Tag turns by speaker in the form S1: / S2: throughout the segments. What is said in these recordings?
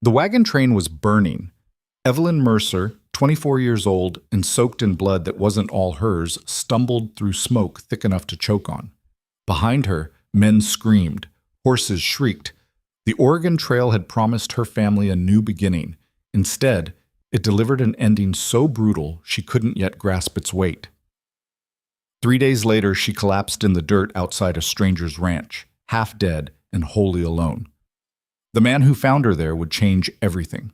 S1: The wagon train was burning. Evelyn Mercer, 24 years old and soaked in blood that wasn't all hers, stumbled through smoke thick enough to choke on. Behind her, men screamed. Horses shrieked. The Oregon Trail had promised her family a new beginning. Instead, it delivered an ending so brutal she couldn't yet grasp its weight. 3 days later, she collapsed in the dirt outside a stranger's ranch, half dead and wholly alone. The man who found her there would change everything.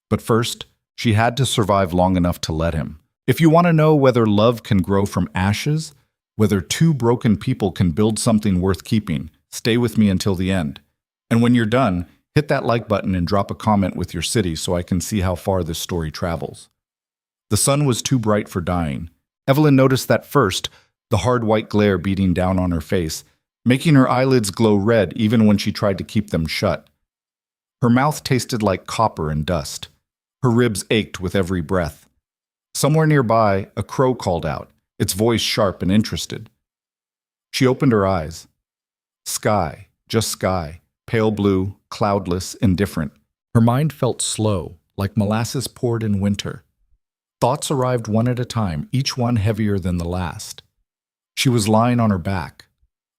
S1: But first, she had to survive long enough to let him. If you want to know whether love can grow from ashes, whether two broken people can build something worth keeping, stay with me until the end. And when you're done, hit that like button and drop a comment with your city so I can see how far this story travels. The sun was too bright for dying. Evelyn noticed that first, the hard white glare beating down on her face, making her eyelids glow red even when she tried to keep them shut. Her mouth tasted like copper and dust. Her ribs ached with every breath. Somewhere nearby, a crow called out, its voice sharp and interested. She opened her eyes. Sky, just sky, pale blue, cloudless, indifferent. Her mind felt slow, like molasses poured in winter. Thoughts arrived one at a time, each one heavier than the last. She was lying on her back.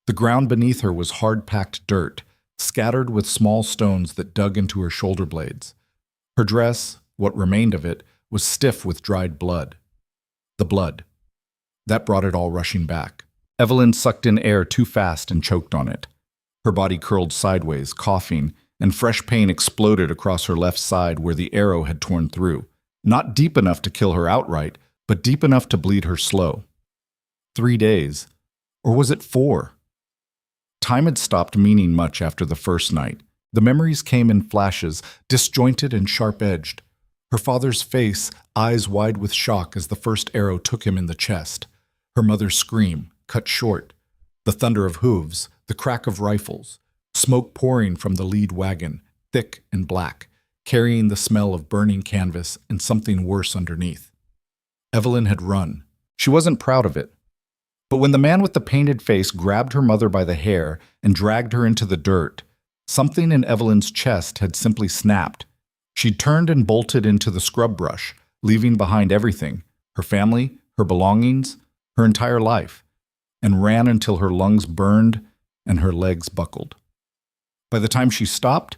S1: The ground beneath her was hard-packed dirt, scattered with small stones that dug into her shoulder blades. Her dress, what remained of it, was stiff with dried blood. The blood. That brought it all rushing back. Evelyn sucked in air too fast and choked on it. Her body curled sideways, coughing, and fresh pain exploded across her left side where the arrow had torn through. Not deep enough to kill her outright, but deep enough to bleed her slow. 3 days. Or was it 4? Time had stopped meaning much after the first night. The memories came in flashes, disjointed and sharp-edged. Her father's face, eyes wide with shock as the first arrow took him in the chest. Her mother's scream, cut short. The thunder of hooves, the crack of rifles. Smoke pouring from the lead wagon, thick and black, carrying the smell of burning canvas and something worse underneath. Evelyn had run. She wasn't proud of it. But when the man with the painted face grabbed her mother by the hair and dragged her into the dirt, something in Evelyn's chest had simply snapped. She'd turned and bolted into the scrub brush, leaving behind everything, her family, her belongings, her entire life, and ran until her lungs burned and her legs buckled. By the time she stopped,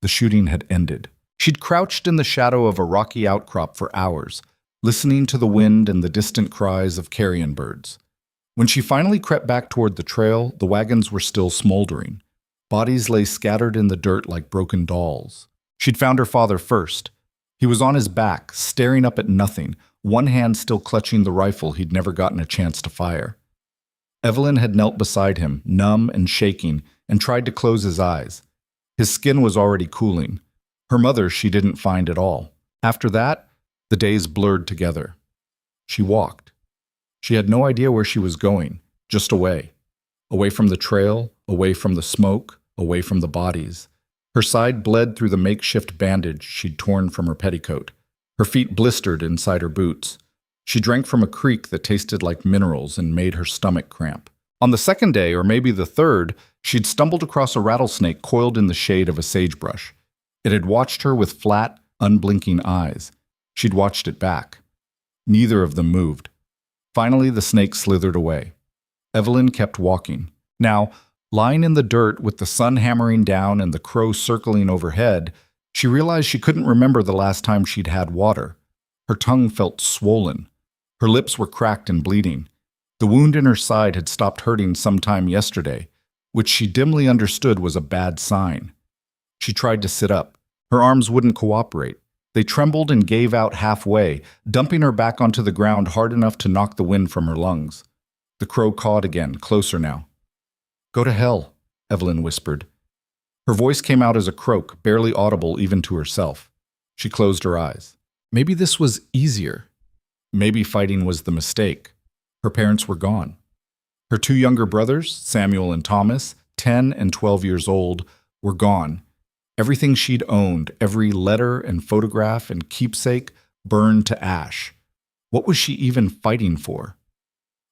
S1: the shooting had ended. She'd crouched in the shadow of a rocky outcrop for hours, listening to the wind and the distant cries of carrion birds. When she finally crept back toward the trail, the wagons were still smoldering. Bodies lay scattered in the dirt like broken dolls. She'd found her father first. He was on his back, staring up at nothing, one hand still clutching the rifle he'd never gotten a chance to fire. Evelyn had knelt beside him, numb and shaking, and tried to close his eyes. His skin was already cooling. Her mother she didn't find at all. After that, the days blurred together. She walked. She had no idea where she was going, just away. Away from the trail, away from the smoke, away from the bodies. Her side bled through the makeshift bandage she'd torn from her petticoat. Her feet blistered inside her boots. She drank from a creek that tasted like minerals and made her stomach cramp. On the second day, or maybe the third, she'd stumbled across a rattlesnake coiled in the shade of a sagebrush. It had watched her with flat, unblinking eyes. She'd watched it back. Neither of them moved. Finally, the snake slithered away. Evelyn kept walking. Now, lying in the dirt with the sun hammering down and the crow circling overhead, she realized she couldn't remember the last time she'd had water. Her tongue felt swollen. Her lips were cracked and bleeding. The wound in her side had stopped hurting sometime yesterday, which she dimly understood was a bad sign. She tried to sit up. Her arms wouldn't cooperate. They trembled and gave out halfway, dumping her back onto the ground hard enough to knock the wind from her lungs. The crow cawed again, closer now. "Go to hell," Evelyn whispered. Her voice came out as a croak, barely audible even to herself. She closed her eyes. Maybe this was easier. Maybe fighting was the mistake. Her parents were gone. Her 2 younger brothers, Samuel and Thomas, 10 and 12 years old, were gone. Everything she'd owned, every letter and photograph and keepsake, burned to ash. What was she even fighting for?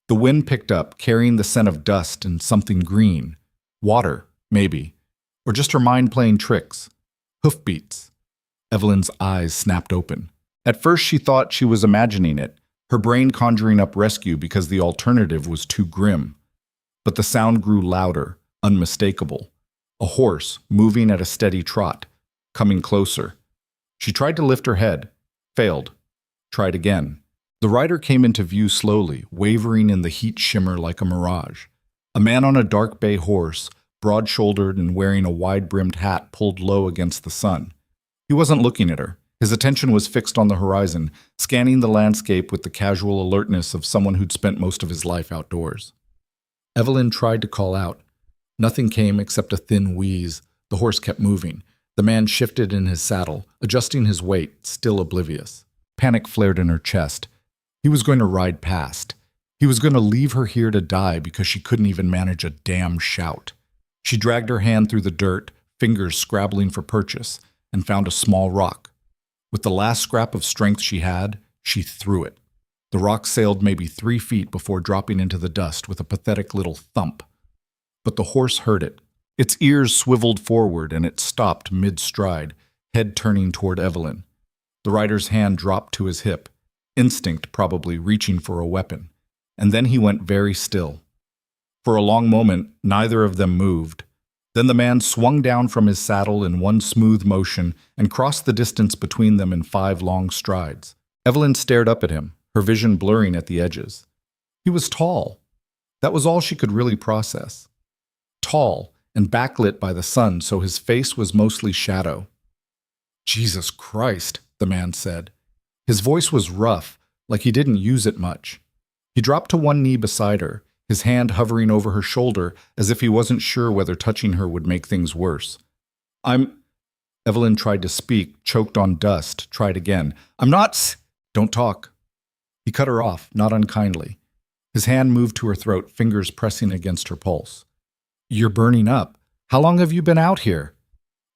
S1: The wind picked up, carrying the scent of dust and something green. Water, maybe. Or just her mind playing tricks. Hoofbeats. Evelyn's eyes snapped open. At first she thought she was imagining it, her brain conjuring up rescue because the alternative was too grim. But the sound grew louder, unmistakable. A horse, moving at a steady trot, coming closer. She tried to lift her head, failed. Tried again. The rider came into view slowly, wavering in the heat shimmer like a mirage. A man on a dark bay horse, broad-shouldered and wearing a wide-brimmed hat pulled low against the sun. He wasn't looking at her. His attention was fixed on the horizon, scanning the landscape with the casual alertness of someone who'd spent most of his life outdoors. Evelyn tried to call out. Nothing came except a thin wheeze. The horse kept moving. The man shifted in his saddle, adjusting his weight, still oblivious. Panic flared in her chest. He was going to ride past. He was going to leave her here to die because she couldn't even manage a damn shout. She dragged her hand through the dirt, fingers scrabbling for purchase, and found a small rock. With the last scrap of strength she had, she threw it. The rock sailed maybe 3 feet before dropping into the dust with a pathetic little thump. But the horse heard it. Its ears swiveled forward and it stopped mid-stride, head turning toward Evelyn. The rider's hand dropped to his hip, instinct probably reaching for a weapon, and then he went very still. For a long moment, neither of them moved. Then the man swung down from his saddle in one smooth motion and crossed the distance between them in 5 long strides. Evelyn stared up at him, her vision blurring at the edges. He was tall. That was all she could really process. Tall and backlit by the sun, so his face was mostly shadow. "Jesus Christ," the man said. His voice was rough, like he didn't use it much. He dropped to one knee beside her, his hand hovering over her shoulder as if he wasn't sure whether touching her would make things worse. Evelyn tried to speak, choked on dust, tried again. "I'm not Don't talk." He cut her off, not unkindly. His hand moved to her throat, fingers pressing against her pulse. "You're burning up. How long have you been out here?"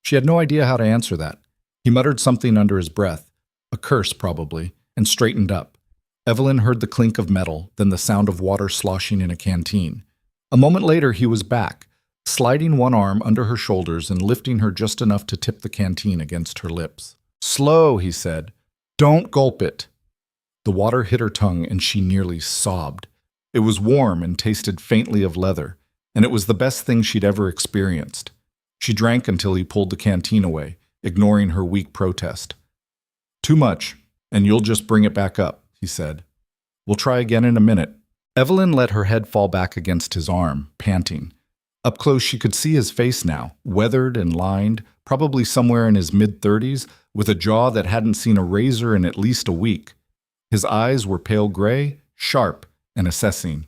S1: She had no idea how to answer that. He muttered something under his breath, a curse probably, and straightened up. Evelyn heard the clink of metal, then the sound of water sloshing in a canteen. A moment later he was back, sliding one arm under her shoulders and lifting her just enough to tip the canteen against her lips. "Slow," he said. "Don't gulp it." The water hit her tongue and she nearly sobbed. It was warm and tasted faintly of leather, and it was the best thing she'd ever experienced. She drank until he pulled the canteen away, ignoring her weak protest. "Too much, and you'll just bring it back up," he said. "We'll try again in a minute." Evelyn let her head fall back against his arm, panting. Up close she could see his face now, weathered and lined, probably somewhere in his mid-30s, with a jaw that hadn't seen a razor in at least a week. His eyes were pale gray, sharp, and assessing.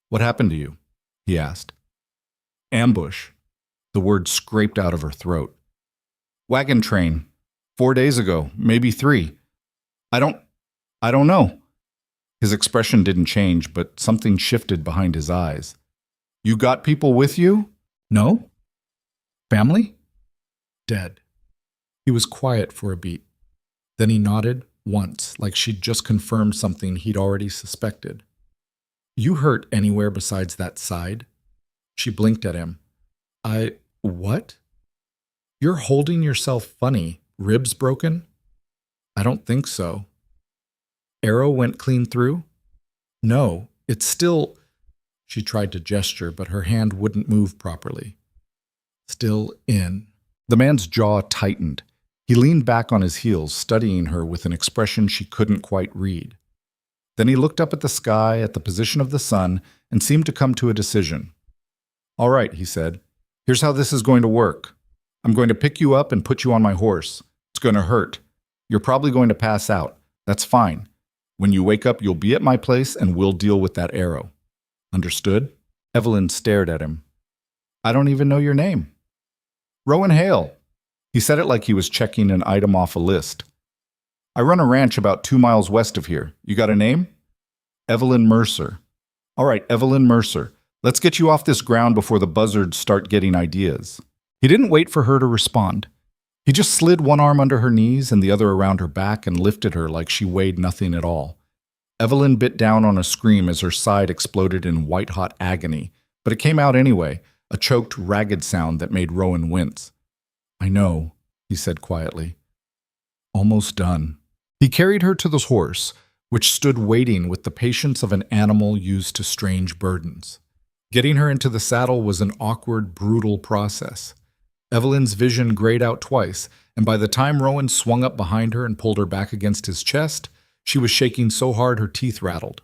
S1: "What happened to you?" he asked. "Ambush." The word scraped out of her throat. "Wagon train. 4 days ago, maybe 3. I don't know." His expression didn't change, but something shifted behind his eyes. "You got people with you?" "No." "Family?" "Dead." He was quiet for a beat. Then he nodded once, like she'd just confirmed something he'd already suspected. "You hurt anywhere besides that side?" She blinked at him. What? You're holding yourself funny. Ribs broken?" "I don't think so." "Arrow went clean through?" "No, it's still—" She tried to gesture, but her hand wouldn't move properly. "Still in." The man's jaw tightened. He leaned back on his heels, studying her with an expression she couldn't quite read. Then he looked up at the sky, at the position of the sun, and seemed to come to a decision. "All right," he said. "Here's how this is going to work. I'm going to pick you up and put you on my horse. It's going to hurt. You're probably going to pass out. That's fine. When you wake up, you'll be at my place and we'll deal with that arrow. Understood?" Evelyn stared at him. "I don't even know your name." "Rowan Hale." He said it like he was checking an item off a list. "I run a ranch about 2 miles west of here. You got a name?" "Evelyn Mercer." "All right, Evelyn Mercer. Let's get you off this ground before the buzzards start getting ideas." He didn't wait for her to respond. He just slid one arm under her knees and the other around her back and lifted her like she weighed nothing at all. Evelyn bit down on a scream as her side exploded in white-hot agony, but it came out anyway, a choked, ragged sound that made Rowan wince. "I know," he said quietly. Almost done. He carried her to the horse, which stood waiting with the patience of an animal used to strange burdens. Getting her into the saddle was an awkward, brutal process. Evelyn's vision grayed out twice, and by the time Rowan swung up behind her and pulled her back against his chest, she was shaking so hard her teeth rattled.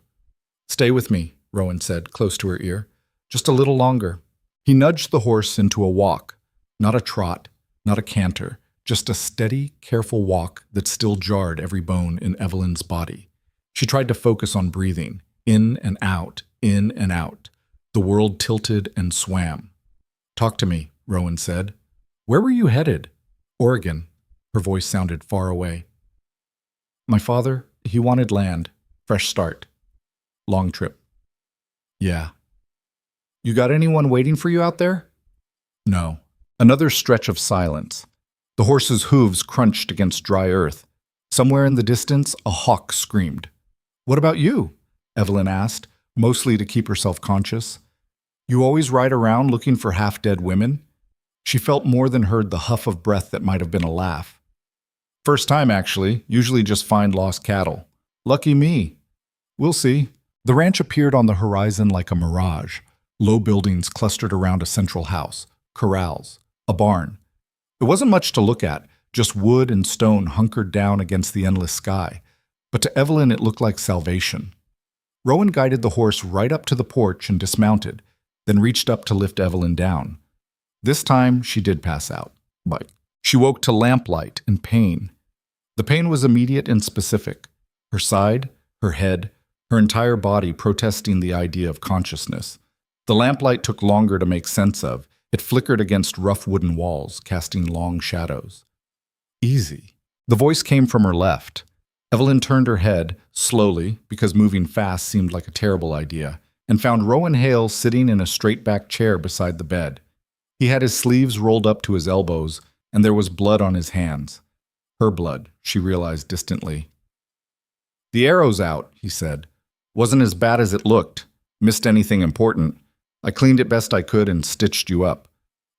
S1: "Stay with me," Rowan said, close to her ear. "Just a little longer." He nudged the horse into a walk, not a trot, not a canter, just a steady, careful walk that still jarred every bone in Evelyn's body. She tried to focus on breathing, in and out, in and out. The world tilted and swam. "Talk to me," Rowan said. "Where were you headed?" "Oregon." Her voice sounded far away. "My father, he wanted land. Fresh start. Long trip." "Yeah." "You got anyone waiting for you out there?" "No." Another stretch of silence. The horse's hooves crunched against dry earth. Somewhere in the distance, a hawk screamed. "What about you?" Evelyn asked, mostly to keep herself conscious. "You always ride around looking for half-dead women?" She felt more than heard the huff of breath that might have been a laugh. "First time, actually. Usually just find lost cattle." "Lucky me." "We'll see." The ranch appeared on the horizon like a mirage. Low buildings clustered around a central house, corrals, a barn. It wasn't much to look at, just wood and stone hunkered down against the endless sky. But to Evelyn it looked like salvation. Rowan guided the horse right up to the porch and dismounted, then reached up to lift Evelyn down. This time she did pass out. But she woke to lamplight and pain. The pain was immediate and specific. Her side, her head, her entire body protesting the idea of consciousness. The lamplight took longer to make sense of. It flickered against rough wooden walls, casting long shadows. "Easy." The voice came from her left. Evelyn turned her head, slowly, because moving fast seemed like a terrible idea, and found Rowan Hale sitting in a straight-back chair beside the bed. He had his sleeves rolled up to his elbows, and there was blood on his hands. Her blood, she realized distantly. "The arrow's out," he said. "Wasn't as bad as it looked. Missed anything important. I cleaned it best I could and stitched you up.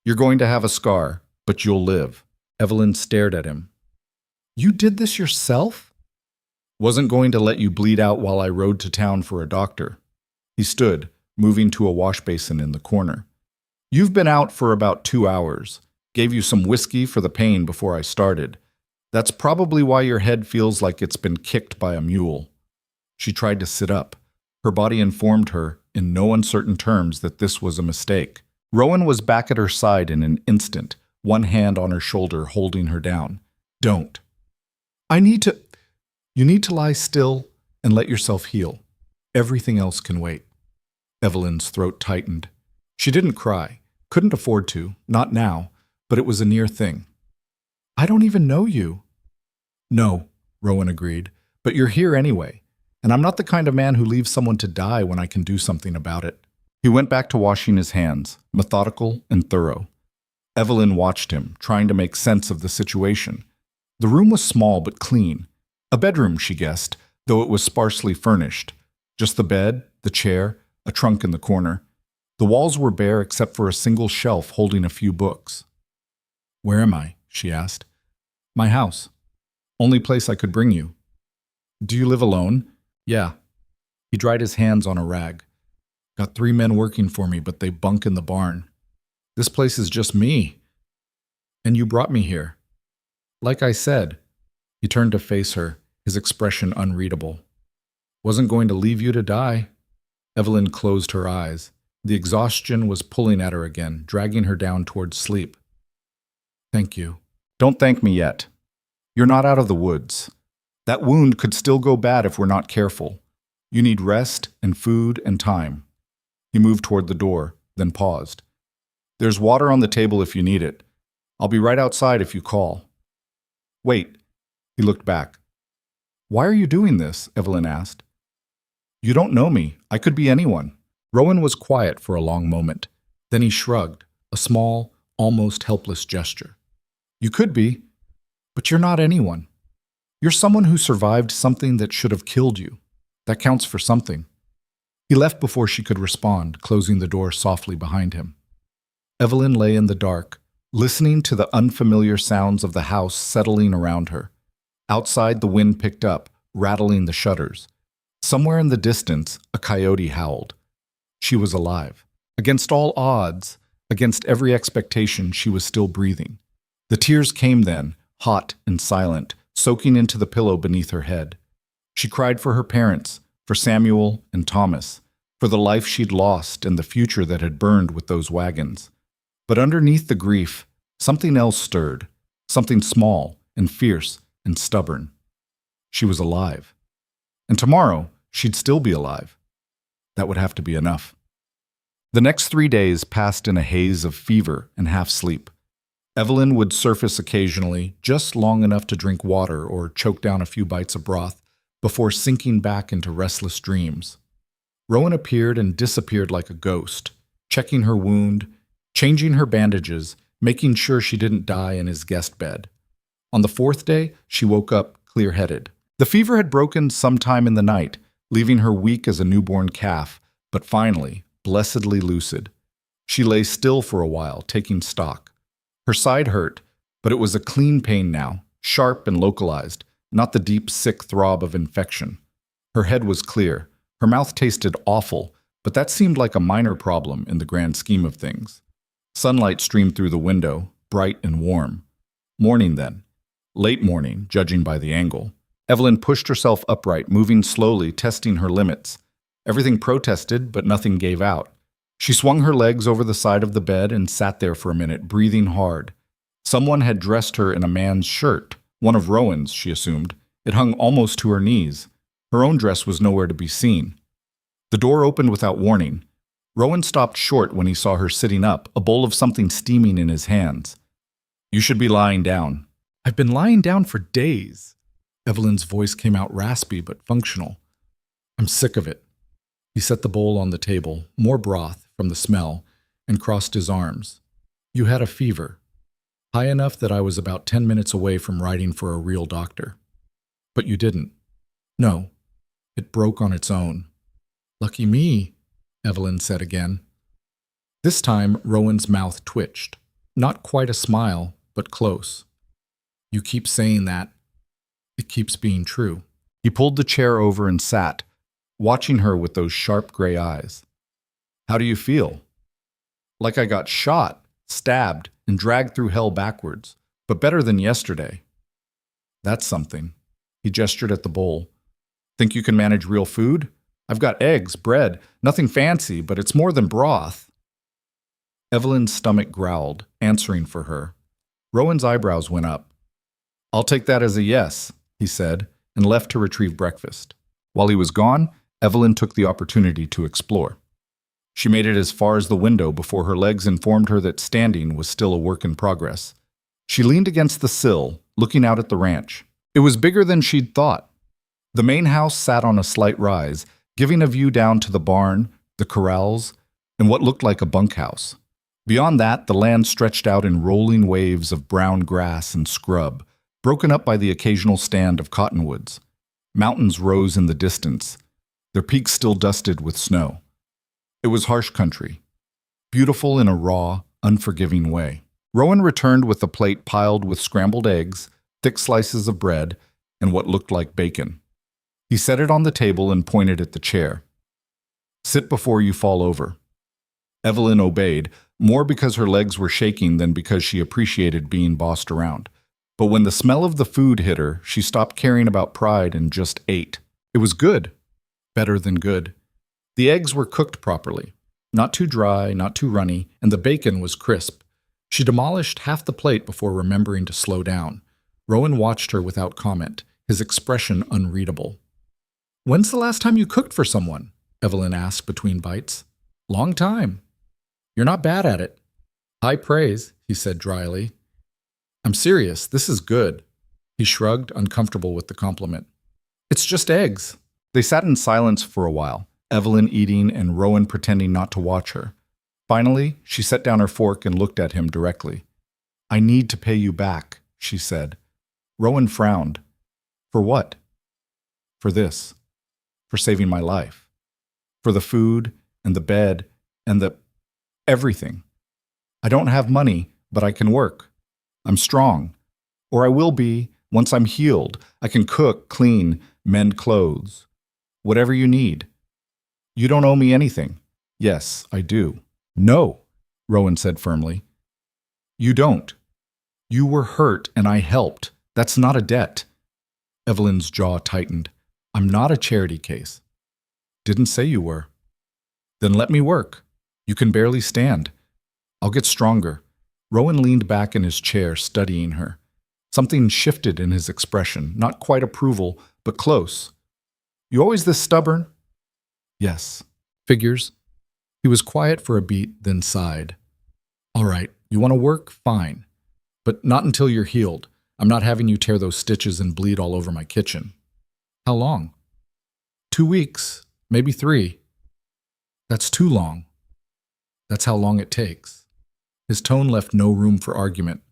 S1: You're going to have a scar, but you'll live." Evelyn stared at him. "You did this yourself?" "Wasn't going to let you bleed out while I rode to town for a doctor." He stood, moving to a wash basin in the corner. "You've been out for about 2 hours. Gave you some whiskey for the pain before I started. That's probably why your head feels like it's been kicked by a mule." She tried to sit up. Her body informed her, in no uncertain terms, that this was a mistake. Rowan was back at her side in an instant, one hand on her shoulder holding her down. "Don't." "I need to—" "You need to lie still and let yourself heal. Everything else can wait." Evelyn's throat tightened. She didn't cry, couldn't afford to, not now, but it was a near thing. "I don't even know you." "No," Rowan agreed, "but you're here anyway, and I'm not the kind of man who leaves someone to die when I can do something about it." He went back to washing his hands, methodical and thorough. Evelyn watched him, trying to make sense of the situation. The room was small but clean. A bedroom, she guessed, though it was sparsely furnished. Just the bed, the chair, a trunk in the corner. The walls were bare except for a single shelf holding a few books. "Where am I?" she asked. "My house. Only place I could bring you." "Do you live alone?" "Yeah." He dried his hands on a rag. "Got 3 men working for me, but they bunk in the barn. This place is just me. And you brought me here." "Like I said." He turned to face her, his expression unreadable. "Wasn't going to leave you to die." Evelyn closed her eyes. The exhaustion was pulling at her again, dragging her down towards sleep. "Thank you." "Don't thank me yet. You're not out of the woods. That wound could still go bad if we're not careful. You need rest and food and time." He moved toward the door, then paused. "There's water on the table if you need it. I'll be right outside if you call." "Wait." He looked back. "Why are you doing this?" Evelyn asked. "You don't know me. I could be anyone." Rowan was quiet for a long moment. Then he shrugged, a small, almost helpless gesture. "You could be, but you're not anyone. You're someone who survived something that should have killed you. That counts for something." He left before she could respond, closing the door softly behind him. Evelyn lay in the dark, listening to the unfamiliar sounds of the house settling around her. Outside, the wind picked up, rattling the shutters. Somewhere in the distance, a coyote howled. She was alive. Against all odds, against every expectation, she was still breathing. The tears came then, hot and silent, soaking into the pillow beneath her head. She cried for her parents, for Samuel and Thomas, for the life she'd lost and the future that had burned with those wagons. But underneath the grief, something else stirred, something small and fierce and stubborn. She was alive. And tomorrow, she'd still be alive. That would have to be enough. The next 3 days passed in a haze of fever and half-sleep. Evelyn would surface occasionally, just long enough to drink water or choke down a few bites of broth, before sinking back into restless dreams. Rowan appeared and disappeared like a ghost, checking her wound, changing her bandages, making sure she didn't die in his guest bed. On the 4th day, she woke up clear-headed. The fever had broken sometime in the night, leaving her weak as a newborn calf, but finally, blessedly lucid. She lay still for a while, taking stock. Her side hurt, but it was a clean pain now, sharp and localized, not the deep, sick throb of infection. Her head was clear. Her mouth tasted awful, but that seemed like a minor problem in the grand scheme of things. Sunlight streamed through the window, bright and warm. Morning then. Late morning, judging by the angle. Evelyn pushed herself upright, moving slowly, testing her limits. Everything protested, but nothing gave out. She swung her legs over the side of the bed and sat there for a minute, breathing hard. Someone had dressed her in a man's shirt, one of Rowan's, she assumed. It hung almost to her knees. Her own dress was nowhere to be seen. The door opened without warning. Rowan stopped short when he saw her sitting up, a bowl of something steaming in his hands. "You should be lying down." "I've been lying down for days." Evelyn's voice came out raspy but functional. "I'm sick of it." He set the bowl on the table, more broth from the smell, and crossed his arms. "You had a fever. High enough that I was about 10 minutes away from writing for a real doctor. But you didn't. No, it broke on its own." "Lucky me," Evelyn said again. This time, Rowan's mouth twitched. Not quite a smile, but close. "You keep saying that. It keeps being true." He pulled the chair over and sat, watching her with those sharp gray eyes. "How do you feel?" "Like I got shot, stabbed, and dragged through hell backwards, but better than yesterday." "That's something." He gestured at the bowl. "Think you can manage real food? I've got eggs, bread, nothing fancy, but it's more than broth." Evelyn's stomach growled, answering for her. Rowan's eyebrows went up. "I'll take that as a yes," he said, and left to retrieve breakfast. While he was gone, Evelyn took the opportunity to explore. She made it as far as the window before her legs informed her that standing was still a work in progress. She leaned against the sill, looking out at the ranch. It was bigger than she'd thought. The main house sat on a slight rise, giving a view down to the barn, the corrals, and what looked like a bunkhouse. Beyond that, the land stretched out in rolling waves of brown grass and scrub, broken up by the occasional stand of cottonwoods. Mountains rose in the distance, their peaks still dusted with snow. It was harsh country, beautiful in a raw, unforgiving way. Rowan returned with a plate piled with scrambled eggs, thick slices of bread, and what looked like bacon. He set it on the table and pointed at the chair. "Sit before you fall over." Evelyn obeyed, more because her legs were shaking than because she appreciated being bossed around. But when the smell of the food hit her, she stopped caring about pride and just ate. It was good. Better than good. The eggs were cooked properly. Not too dry, not too runny, and the bacon was crisp. She demolished half the plate before remembering to slow down. Rowan watched her without comment, his expression unreadable. "When's the last time you cooked for someone?" Evelyn asked between bites. "Long time." "You're not bad at it." "High praise," he said dryly. "I'm serious, this is good." He shrugged, uncomfortable with the compliment. "It's just eggs." They sat in silence for a while, Evelyn eating and Rowan pretending not to watch her. Finally, she set down her fork and looked at him directly. "I need to pay you back," she said. Rowan frowned. "For what?" "For this. For saving my life. For the food and the bed and the everything. I don't have money, but I can work. I'm strong. Or I will be Once I'm healed, I can cook, clean, mend clothes. Whatever you need. You don't owe me anything. Yes, I do. No, Rowan said firmly. You don't. You were hurt and I helped. That's not a debt. Evelyn's jaw tightened. I'm not a charity case. Didn't say you were. Then let me work. You can barely stand. I'll get stronger. Rowan leaned back in his chair, studying her. Something shifted in his expression, not quite approval, but close. You always this stubborn? Yes. Figures. He was quiet for a beat, then sighed. All right, you want to work? Fine. But not until you're healed. I'm not having you tear those stitches and bleed all over my kitchen. How long? 2 weeks, maybe 3. That's too long. That's how long it takes. His tone left no room for argument.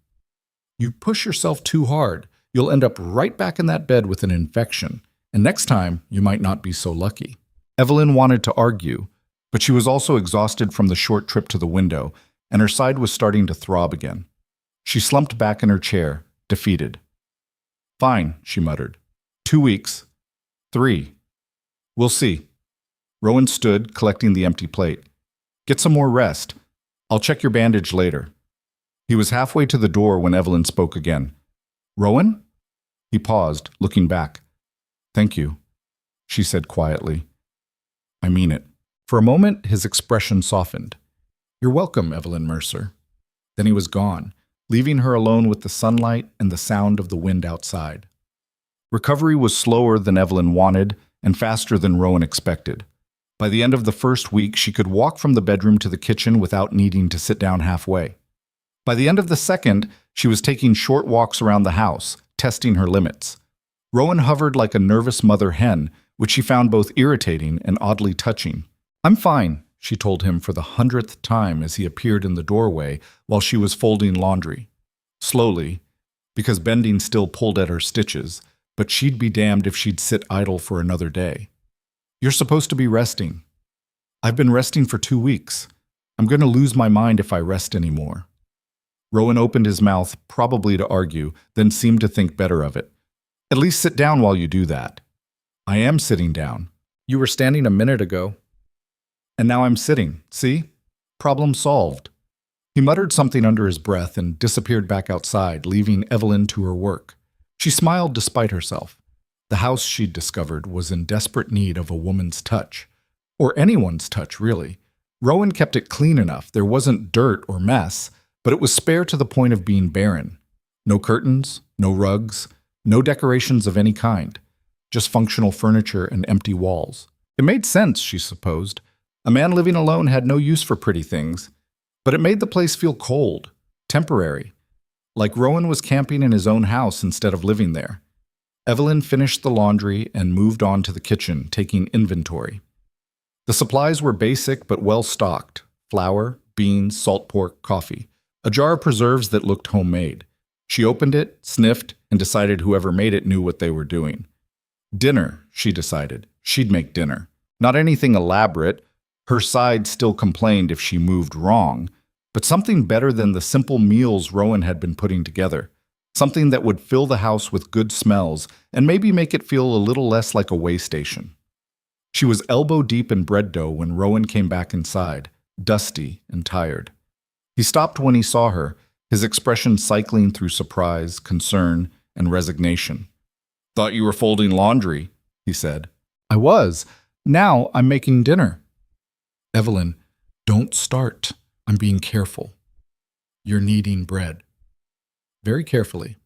S1: You push yourself too hard, you'll end up right back in that bed with an infection, and next time you might not be so lucky. Evelyn wanted to argue, but she was also exhausted from the short trip to the window, and her side was starting to throb again. She slumped back in her chair, defeated. Fine, she muttered. 2 weeks. 3. We'll see. Rowan stood, collecting the empty plate. Get some more rest. I'll check your bandage later. He was halfway to the door when Evelyn spoke again. Rowan? He paused, looking back. Thank you, she said quietly. I mean it. For a moment, his expression softened. You're welcome, Evelyn Mercer. Then he was gone, leaving her alone with the sunlight and the sound of the wind outside. Recovery was slower than Evelyn wanted and faster than Rowan expected. By the end of the first week, she could walk from the bedroom to the kitchen without needing to sit down halfway. By the end of the second, she was taking short walks around the house, testing her limits. Rowan hovered like a nervous mother hen, which she found both irritating and oddly touching. I'm fine, she told him for the 100th time as he appeared in the doorway while she was folding laundry. Slowly, because bending still pulled at her stitches, but she'd be damned if she'd sit idle for another day. You're supposed to be resting. I've been resting for 2 weeks. I'm going to lose my mind if I rest anymore. Rowan opened his mouth, probably to argue, then seemed to think better of it. At least sit down while you do that. I am sitting down. You were standing a minute ago. And now I'm sitting, see? Problem solved. He muttered something under his breath and disappeared back outside, leaving Evelyn to her work. She smiled despite herself. The house, she'd discovered, was in desperate need of a woman's touch. Or anyone's touch, really. Rowan kept it clean enough. There wasn't dirt or mess, but it was spare to the point of being barren. No curtains, no rugs, no decorations of any kind. Just functional furniture and empty walls. It made sense, she supposed. A man living alone had no use for pretty things. But it made the place feel cold, temporary. Like Rowan was camping in his own house instead of living there. Evelyn finished the laundry and moved on to the kitchen, taking inventory. The supplies were basic but well stocked. Flour, beans, salt pork, coffee. A jar of preserves that looked homemade. She opened it, sniffed, and decided whoever made it knew what they were doing. Dinner, she decided. She'd make dinner. Not anything elaborate. Her side still complained if she moved wrong, but something better than the simple meals Rowan had been putting together. Something that would fill the house with good smells and maybe make it feel a little less like a way station. She was elbow deep in bread dough when Rowan came back inside, dusty and tired. He stopped when he saw her, his expression cycling through surprise, concern, and resignation. Thought you were folding laundry, he said. I was. Now I'm making dinner. Evelyn, don't start. I'm being careful. You're kneading bread. Very carefully.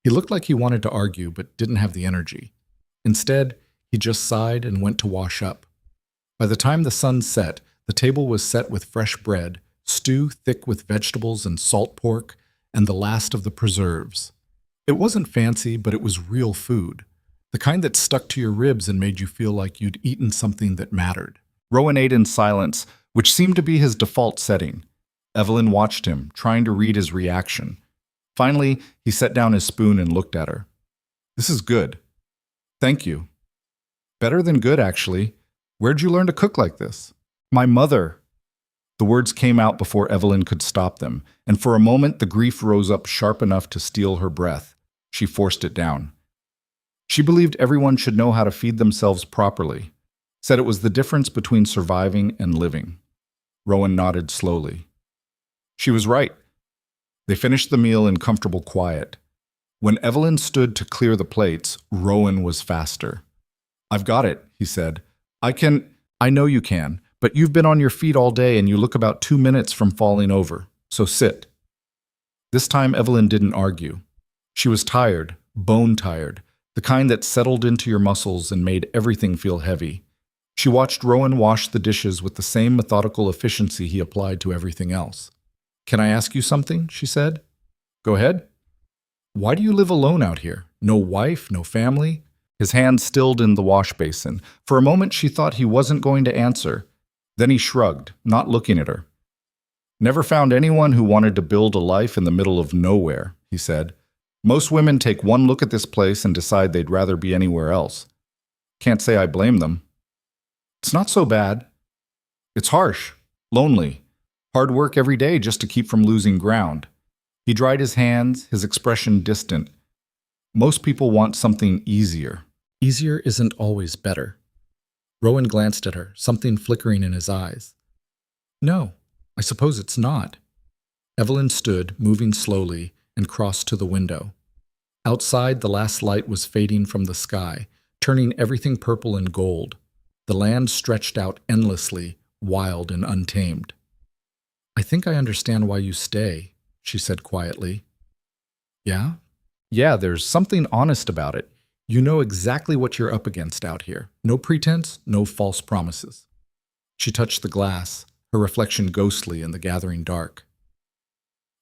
S1: He looked like he wanted to argue, but didn't have the energy. Instead, he just sighed and went to wash up. By the time the sun set, the table was set with fresh bread, stew thick with vegetables and salt pork, and the last of the preserves. It wasn't fancy, but it was real food. The kind that stuck to your ribs and made you feel like you'd eaten something that mattered. Rowan ate in silence, which seemed to be his default setting. Evelyn watched him, trying to read his reaction. Finally, he set down his spoon and looked at her. This is good. Thank you. Better than good, actually. Where'd you learn to cook like this? My mother. The words came out before Evelyn could stop them, and for a moment the grief rose up sharp enough to steal her breath. She forced it down. She believed everyone should know how to feed themselves properly, said it was the difference between surviving and living. Rowan nodded slowly. She was right. They finished the meal in comfortable quiet. When Evelyn stood to clear the plates, Rowan was faster. "I've got it," he said. I know you can, but you've been on your feet all day and you look about 2 minutes from falling over, so sit." This time Evelyn didn't argue. She was tired, bone tired, the kind that settled into your muscles and made everything feel heavy. She watched Rowan wash the dishes with the same methodical efficiency he applied to everything else. "Can I ask you something?" she said. "Go ahead." "Why do you live alone out here? No wife, no family?" His hand stilled in the wash basin. For a moment she thought he wasn't going to answer. Then he shrugged, not looking at her. "Never found anyone who wanted to build a life in the middle of nowhere," he said. "Most women take one look at this place and decide they'd rather be anywhere else. Can't say I blame them." "It's not so bad. It's harsh, lonely, hard work every day just to keep from losing ground." He dried his hands, his expression distant. "Most people want something easier." "Easier isn't always better." Rowan glanced at her, something flickering in his eyes. "No, I suppose it's not." Evelyn stood, moving slowly, and crossed to the window. Outside, the last light was fading from the sky, turning everything purple and gold. The land stretched out endlessly, wild and untamed. "I think I understand why you stay," she said quietly. "Yeah? Yeah, there's something honest about it. You know exactly what you're up against out here. No pretense, no false promises." She touched the glass, her reflection ghostly in the gathering dark.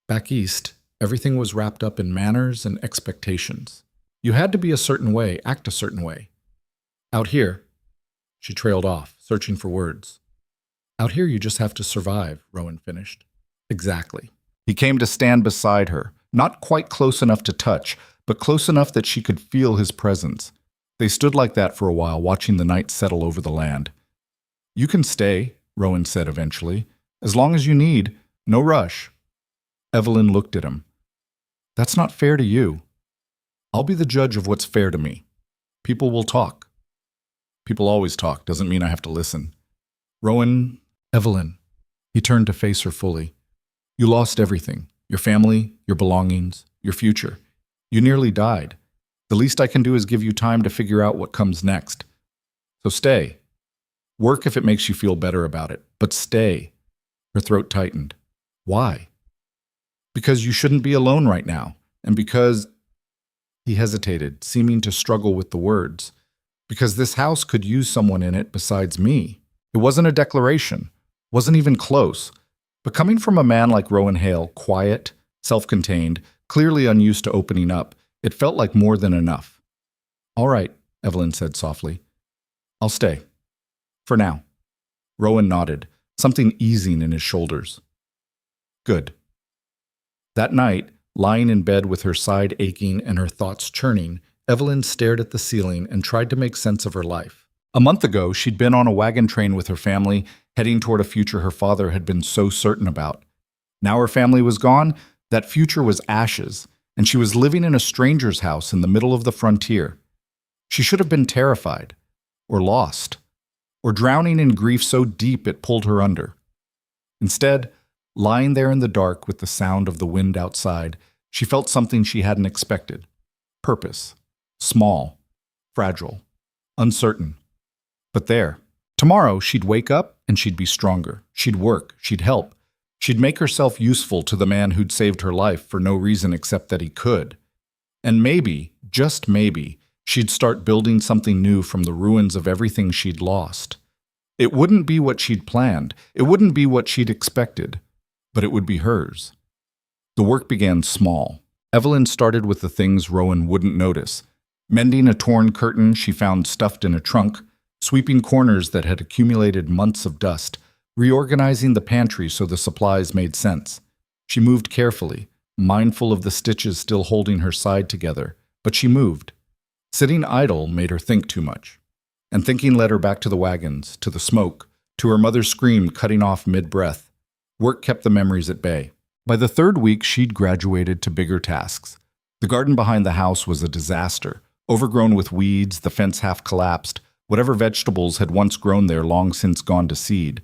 S1: Back east, everything was wrapped up in manners and expectations. You had to be a certain way, act a certain way. Out here, she trailed off, searching for words. "Out here you just have to survive," Rowan finished. "Exactly." He came to stand beside her, not quite close enough to touch, but close enough that she could feel his presence. They stood like that for a while, watching the night settle over the land. "You can stay," Rowan said eventually. "As long as you need. No rush." Evelyn looked at him. "That's not fair to you." "I'll be the judge of what's fair to me. People will talk." "People always talk. Doesn't mean I have to listen." "Rowan, Evelyn." He turned to face her fully. "You lost everything. Your family, your belongings, your future. You nearly died. The least I can do is give you time to figure out what comes next. So stay. Work if it makes you feel better about it, but stay." Her throat tightened. "Why?" "Because you shouldn't be alone right now, and because—" He hesitated, seeming to struggle with the words. "Because this house could use someone in it besides me." It wasn't a declaration, wasn't even close. But coming from a man like Rowan Hale, quiet, self-contained, clearly unused to opening up, it felt like more than enough. "All right," Evelyn said softly. "I'll stay. For now." Rowan nodded, something easing in his shoulders. "Good." That night, lying in bed with her side aching and her thoughts churning, Evelyn stared at the ceiling and tried to make sense of her life. A month ago, she'd been on a wagon train with her family, heading toward a future her father had been so certain about. Now her family was gone, that future was ashes, and she was living in a stranger's house in the middle of the frontier. She should have been terrified, or lost, or drowning in grief so deep it pulled her under. Instead, lying there in the dark with the sound of the wind outside, she felt something she hadn't expected. Purpose. Small. Fragile. Uncertain. But there. Tomorrow she'd wake up and she'd be stronger. She'd work. She'd help. She'd make herself useful to the man who'd saved her life for no reason except that he could. And maybe, just maybe, she'd start building something new from the ruins of everything she'd lost. It wouldn't be what she'd planned. It wouldn't be what she'd expected. But it would be hers. The work began small. Evelyn started with the things Rowan wouldn't notice. Mending a torn curtain she found stuffed in a trunk, sweeping corners that had accumulated months of dust, reorganizing the pantry so the supplies made sense. She moved carefully, mindful of the stitches still holding her side together, but she moved. Sitting idle made her think too much. And thinking led her back to the wagons, to the smoke, to her mother's scream cutting off mid-breath. Work kept the memories at bay. By the third week, she'd graduated to bigger tasks. The garden behind the house was a disaster. Overgrown with weeds, the fence half collapsed. Whatever vegetables had once grown there long since gone to seed.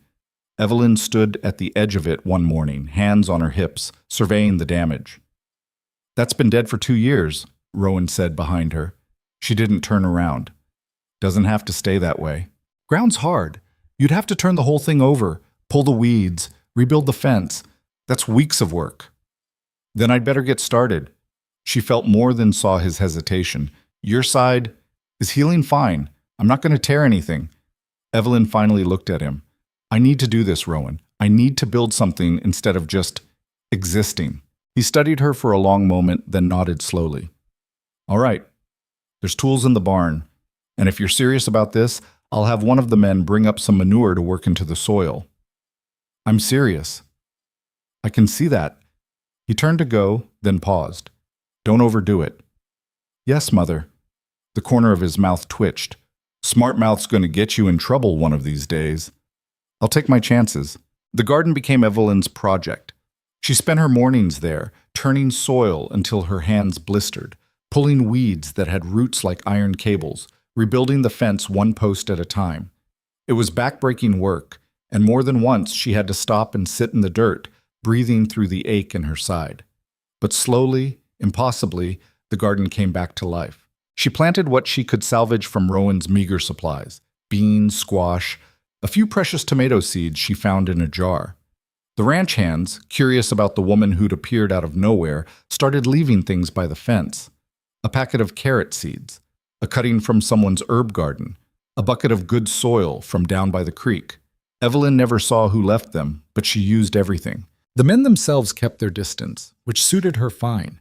S1: Evelyn stood at the edge of it one morning, hands on her hips, surveying the damage. "That's been dead for 2 years," Rowan said behind her. She didn't turn around. "Doesn't have to stay that way. Ground's hard. You'd have to turn the whole thing over, pull the weeds, rebuild the fence. That's weeks of work." "Then I'd better get started." She felt more than saw his hesitation. "Your side is healing fine. I'm not going to tear anything." Evelyn finally looked at him. "I need to do this, Rowan. I need to build something instead of just existing." He studied her for a long moment, then nodded slowly. "All right. There's tools in the barn. And if you're serious about this, I'll have one of the men bring up some manure to work into the soil." "I'm serious." "I can see that." He turned to go, then paused. "Don't overdo it." "Yes, Mother." The corner of his mouth twitched. "Smart mouth's going to get you in trouble one of these days." "I'll take my chances." The garden became Evelyn's project. She spent her mornings there, turning soil until her hands blistered, pulling weeds that had roots like iron cables, rebuilding the fence one post at a time. It was backbreaking work, and more than once she had to stop and sit in the dirt, breathing through the ache in her side. But slowly, impossibly, the garden came back to life. She planted what she could salvage from Rowan's meager supplies: beans, squash, a few precious tomato seeds she found in a jar. The ranch hands, curious about the woman who'd appeared out of nowhere, started leaving things by the fence. A packet of carrot seeds, a cutting from someone's herb garden, a bucket of good soil from down by the creek. Evelyn never saw who left them, but she used everything. The men themselves kept their distance, which suited her fine.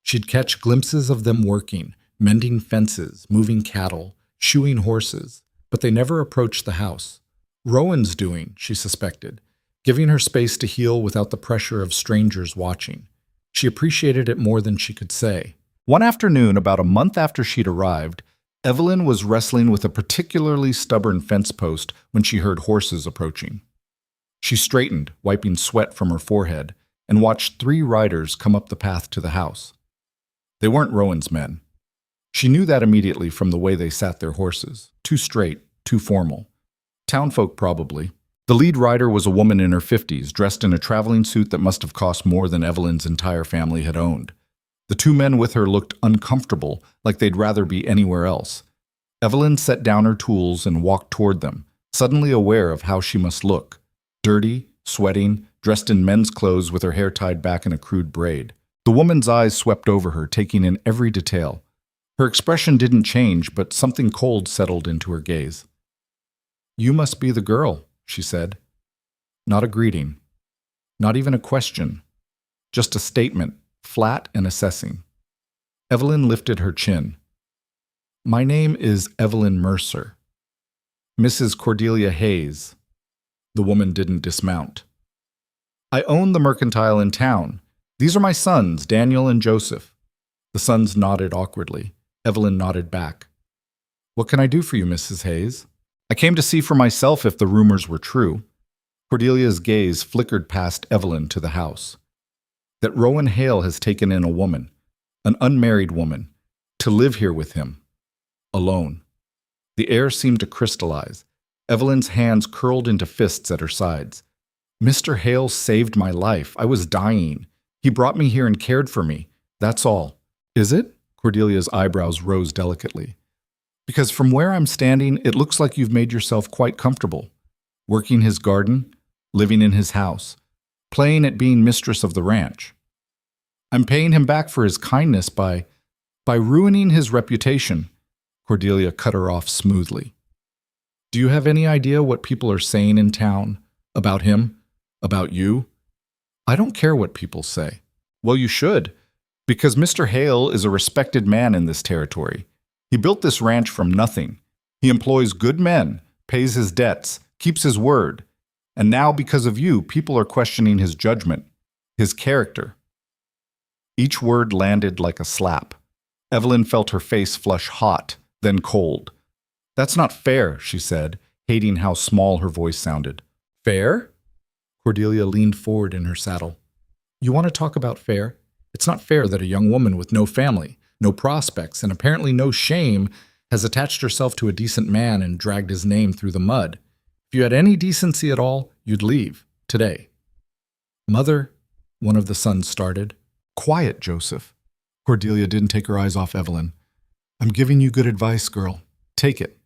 S1: She'd catch glimpses of them working, mending fences, moving cattle, shoeing horses, but they never approached the house. Rowan's doing, she suspected, giving her space to heal without the pressure of strangers watching. She appreciated it more than she could say. One afternoon, about a month after she'd arrived, Evelyn was wrestling with a particularly stubborn fence post when she heard horses approaching. She straightened, wiping sweat from her forehead, and watched 3 riders come up the path to the house. They weren't Rowan's men. She knew that immediately from the way they sat their horses, too straight, too formal. Townfolk, probably. The lead rider was a woman in her 50s, dressed in a traveling suit that must have cost more than Evelyn's entire family had owned. The 2 men with her looked uncomfortable, like they'd rather be anywhere else. Evelyn set down her tools and walked toward them, suddenly aware of how she must look. Dirty, sweating, dressed in men's clothes with her hair tied back in a crude braid. The woman's eyes swept over her, taking in every detail. Her expression didn't change, but something cold settled into her gaze. "You must be the girl," she said. Not a greeting. Not even a question. Just a statement, flat and assessing. Evelyn lifted her chin. "My name is Evelyn Mercer. Mrs. Cordelia Hayes." The woman didn't dismount. "I own the mercantile in town. These are my sons, Daniel and Joseph." The sons nodded awkwardly. Evelyn nodded back. "What can I do for you, Mrs. Hayes?" "I came to see for myself if the rumors were true." Cordelia's gaze flickered past Evelyn to the house. "That Rowan Hale has taken in a woman, an unmarried woman, to live here with him, alone." The air seemed to crystallize. Evelyn's hands curled into fists at her sides. "Mr. Hale saved my life. I was dying. He brought me here and cared for me. That's all." "Is it?" Cordelia's eyebrows rose delicately. "Because from where I'm standing, it looks like you've made yourself quite comfortable. Working his garden, living in his house, playing at being mistress of the ranch. I'm paying him back for his kindness by ruining his reputation." Cordelia cut her off smoothly. "Do you have any idea what people are saying in town? About him? About you?" "I don't care what people say." "Well, you should, because Mr. Hale is a respected man in this territory. He built this ranch from nothing. He employs good men, pays his debts, keeps his word. And now, because of you, people are questioning his judgment, his character." Each word landed like a slap. Evelyn felt her face flush hot, then cold. "That's not fair," she said, hating how small her voice sounded. "Fair?" Cordelia leaned forward in her saddle. "You want to talk about fair? It's not fair that a young woman with no family, no prospects, and apparently no shame has attached herself to a decent man and dragged his name through the mud. If you had any decency at all, you'd leave, today. Mother, one of the sons started. Quiet, Joseph. Cordelia didn't take her eyes off Evelyn. I'm giving you good advice, girl. Take it.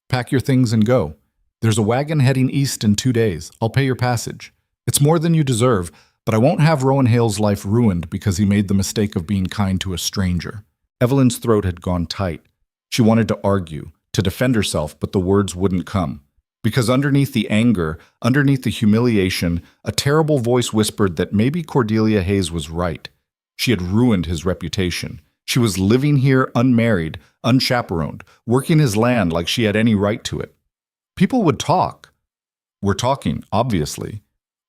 S1: Pack your things and go. There's a wagon heading east in 2 days. I'll pay your passage. It's more than you deserve, but I won't have Rowan Hale's life ruined because he made the mistake of being kind to a stranger. Evelyn's throat had gone tight. She wanted to argue, to defend herself, but the words wouldn't come. Because underneath the anger, underneath the humiliation, a terrible voice whispered that maybe Cordelia Hayes was right. She had ruined his reputation. She was living here unmarried, unchaperoned, working his land like she had any right to it. People would talk. We're talking, obviously.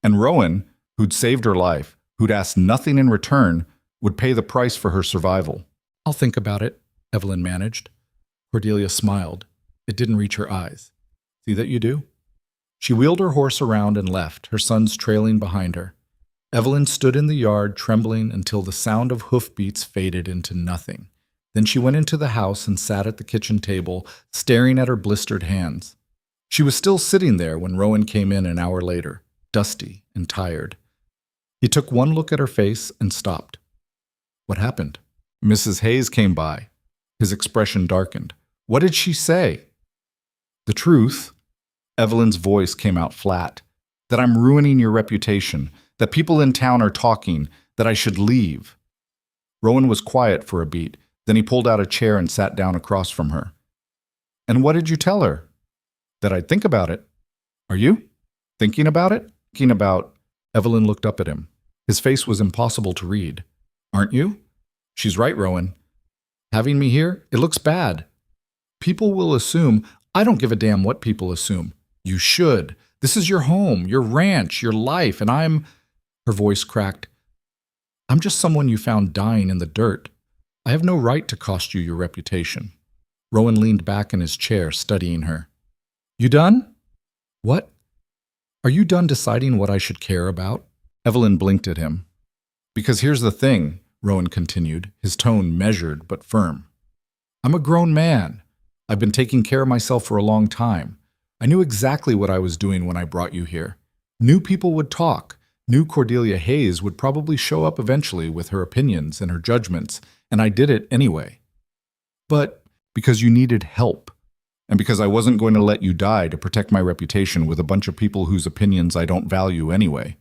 S1: And Rowan, who'd saved her life, who'd asked nothing in return, would pay the price for her survival. I'll think about it, Evelyn managed. Cordelia smiled. It didn't reach her eyes. See that you do? She wheeled her horse around and left, her sons trailing behind her. Evelyn stood in the yard, trembling until the sound of hoofbeats faded into nothing. Then she went into the house and sat at the kitchen table, staring at her blistered hands. She was still sitting there when Rowan came in an hour later, dusty and tired. He took one look at her face and stopped. What happened? Mrs. Hayes came by. His expression darkened. What did she say? The truth. Evelyn's voice came out flat. That I'm ruining your reputation, that people in town are talking, that I should leave. Rowan was quiet for a beat. Then he pulled out a chair and sat down across from her. And what did you tell her? That I'd think about it. Are you? Thinking about it? Thinking about... Evelyn looked up at him. His face was impossible to read. Aren't you? She's right, Rowan. Having me here, it looks bad. People will assume... I don't give a damn what people assume. You should. This is your home, your ranch, your life, and I'm... Her voice cracked. I'm just someone you found dying in the dirt. I have no right to cost you your reputation. Rowan leaned back in his chair, studying her. You done? What? Are you done deciding what I should care about? Evelyn blinked at him. Because here's the thing, Rowan continued, his tone measured but firm. I'm a grown man. I've been taking care of myself for a long time. I knew exactly what I was doing when I brought you here. Knew people would talk. Knew Cordelia Hayes would probably show up eventually with her opinions and her judgments, and I did it anyway. But because you needed help, and because I wasn't going to let you die to protect my reputation with a bunch of people whose opinions I don't value anyway.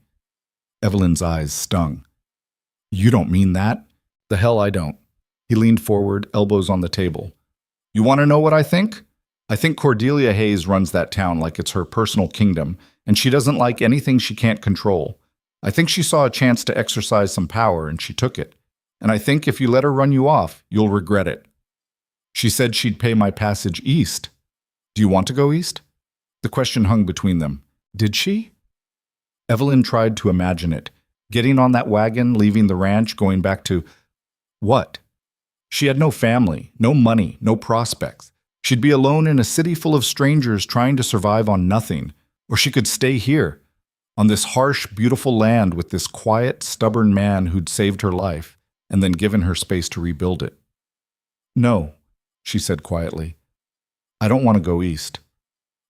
S1: Evelyn's eyes stung. You don't mean that? The hell I don't. He leaned forward, elbows on the table. You want to know what I think? I think Cordelia Hayes runs that town like it's her personal kingdom, and she doesn't like anything she can't control. I think she saw a chance to exercise some power, and she took it. And I think if you let her run you off, you'll regret it. She said she'd pay my passage east. Do you want to go east? The question hung between them. Did she? Evelyn tried to imagine it. Getting on that wagon, leaving the ranch, going back to... What? She had no family, no money, no prospects. She'd be alone in a city full of strangers trying to survive on nothing. Or she could stay here, on this harsh, beautiful land with this quiet, stubborn man who'd saved her life and then given her space to rebuild it. No, she said quietly. I don't want to go east.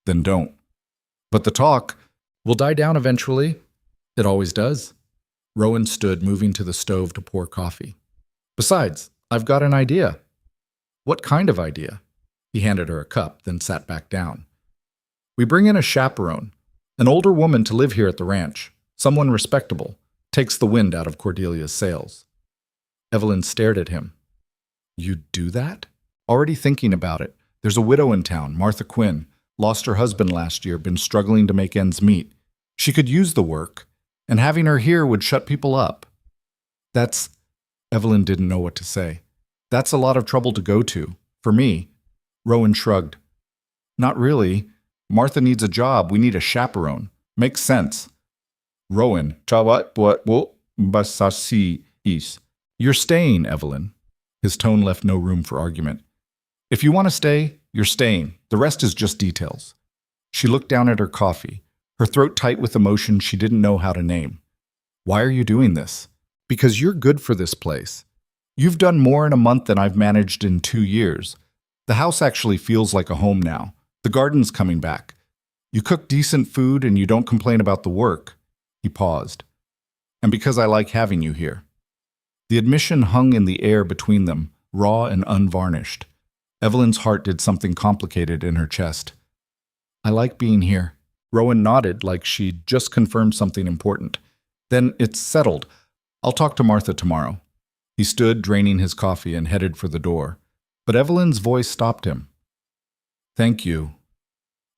S1: Then don't. But the talk will die down eventually. It always does. Rowan stood, moving to the stove to pour coffee. Besides, I've got an idea. What kind of idea? He handed her a cup, then sat back down. We bring in a chaperone, an older woman to live here at the ranch, someone respectable, takes the wind out of Cordelia's sails. Evelyn stared at him. You'd do that? Already thinking about it. There's a widow in town, Martha Quinn, lost her husband last year, been struggling to make ends meet. She could use the work, and having her here would shut people up. That's... Evelyn didn't know what to say. That's a lot of trouble to go to. For me. Rowan shrugged. Not really. Martha needs a job. We need a chaperone. Makes sense. Rowan. You're staying, Evelyn. His tone left no room for argument. If you want to stay, you're staying. The rest is just details. She looked down at her coffee, her throat tight with emotion she didn't know how to name. Why are you doing this? Because you're good for this place. You've done more in a month than I've managed in 2 years. The house actually feels like a home now. The garden's coming back. You cook decent food and you don't complain about the work." He paused. "And because I like having you here." The admission hung in the air between them, raw and unvarnished. Evelyn's heart did something complicated in her chest. "I like being here." Rowan nodded like she'd just confirmed something important. "Then it's settled. I'll talk to Martha tomorrow." He stood, draining his coffee, and headed for the door. But Evelyn's voice stopped him. "Thank you."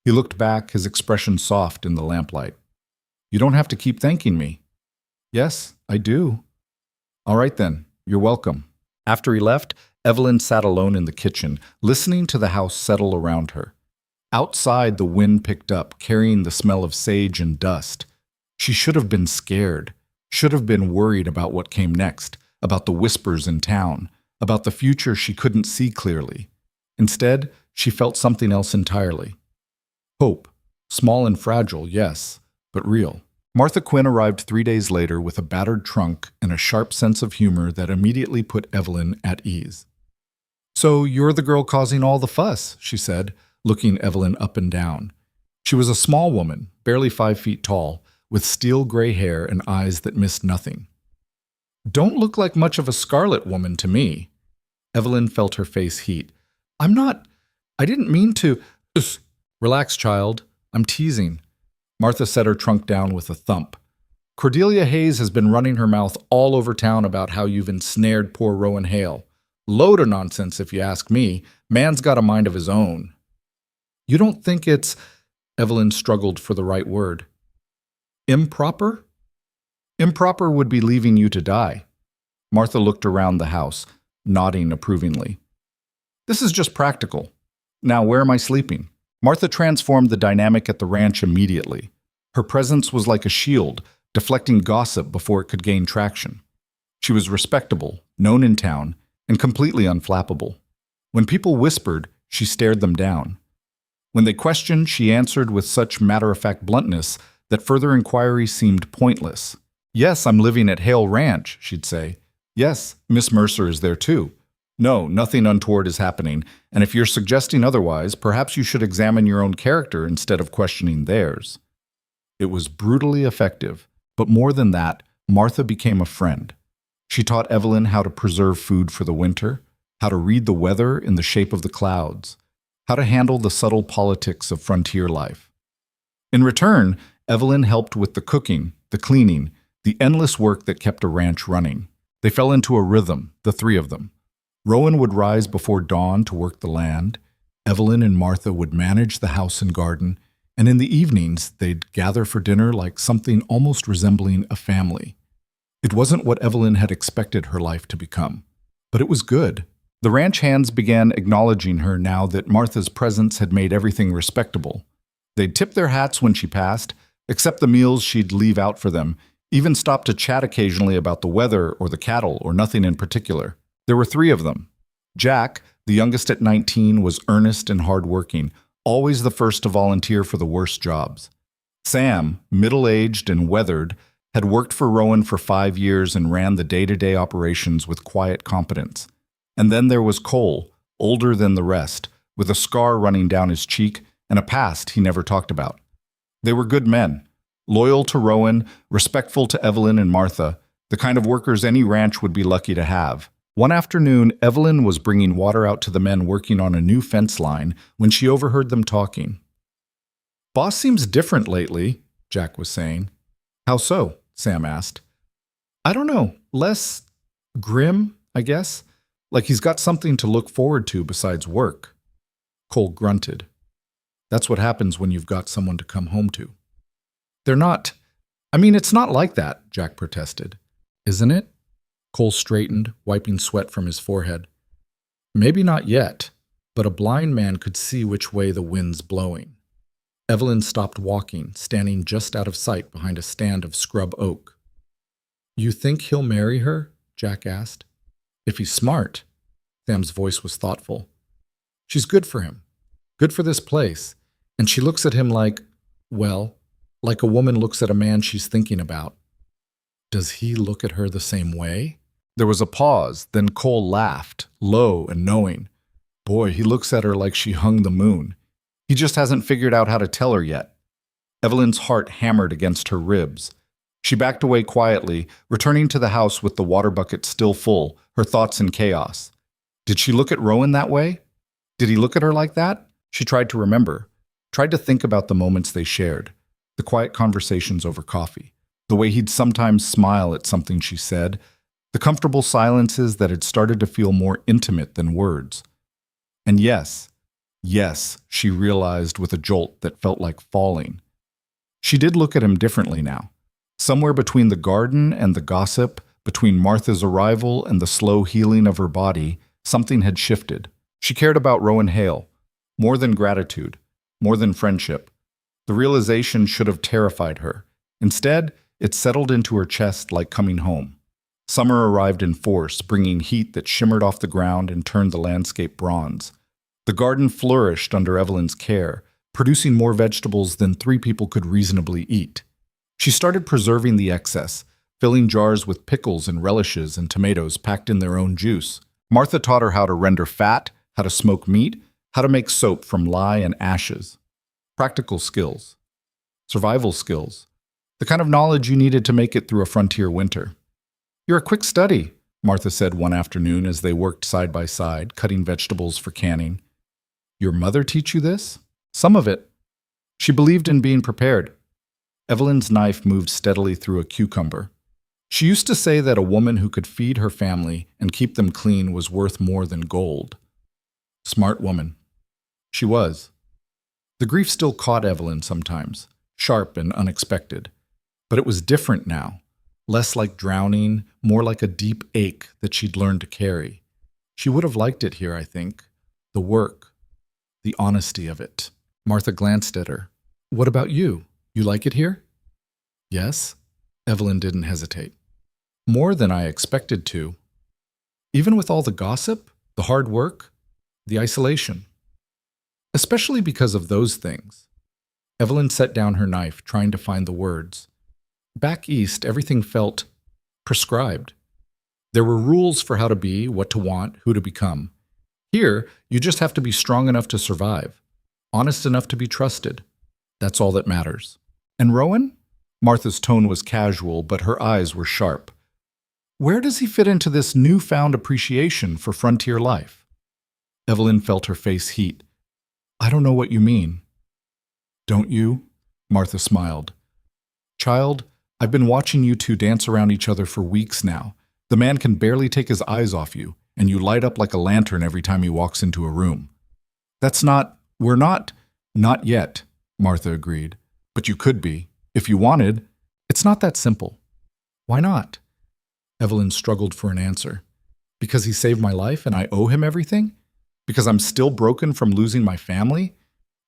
S1: He looked back, his expression soft in the lamplight. "You don't have to keep thanking me." "Yes, I do." "All right then, you're welcome." After he left, Evelyn sat alone in the kitchen, listening to the house settle around her. Outside, the wind picked up, carrying the smell of sage and dust. She should have been scared, should have been worried about what came next, about the whispers in town, about the future she couldn't see clearly. Instead, she felt something else entirely. Hope. Small and fragile, yes, but real. Martha Quinn arrived 3 days later with a battered trunk and a sharp sense of humor that immediately put Evelyn at ease. "So you're the girl causing all the fuss," she said, looking Evelyn up and down. She was a small woman, barely 5 feet tall, with steel gray hair and eyes that missed nothing. "Don't look like much of a Scarlet woman to me." Evelyn felt her face heat. I didn't mean to." "Relax, child. I'm teasing." Martha set her trunk down with a thump. "Cordelia Hayes has been running her mouth all over town about how you've ensnared poor Rowan Hale. Load of nonsense, if you ask me. Man's got a mind of his own." "You don't think it's—" Evelyn struggled for the right word. "Improper?" "Improper would be leaving you to die." Martha looked around the house, nodding approvingly. "This is just practical. Now, where am I sleeping?" Martha transformed the dynamic at the ranch immediately. Her presence was like a shield, deflecting gossip before it could gain traction. She was respectable, known in town, and completely unflappable. When people whispered, she stared them down. When they questioned, she answered with such matter-of-fact bluntness that further inquiry seemed pointless. "Yes, I'm living at Hale Ranch," she'd say. "Yes, Miss Mercer is there too. No, nothing untoward is happening, and if you're suggesting otherwise, perhaps you should examine your own character instead of questioning theirs." It was brutally effective, but more than that, Martha became a friend. She taught Evelyn how to preserve food for the winter, how to read the weather in the shape of the clouds, how to handle the subtle politics of frontier life. In return, Evelyn helped with the cooking, the cleaning, the endless work that kept a ranch running. They fell into a rhythm, the three of them. Rowan would rise before dawn to work the land, Evelyn and Martha would manage the house and garden, and in the evenings they'd gather for dinner like something almost resembling a family. It wasn't what Evelyn had expected her life to become, but it was good. The ranch hands began acknowledging her now that Martha's presence had made everything respectable. They'd tip their hats when she passed, accept the meals she'd leave out for them, even stop to chat occasionally about the weather or the cattle or nothing in particular. There were 3 of them. Jack, the youngest at 19, was earnest and hardworking, always the first to volunteer for the worst jobs. Sam, middle-aged and weathered, had worked for Rowan for 5 years and ran the day-to-day operations with quiet competence. And then there was Cole, older than the rest, with a scar running down his cheek and a past he never talked about. They were good men, loyal to Rowan, respectful to Evelyn and Martha, the kind of workers any ranch would be lucky to have. One afternoon, Evelyn was bringing water out to the men working on a new fence line when she overheard them talking. "Boss seems different lately," Jack was saying. "How so?" Sam asked. "I don't know, less grim, I guess. Like he's got something to look forward to besides work." Cole grunted. "That's what happens when you've got someone to come home to." It's not like that," Jack protested. "Isn't it?" Cole straightened, wiping sweat from his forehead. "Maybe not yet, but a blind man could see which way the wind's blowing." Evelyn stopped walking, standing just out of sight behind a stand of scrub oak. "You think he'll marry her?" Jack asked. "If he's smart." Sam's voice was thoughtful. "She's good for him, good for this place, and she looks at him like a woman looks at a man she's thinking about." Does he look at her the same way? There was a pause, then Cole laughed, low and knowing. Boy, he looks at her like she hung the moon. He just hasn't figured out how to tell her yet. Evelyn's heart hammered against her ribs. She backed away quietly, returning to the house with the water bucket still full, her thoughts in chaos. Did she look at Rowan that way? Did he look at her like that? She tried to remember, tried to think about the moments they shared, the quiet conversations over coffee, the way he'd sometimes smile at something she said, the comfortable silences that had started to feel more intimate than words. And yes, she realized with a jolt that felt like falling. She did look at him differently now. Somewhere between the garden and the gossip, between Martha's arrival and the slow healing of her body, something had shifted. She cared about Rowan Hale, more than gratitude, more than friendship. The realization should have terrified her. Instead, it settled into her chest like coming home. Summer arrived in force, bringing heat that shimmered off the ground and turned the landscape bronze. The garden flourished under Evelyn's care, producing more vegetables than 3 people could reasonably eat. She started preserving the excess, filling jars with pickles and relishes and tomatoes packed in their own juice. Martha taught her how to render fat, how to smoke meat, how to make soap from lye and ashes. Practical skills. Survival skills. The kind of knowledge you needed to make it through a frontier winter. You're a quick study, Martha said one afternoon as they worked side by side, cutting vegetables for canning. Your mother teach you this? Some of it. She believed in being prepared. Evelyn's knife moved steadily through a cucumber. She used to say that a woman who could feed her family and keep them clean was worth more than gold. Smart woman. She was. The grief still caught Evelyn sometimes, sharp and unexpected. But it was different now, less like drowning, more like a deep ache that she'd learned to carry. She would have liked it here, I think. The work, the honesty of it. Martha glanced at her. What about you? You like it here? Yes. Evelyn didn't hesitate. More than I expected to. Even with all the gossip, the hard work, the isolation. Especially because of those things. Evelyn set down her knife, trying to find the words. Back east, everything felt prescribed. There were rules for how to be, what to want, who to become. Here, you just have to be strong enough to survive, honest enough to be trusted. That's all that matters. And Rowan? Martha's tone was casual, but her eyes were sharp. Where does he fit into this newfound appreciation for frontier life? Evelyn felt her face heat. I don't know what you mean. Don't you? Martha smiled. Child, I've been watching you two dance around each other for weeks now. The man can barely take his eyes off you, and you light up like a lantern every time he walks into a room. We're not yet, Martha agreed. But you could be, if you wanted. It's not that simple. Why not? Evelyn struggled for an answer. Because he saved my life and I owe him everything? Because I'm still broken from losing my family?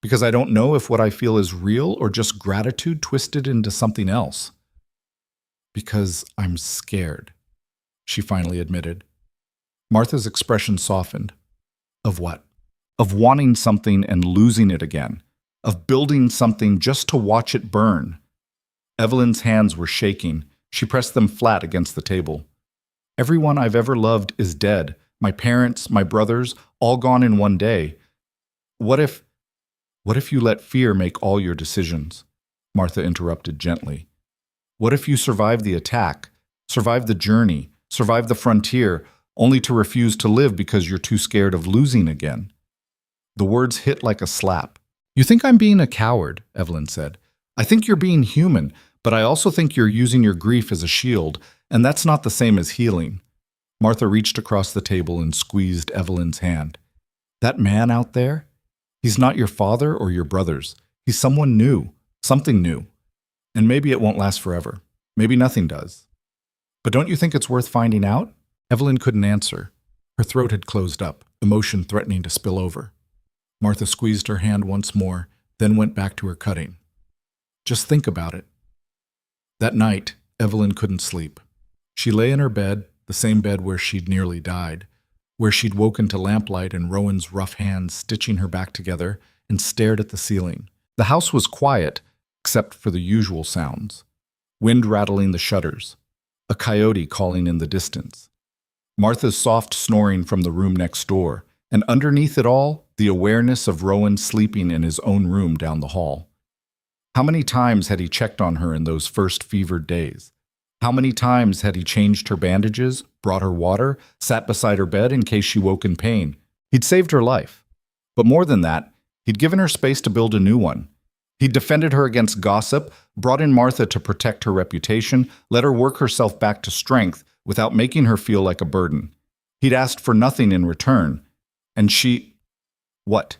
S1: Because I don't know if what I feel is real or just gratitude twisted into something else? Because I'm scared, she finally admitted. Martha's expression softened. Of what? Of wanting something and losing it again. Of building something just to watch it burn. Evelyn's hands were shaking. She pressed them flat against the table. Everyone I've ever loved is dead. My parents, my brothers, all gone in one day. What if you let fear make all your decisions? Martha interrupted gently. What if you survive the attack, survive the journey, survive the frontier, only to refuse to live because you're too scared of losing again? The words hit like a slap. You think I'm being a coward, Evelyn said. I think you're being human, but I also think you're using your grief as a shield, and that's not the same as healing. Martha reached across the table and squeezed Evelyn's hand. That man out there? He's not your father or your brothers. He's someone new, something new. And maybe it won't last forever. Maybe nothing does. But don't you think it's worth finding out? Evelyn couldn't answer. Her throat had closed up, emotion threatening to spill over. Martha squeezed her hand once more, then went back to her cutting. Just think about it. That night, Evelyn couldn't sleep. She lay in her bed, the same bed where she'd nearly died, where she'd woken to lamplight and Rowan's rough hands stitching her back together, and stared at the ceiling. The house was quiet, except for the usual sounds. Wind rattling the shutters. a coyote calling in the distance, Martha's soft snoring from the room next door, and underneath it all, the awareness of Rowan sleeping in his own room down the hall. How many times had he checked on her in those first fevered days? How many times had he changed her bandages, brought her water, sat beside her bed in case she woke in pain? He'd saved her life. But more than that, he'd given her space to build a new one. He'd defended her against gossip, brought in Martha to protect her reputation, let her work herself back to strength without making her feel like a burden. He'd asked for nothing in return. And she… what?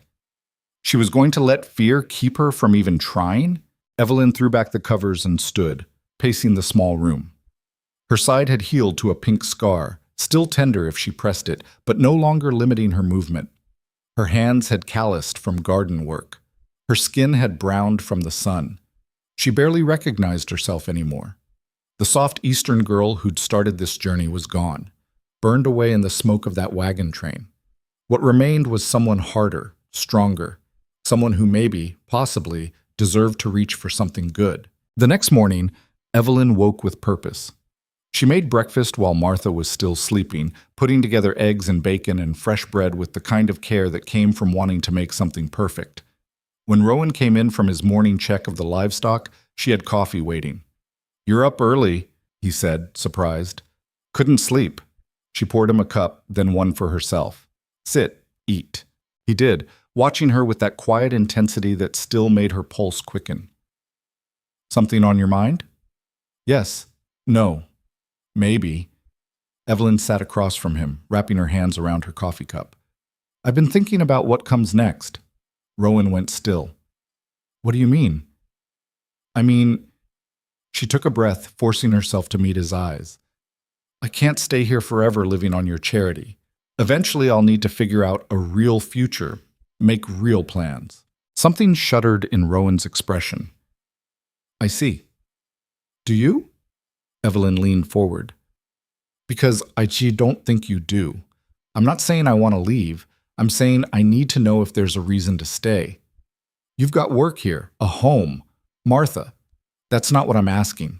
S1: She was going to let fear keep her from even trying? Evelyn threw back the covers and stood, pacing the small room. Her side had healed to a pink scar, still tender if she pressed it, but no longer limiting her movement. Her hands had calloused from garden work. Her skin had browned from the sun. She barely recognized herself anymore. The soft Eastern girl who'd started this journey was gone, burned away in the smoke of that wagon train. What remained was someone harder, stronger, someone who maybe, possibly, deserved to reach for something good. The next morning, Evelyn woke with purpose. She made breakfast while Martha was still sleeping, putting together eggs and bacon and fresh bread with the kind of care that came from wanting to make something perfect. When Rowan came in from his morning check of the livestock, she had coffee waiting. "You're up early," he said, surprised. "Couldn't sleep." She poured him a cup, then one for herself. "Sit, eat." He did, watching her with that quiet intensity that still made her pulse quicken. "Something on your mind?" "Yes. No. Maybe." Evelyn sat across from him, wrapping her hands around her coffee cup. "I've been thinking about what comes next." Rowan went still. "What do you mean?" "I mean…" She took a breath, forcing herself to meet his eyes. "I can't stay here forever living on your charity. Eventually I'll need to figure out a real future, make real plans." Something shuddered in Rowan's expression. "I see." "Do you?" Evelyn leaned forward. "Because I don't think you do. I'm not saying I want to leave. I'm saying I need to know if there's a reason to stay. You've got work here, a home. Martha. That's not what I'm asking."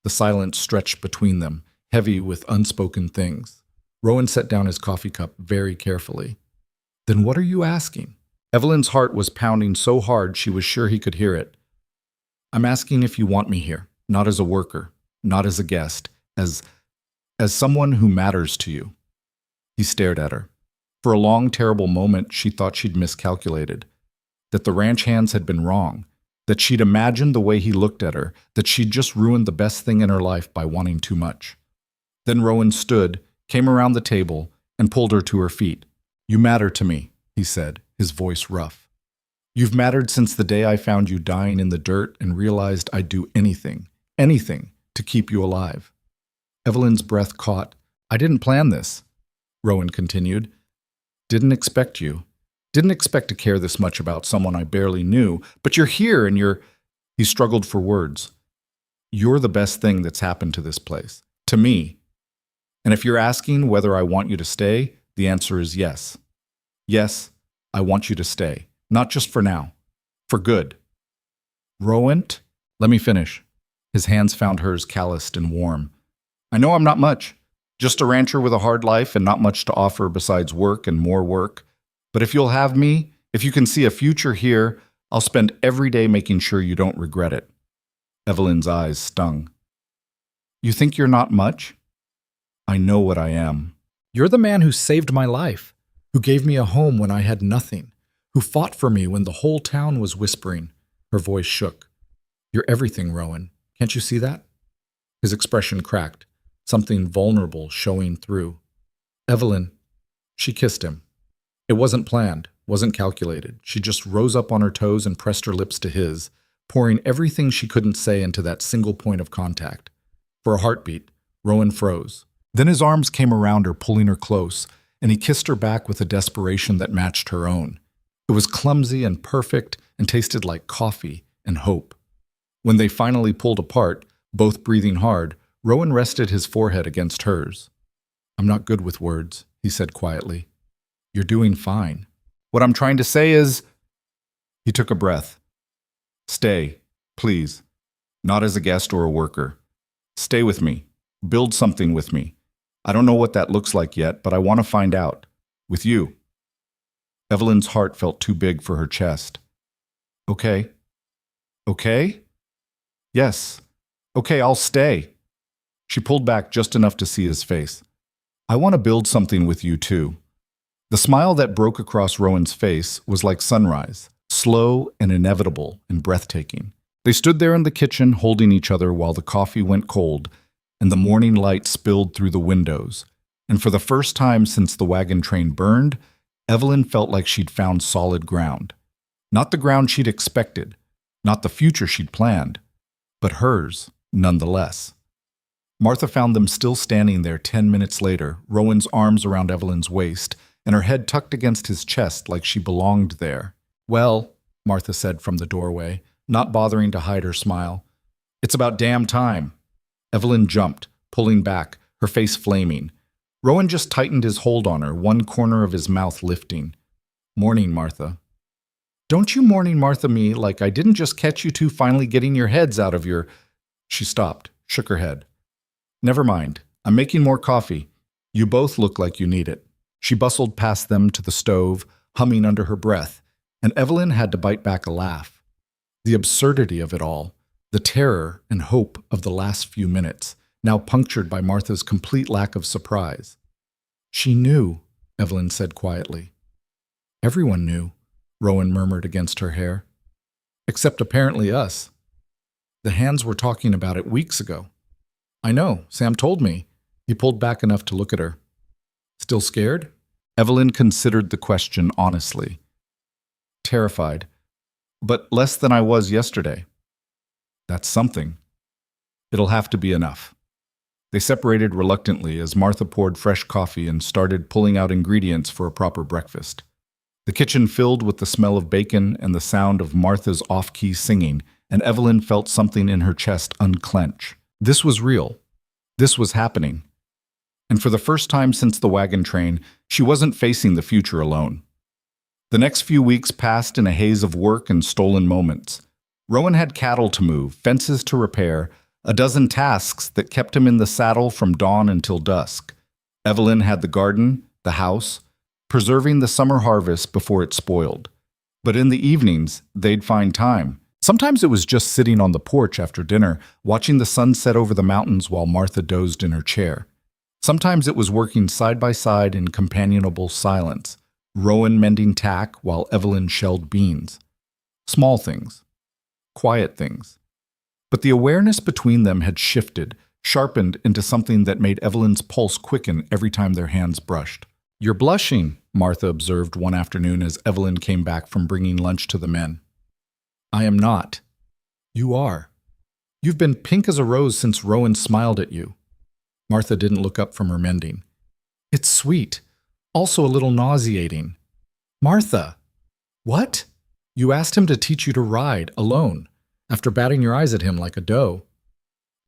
S1: The silence stretched between them, heavy with unspoken things. Rowan set down his coffee cup very carefully. "Then what are you asking?" Evelyn's heart was pounding so hard she was sure he could hear it. "I'm asking if you want me here, not as a worker, not as a guest, as someone who matters to you." He stared at her. For a long, terrible moment, she thought she'd miscalculated, that the ranch hands had been wrong, that she'd imagined the way he looked at her, that she'd just ruined the best thing in her life by wanting too much. Then Rowan stood, came around the table, and pulled her to her feet. "You matter to me," he said, his voice rough. "You've mattered since the day I found you dying in the dirt and realized I'd do anything, to keep you alive." Evelyn's breath caught. "I didn't plan this," Rowan continued. "Didn't expect you. Didn't expect to care this much about someone I barely knew, but you're here and you're…" He struggled for words. "You're the best thing that's happened to this place. To me. And if you're asking whether I want you to stay, the answer is yes. Yes, I want you to stay. Not just for now. For good." "Rowan, let me finish." His hands found hers calloused and warm. "I know I'm not much. Just a rancher with a hard life and not much to offer besides work and more work. But if you'll have me, if you can see a future here, I'll spend every day making sure you don't regret it." Evelyn's eyes stung. "You think you're not much?" "I know what I am." "You're the man who saved my life, who gave me a home when I had nothing, who fought for me when the whole town was whispering." Her voice shook. "You're everything, Rowan. Can't you see that?" His expression cracked, something vulnerable showing through. "Evelyn," she kissed him. It wasn't planned, wasn't calculated. She just rose up on her toes and pressed her lips to his, pouring everything she couldn't say into that single point of contact. For a heartbeat, Rowan froze. Then his arms came around her, pulling her close, and he kissed her back with a desperation that matched her own. It was clumsy and perfect and tasted like coffee and hope. When they finally pulled apart, both breathing hard, Rowan rested his forehead against hers. "I'm not good with words," he said quietly. "You're doing fine. What I'm trying to say is…" He took a breath. "Stay, please. Not as a guest or a worker. Stay with me. Build something with me. I don't know what that looks like yet, but I want to find out. With you." Evelyn's heart felt too big for her chest. "Okay." "Okay?" "Yes. Okay, I'll stay." She pulled back just enough to see his face. "I want to build something with you, too." The smile that broke across Rowan's face was like sunrise, slow and inevitable and breathtaking. They stood there in the kitchen holding each other while the coffee went cold and the morning light spilled through the windows. And for the first time since the wagon train burned, Evelyn felt like she'd found solid ground. Not the ground she'd expected, not the future she'd planned, but hers, nonetheless. Martha found them still standing there 10 minutes later, Rowan's arms around Evelyn's waist, and her head tucked against his chest like she belonged there. "Well," Martha said from the doorway, not bothering to hide her smile, "it's about damn time." Evelyn jumped, pulling back, her face flaming. Rowan just tightened his hold on her, one corner of his mouth lifting. "Morning, Martha." "Don't you morning Martha me like I didn't just catch you two finally getting your heads out of your—" She stopped, shook her head. "Never mind. I'm making more coffee. You both look like you need it." She bustled past them to the stove, humming under her breath, and Evelyn had to bite back a laugh. The absurdity of it all, the terror and hope of the last few minutes, now punctured by Martha's complete lack of surprise. "She knew," Evelyn said quietly. "Everyone knew," Rowan murmured against her hair. "Except apparently us. The hands were talking about it weeks ago." "I know, Sam told me." He pulled back enough to look at her. "Still scared?" Evelyn considered the question honestly. "Terrified. But less than I was yesterday." "That's something. It'll have to be enough." They separated reluctantly as Martha poured fresh coffee and started pulling out ingredients for a proper breakfast. The kitchen filled with the smell of bacon and the sound of Martha's off-key singing, and Evelyn felt something in her chest unclench. This was real. This was happening. And for the first time since the wagon train, she wasn't facing the future alone. The next few weeks passed in a haze of work and stolen moments. Rowan had cattle to move, fences to repair, a dozen tasks that kept him in the saddle from dawn until dusk. Evelyn had the garden, the house, preserving the summer harvest before it spoiled. But in the evenings, they'd find time. Sometimes it was just sitting on the porch after dinner, watching the sun set over the mountains while Martha dozed in her chair. Sometimes it was working side by side in companionable silence, Rowan mending tack while Evelyn shelled beans. Small things. Quiet things. But the awareness between them had shifted, sharpened into something that made Evelyn's pulse quicken every time their hands brushed. "You're blushing," Martha observed one afternoon as Evelyn came back from bringing lunch to the men. "I am not." "You are. You've been pink as a rose since Rowan smiled at you." Martha didn't look up from her mending. "It's sweet. Also a little nauseating." "Martha!" "What?" "You asked him to teach you to ride, alone, after batting your eyes at him like a doe."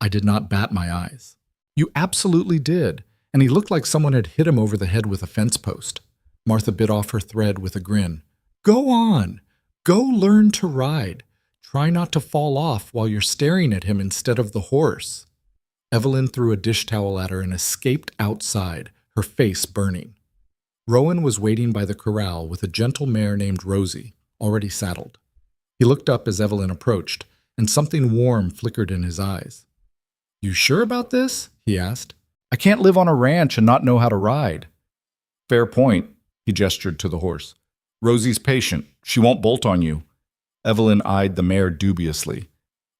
S1: "I did not bat my eyes." "You absolutely did, and he looked like someone had hit him over the head with a fence post." Martha bit off her thread with a grin. "Go on. Go learn to ride. Try not to fall off while you're staring at him instead of the horse." Evelyn threw a dish towel at her and escaped outside, her face burning. Rowan was waiting by the corral with a gentle mare named Rosie, already saddled. He looked up as Evelyn approached, and something warm flickered in his eyes. "You sure about this?" he asked. "I can't live on a ranch and not know how to ride." "Fair point," he gestured to the horse. "Rosie's patient. She won't bolt on you." Evelyn eyed the mare dubiously.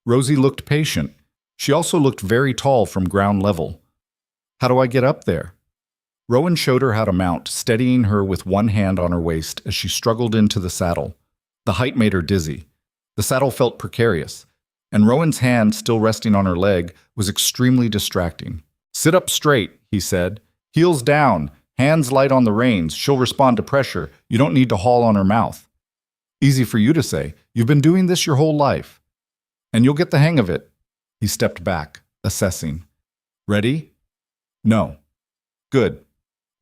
S1: Rosie looked patient. She also looked very tall from ground level. "How do I get up there?" Rowan showed her how to mount, steadying her with one hand on her waist as she struggled into the saddle. The height made her dizzy. The saddle felt precarious, and Rowan's hand, still resting on her leg, was extremely distracting. "Sit up straight," he said. "Heels down, hands light on the reins. She'll respond to pressure. You don't need to haul on her mouth." "Easy for you to say. You've been doing this your whole life. And you'll get the hang of it." He stepped back, assessing. "Ready?" "No." "Good.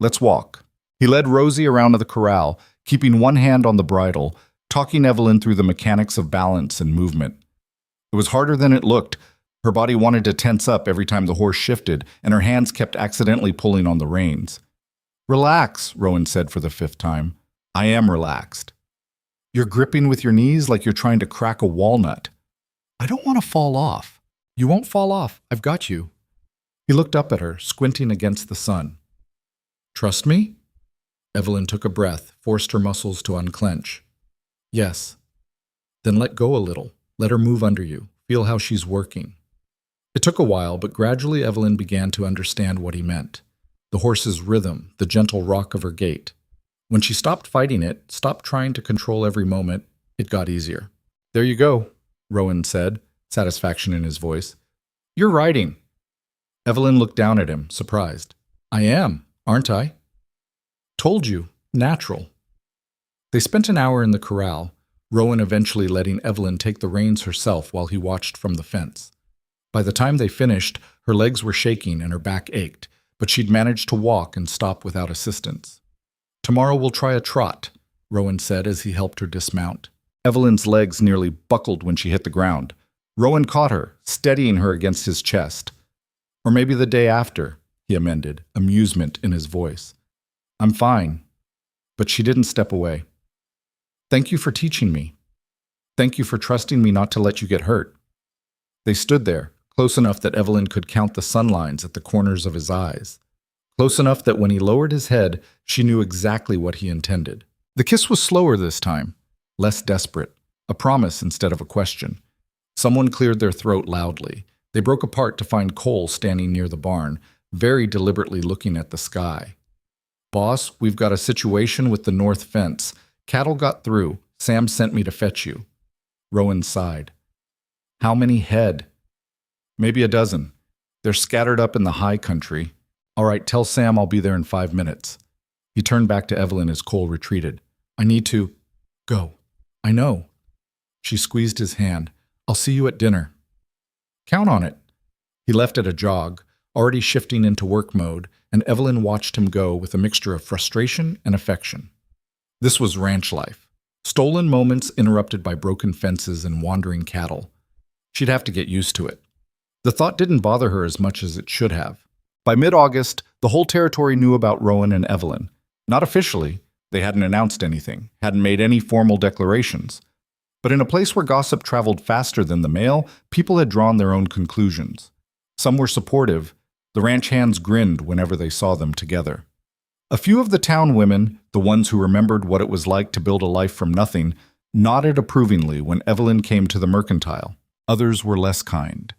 S1: Let's walk." He led Rosie around to the corral, keeping one hand on the bridle, talking Evelyn through the mechanics of balance and movement. It was harder than it looked. Her body wanted to tense up every time the horse shifted, and her hands kept accidentally pulling on the reins. "Relax," Rowan said for the 5th time. "I am relaxed." "You're gripping with your knees like you're trying to crack a walnut." "I don't want to fall off." "You won't fall off. I've got you." He looked up at her, squinting against the sun. "Trust me?" Evelyn took a breath, forced her muscles to unclench. "Yes." "Then let go a little. Let her move under you. Feel how she's working." It took a while, but gradually Evelyn began to understand what he meant. The horse's rhythm, the gentle rock of her gait. When she stopped fighting it, stopped trying to control every moment, it got easier. "There you go," Rowan said, satisfaction in his voice. "You're riding." Evelyn looked down at him, surprised. "I am, aren't I?" "Told you. Natural." They spent an hour in the corral, Rowan eventually letting Evelyn take the reins herself while he watched from the fence. By the time they finished, her legs were shaking and her back ached, but she'd managed to walk and stop without assistance. "Tomorrow we'll try a trot," Rowan said as he helped her dismount. Evelyn's legs nearly buckled when she hit the ground. Rowan caught her, steadying her against his chest. "Or maybe the day after," he amended, amusement in his voice. "I'm fine." But she didn't step away. "Thank you for teaching me. Thank you for trusting me not to let you get hurt." They stood there, close enough that Evelyn could count the sunlines at the corners of his eyes. Close enough that when he lowered his head, she knew exactly what he intended. The kiss was slower this time, less desperate, a promise instead of a question. Someone cleared their throat loudly. They broke apart to find Cole standing near the barn, very deliberately looking at the sky. "Boss, we've got a situation with the north fence. Cattle got through. Sam sent me to fetch you." Rowan sighed. "How many head?" "Maybe a dozen. They're scattered up in the high country." "All right, tell Sam I'll be there in 5 minutes." He turned back to Evelyn as Cole retreated. "I need to go." "I know." She squeezed his hand. "I'll see you at dinner." "Count on it." He left at a jog, already shifting into work mode, and Evelyn watched him go with a mixture of frustration and affection. This was ranch life. Stolen moments interrupted by broken fences and wandering cattle. She'd have to get used to it. The thought didn't bother her as much as it should have. By mid-August, the whole territory knew about Rowan and Evelyn. Not officially, they hadn't announced anything, hadn't made any formal declarations. But in a place where gossip traveled faster than the mail, people had drawn their own conclusions. Some were supportive. The ranch hands grinned whenever they saw them together. A few of the town women, the ones who remembered what it was like to build a life from nothing, nodded approvingly when Evelyn came to the mercantile. Others were less kind.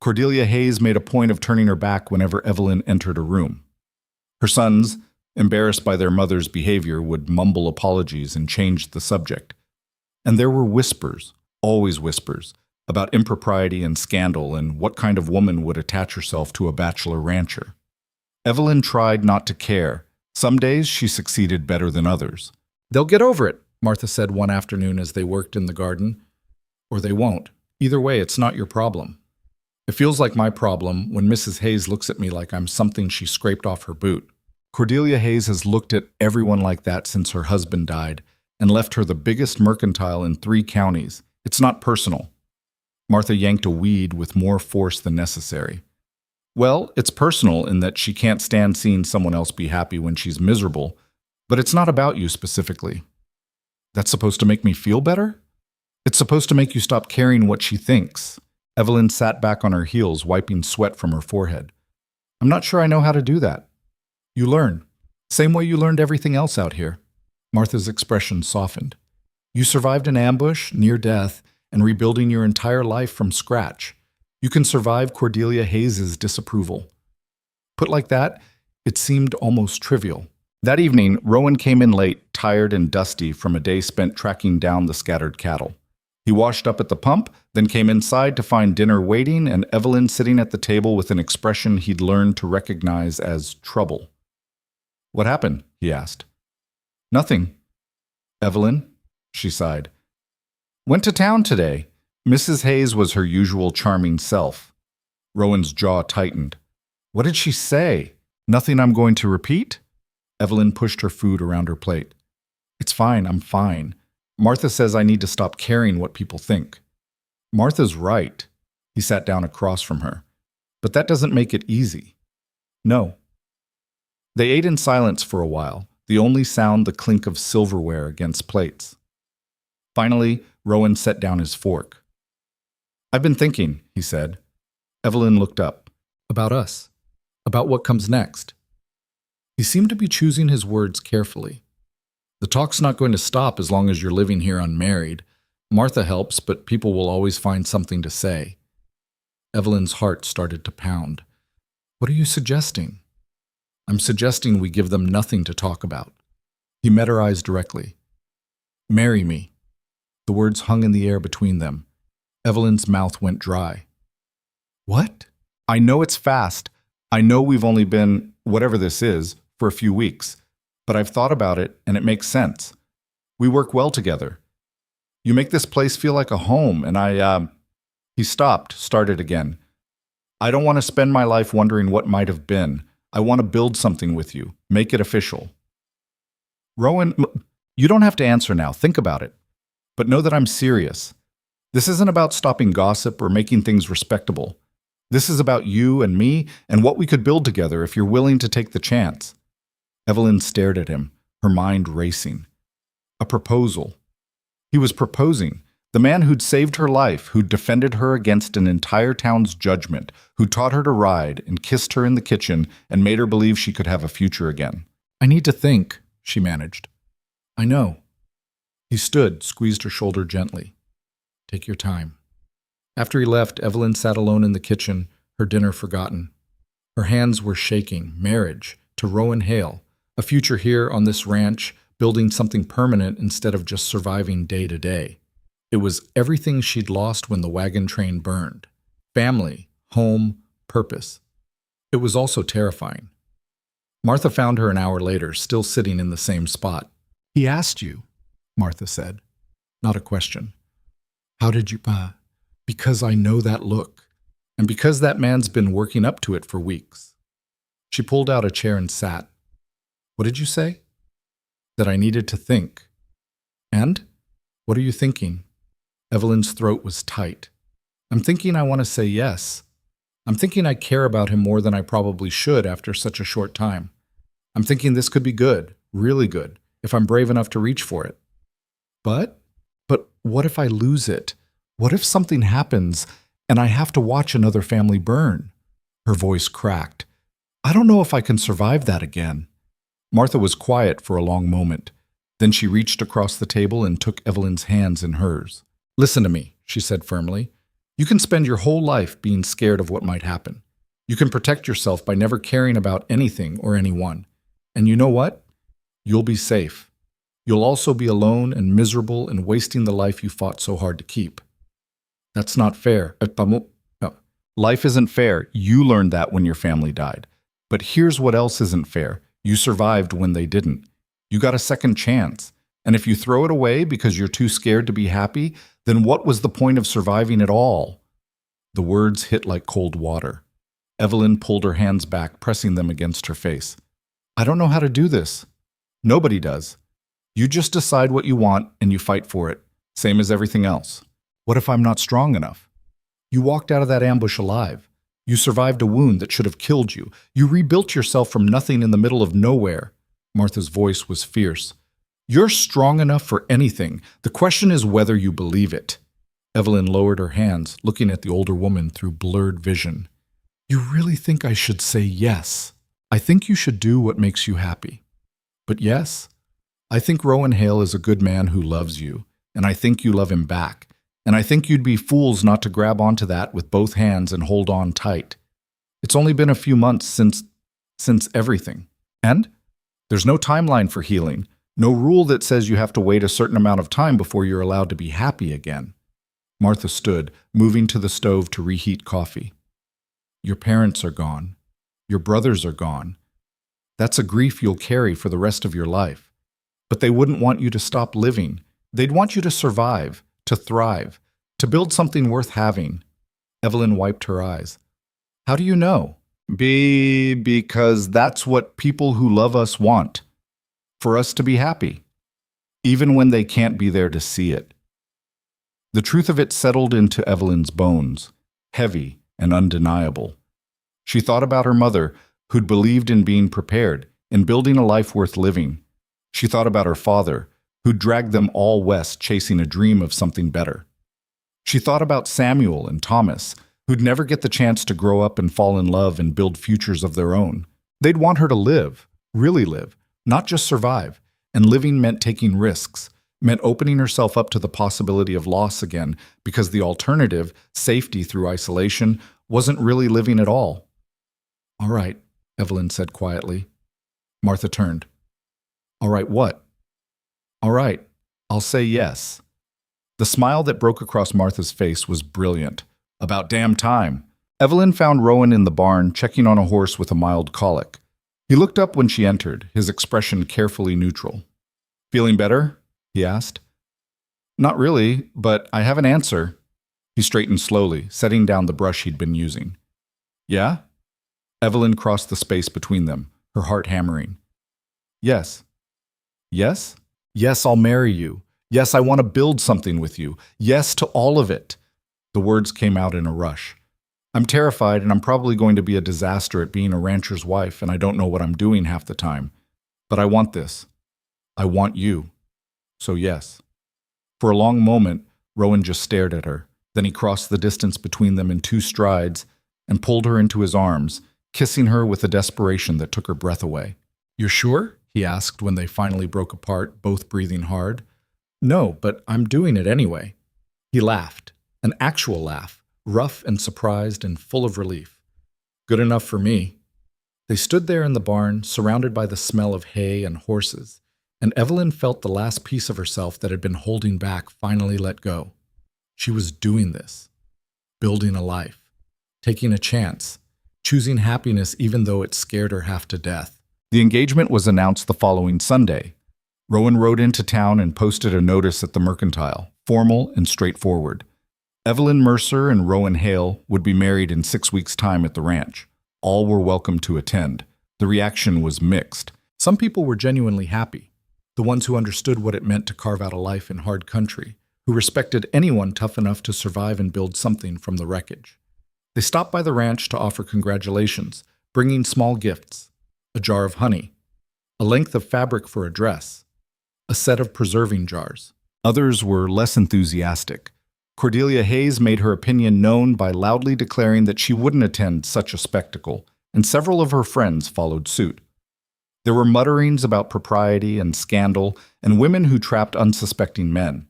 S1: Cordelia Hayes made a point of turning her back whenever Evelyn entered a room. Her sons, embarrassed by their mother's behavior, would mumble apologies and change the subject. And there were whispers, always whispers, about impropriety and scandal and what kind of woman would attach herself to a bachelor rancher. Evelyn tried not to care. Some days she succeeded better than others. "They'll get over it," Martha said one afternoon as they worked in the garden. "Or they won't. Either way, it's not your problem." "It feels like my problem when Mrs. Hayes looks at me like I'm something she scraped off her boot." Cordelia Hayes has looked at everyone like that since her husband died and left her the biggest mercantile in 3 counties. It's not personal. Martha yanked a weed with more force than necessary. "Well, it's personal in that she can't stand seeing someone else be happy when she's miserable, but it's not about you specifically." "That's supposed to make me feel better?" "It's supposed to make you stop caring what she thinks." Evelyn sat back on her heels, wiping sweat from her forehead. "I'm not sure I know how to do that." "You learn. Same way you learned everything else out here." Martha's expression softened. "You survived an ambush, near death, and rebuilding your entire life from scratch. You can survive Cordelia Hayes' disapproval." Put like that, it seemed almost trivial. That evening, Rowan came in late, tired and dusty from a day spent tracking down the scattered cattle. He washed up at the pump, then came inside to find dinner waiting and Evelyn sitting at the table with an expression he'd learned to recognize as trouble. "What happened?" he asked. "Nothing." "Evelyn?" she sighed. "Went to town today." Mrs. Hayes was her usual charming self. Rowan's jaw tightened. "What did she say? Nothing I'm going to repeat?" Evelyn pushed her food around her plate. "It's fine, I'm fine. Martha says I need to stop caring what people think." "Martha's right." He sat down across from her. But that doesn't make it easy. No. They ate in silence for a while, the only sound the clink of silverware against plates. Finally, Rowan set down his fork. "I've been thinking," he said. Evelyn looked up. "About us. About what comes next." He seemed to be choosing his words carefully. "The talk's not going to stop as long as you're living here unmarried. Martha helps, but people will always find something to say." Evelyn's heart started to pound. "What are you suggesting?" "I'm suggesting we give them nothing to talk about." He met her eyes directly. "Marry me." The words hung in the air between them. Evelyn's mouth went dry. "What?" "I know it's fast. I know we've only been, whatever this is, for a few weeks. But I've thought about it, and it makes sense. We work well together. You make this place feel like a home, and He stopped, started again. "I don't want to spend my life wondering what might have been. I want to build something with you, make it official." "Rowan, you don't have to answer now. Think about it. But know that I'm serious. This isn't about stopping gossip or making things respectable. This is about you and me and what we could build together if you're willing to take the chance." Evelyn stared at him, her mind racing. A proposal. He was proposing. The man who'd saved her life, who'd defended her against an entire town's judgment, who taught her to ride and kissed her in the kitchen and made her believe she could have a future again. "I need to think," she managed. "I know." He stood, squeezed her shoulder gently. "Take your time." After he left, Evelyn sat alone in the kitchen, her dinner forgotten. Her hands were shaking. Marriage, to Rowan Hale, a future here on this ranch, building something permanent instead of just surviving day to day. It was everything she'd lost when the wagon train burned. Family, home, purpose. It was also terrifying. Martha found her an hour later, still sitting in the same spot. "He asked you," Martha said. Not a question. "How did you, Because I know that look. And because that man's been working up to it for weeks." She pulled out a chair and sat. "What did you say?" "That I needed to think." "And? What are you thinking?" Evelyn's throat was tight. "I'm thinking I want to say yes. I'm thinking I care about him more than I probably should after such a short time. I'm thinking this could be good, really good, if I'm brave enough to reach for it. But what if I lose it? What if something happens and I have to watch another family burn?" Her voice cracked. "I don't know if I can survive that again." Martha was quiet for a long moment. Then she reached across the table and took Evelyn's hands in hers. "Listen to me," she said firmly. "You can spend your whole life being scared of what might happen. You can protect yourself by never caring about anything or anyone. And you know what? You'll be safe. You'll also be alone and miserable and wasting the life you fought so hard to keep. That's not fair. Life isn't fair. You learned that when your family died. But here's what else isn't fair. You survived when they didn't. You got a second chance. And if you throw it away because you're too scared to be happy, then what was the point of surviving at all?" The words hit like cold water. Evelyn pulled her hands back, pressing them against her face. "I don't know how to do this." "Nobody does. You just decide what you want and you fight for it, same as everything else. What if I'm not strong enough? You walked out of that ambush alive. You survived a wound that should have killed you. You rebuilt yourself from nothing in the middle of nowhere." Martha's voice was fierce. "You're strong enough for anything. The question is whether you believe it." Evelyn lowered her hands, looking at the older woman through blurred vision. "You really think I should say yes? I think you should do what makes you happy. But yes, I think Rowan Hale is a good man who loves you, and I think you love him back. And I think you'd be fools not to grab onto that with both hands and hold on tight. It's only been a few months since everything. And there's no timeline for healing. No rule that says you have to wait a certain amount of time before you're allowed to be happy again." Martha stood, moving to the stove to reheat coffee. "Your parents are gone. Your brothers are gone. That's a grief you'll carry for the rest of your life. But they wouldn't want you to stop living. They'd want you to survive, to thrive, to build something worth having." Evelyn wiped her eyes. "How do you know?" Because that's what people who love us want. For us to be happy, even when they can't be there to see it." The truth of it settled into Evelyn's bones. heavy and undeniable. She thought about her mother, who'd believed in being prepared, in building a life worth living. She thought about her father, who'd dragged them all west chasing a dream of something better. She thought about Samuel and Thomas, who'd never get the chance to grow up and fall in love and build futures of their own. They'd want her to live, really live, not just survive. And living meant taking risks, meant opening herself up to the possibility of loss again, because the alternative, safety through isolation, wasn't really living at all. "All right," Evelyn said quietly. Martha turned. "All right, what?" "All right, I'll say yes." The smile that broke across Martha's face was brilliant. About damn time. Evelyn found Rowan in the barn, checking on a horse with a mild colic. He looked up when she entered, his expression carefully neutral. "Feeling better?" he asked. "Not really, but I have an answer." He straightened slowly, setting down the brush he'd been using. "Yeah?" Evelyn crossed the space between them, her heart hammering. "Yes." "Yes?" "Yes, I'll marry you. Yes, I want to build something with you. Yes to all of it." The words came out in a rush. "I'm terrified, and I'm probably going to be a disaster at being a rancher's wife, and I don't know what I'm doing half the time. But I want this. I want you. So yes." For a long moment, Rowan just stared at her. Then he crossed the distance between them in 2 strides and pulled her into his arms, kissing her with a desperation that took her breath away. "You're sure?" he asked when they finally broke apart, both breathing hard. "No, but I'm doing it anyway." He laughed, an actual laugh, rough and surprised and full of relief. "Good enough for me." They stood there in the barn, surrounded by the smell of hay and horses, and Evelyn felt the last piece of herself that had been holding back finally let go. She was doing this, building a life, taking a chance, choosing happiness even though it scared her half to death. The engagement was announced the following Sunday. Rowan rode into town and posted a notice at the Mercantile, formal and straightforward. Evelyn Mercer and Rowan Hale would be married in 6 weeks' time at the ranch. All were welcome to attend. The reaction was mixed. Some people were genuinely happy, the ones who understood what it meant to carve out a life in hard country, who respected anyone tough enough to survive and build something from the wreckage. They stopped by the ranch to offer congratulations, bringing small gifts, a jar of honey, a length of fabric for a dress, a set of preserving jars. Others were less enthusiastic. Cordelia Hayes made her opinion known by loudly declaring that she wouldn't attend such a spectacle, and several of her friends followed suit. There were mutterings about propriety and scandal, and women who trapped unsuspecting men.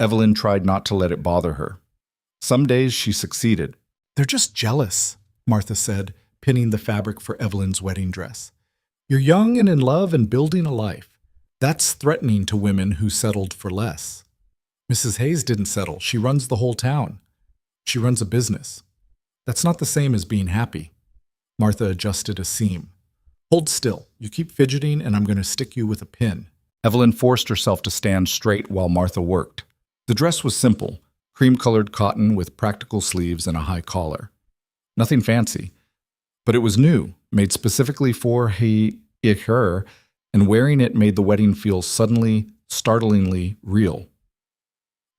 S1: Evelyn tried not to let it bother her. Some days she succeeded. "They're just jealous," Martha said, pinning the fabric for Evelyn's wedding dress. "You're young and in love and building a life. That's threatening to women who settled for less." "Mrs. Hayes didn't settle. She runs the whole town. She runs a business. That's not the same as being happy." Martha adjusted a seam. "Hold still. You keep fidgeting and I'm going to stick you with a pin." Evelyn forced herself to stand straight while Martha worked. The dress was simple, cream-colored cotton with practical sleeves and a high collar. Nothing fancy. But it was new, made specifically for her, and wearing it made the wedding feel suddenly, startlingly real.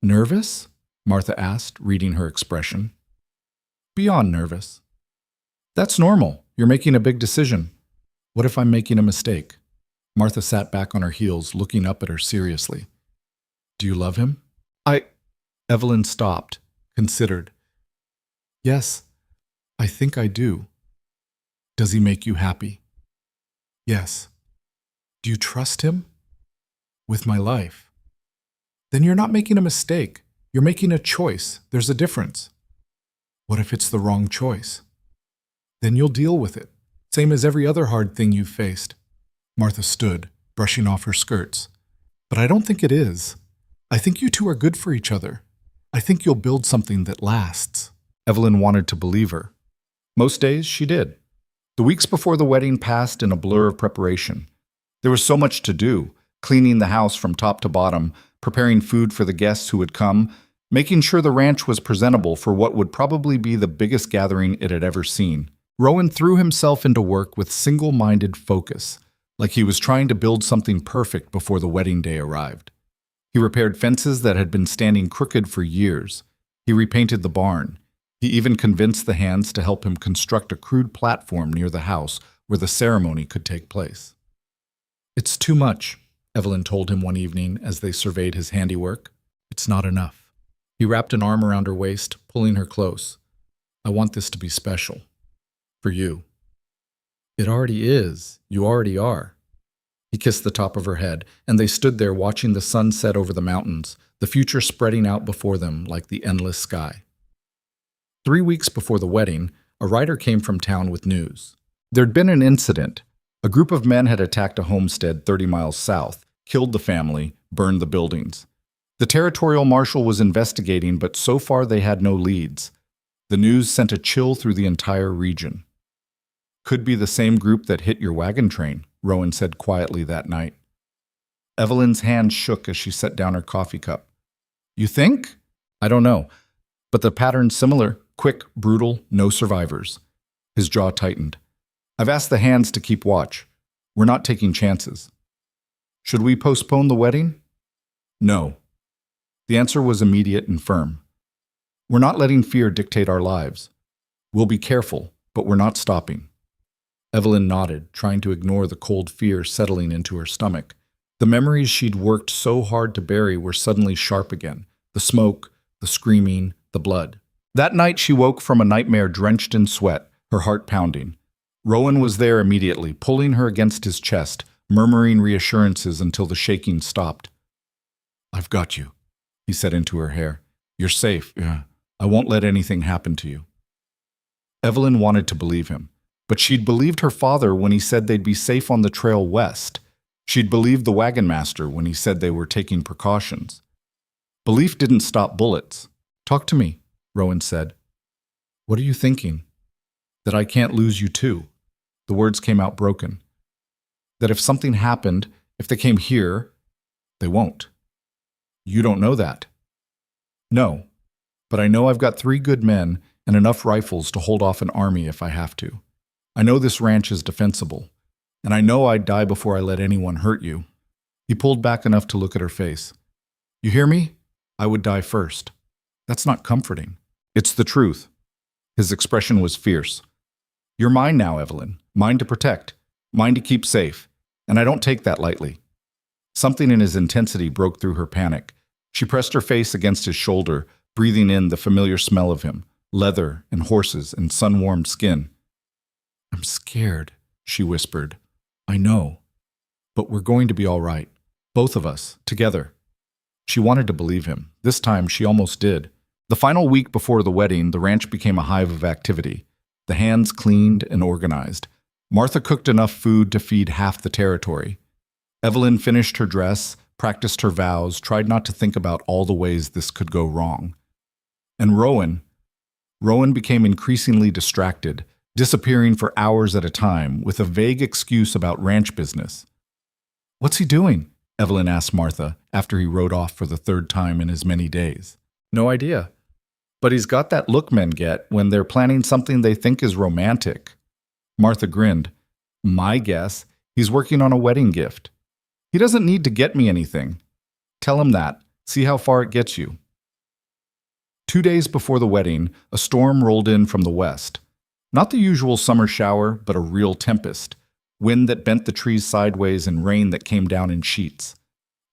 S1: "Nervous?" Martha asked, reading her expression. "Beyond nervous." "That's normal. You're making a big decision." "What if I'm making a mistake?" Martha sat back on her heels, looking up at her seriously. "Do you love him?" Evelyn stopped, considered. "Yes, I think I do." "Does he make you happy?" "Yes." "Do you trust him?" "With my life." "Then you're not making a mistake. You're making a choice. There's a difference." "What if it's the wrong choice?" "Then you'll deal with it, same as every other hard thing you've faced." Martha stood, brushing off her skirts. "But I don't think it is. I think you two are good for each other. I think you'll build something that lasts." Evelyn wanted to believe her. Most days she did. The weeks before the wedding passed in a blur of preparation. There was so much to do, cleaning the house from top to bottom, preparing food for the guests who would come, making sure the ranch was presentable for what would probably be the biggest gathering it had ever seen. Rowan threw himself into work with single-minded focus, like he was trying to build something perfect before the wedding day arrived. He repaired fences that had been standing crooked for years. He repainted the barn. He even convinced the hands to help him construct a crude platform near the house where the ceremony could take place. "It's too much," Evelyn told him one evening as they surveyed his handiwork. "It's not enough." He wrapped an arm around her waist, pulling her close. "I want this to be special. For you." "It already is. You already are." He kissed the top of her head, and they stood there watching the sun set over the mountains, the future spreading out before them like the endless sky. 3 weeks before the wedding, a writer came from town with news. There'd been an incident. A group of men had attacked a homestead 30 miles south, killed the family, burned the buildings. The territorial marshal was investigating, but so far they had no leads. The news sent a chill through the entire region. "Could be the same group that hit your wagon train," Rowan said quietly that night. Evelyn's hand shook as she set down her coffee cup. "You think?" "I don't know. But the pattern's similar. Quick, brutal, no survivors." His jaw tightened. "I've asked the hands to keep watch. We're not taking chances." "Should we postpone the wedding?" "No." The answer was immediate and firm. "We're not letting fear dictate our lives. We'll be careful, but we're not stopping." Evelyn nodded, trying to ignore the cold fear settling into her stomach. The memories she'd worked so hard to bury were suddenly sharp again. The smoke, the screaming, the blood. That night she woke from a nightmare drenched in sweat, her heart pounding. Rowan was there immediately, pulling her against his chest, murmuring reassurances until the shaking stopped. "I've got you," he said into her hair. "You're safe. Yeah. I won't let anything happen to you." Evelyn wanted to believe him, but she'd believed her father when he said they'd be safe on the trail west. She'd believed the wagon master when he said they were taking precautions. Belief didn't stop bullets. "Talk to me," Rowan said. "What are you thinking?" "That I can't lose you too." The words came out broken. "That if something happened, if they came here, they won't." "You don't know that." "No, but I know I've got 3 good men and enough rifles to hold off an army if I have to. I know this ranch is defensible, and I know I'd die before I let anyone hurt you." He pulled back enough to look at her face. "You hear me? I would die first." "That's not comforting." "It's the truth." His expression was fierce. "You're mine now, Evelyn. Mine to protect. Mine to keep safe. And I don't take that lightly." Something in his intensity broke through her panic. She pressed her face against his shoulder, breathing in the familiar smell of him, leather and horses and sun-warmed skin. "I'm scared," she whispered. "I know. But we're going to be all right. Both of us, together." She wanted to believe him. This time she almost did. The final week before the wedding, the ranch became a hive of activity. The hands cleaned and organized. Martha cooked enough food to feed half the territory. Evelyn finished her dress, practiced her vows, tried not to think about all the ways this could go wrong. And Rowan became increasingly distracted, disappearing for hours at a time with a vague excuse about ranch business. "What's he doing?" Evelyn asked Martha after he rode off for the 3rd time in as many days. "No idea. But he's got that look men get when they're planning something they think is romantic." Martha grinned. "My guess, he's working on a wedding gift. He doesn't need to get me anything. Tell him that. See how far it gets you." 2 days before the wedding, a storm rolled in from the west. Not the usual summer shower, but a real tempest. Wind that bent the trees sideways and rain that came down in sheets.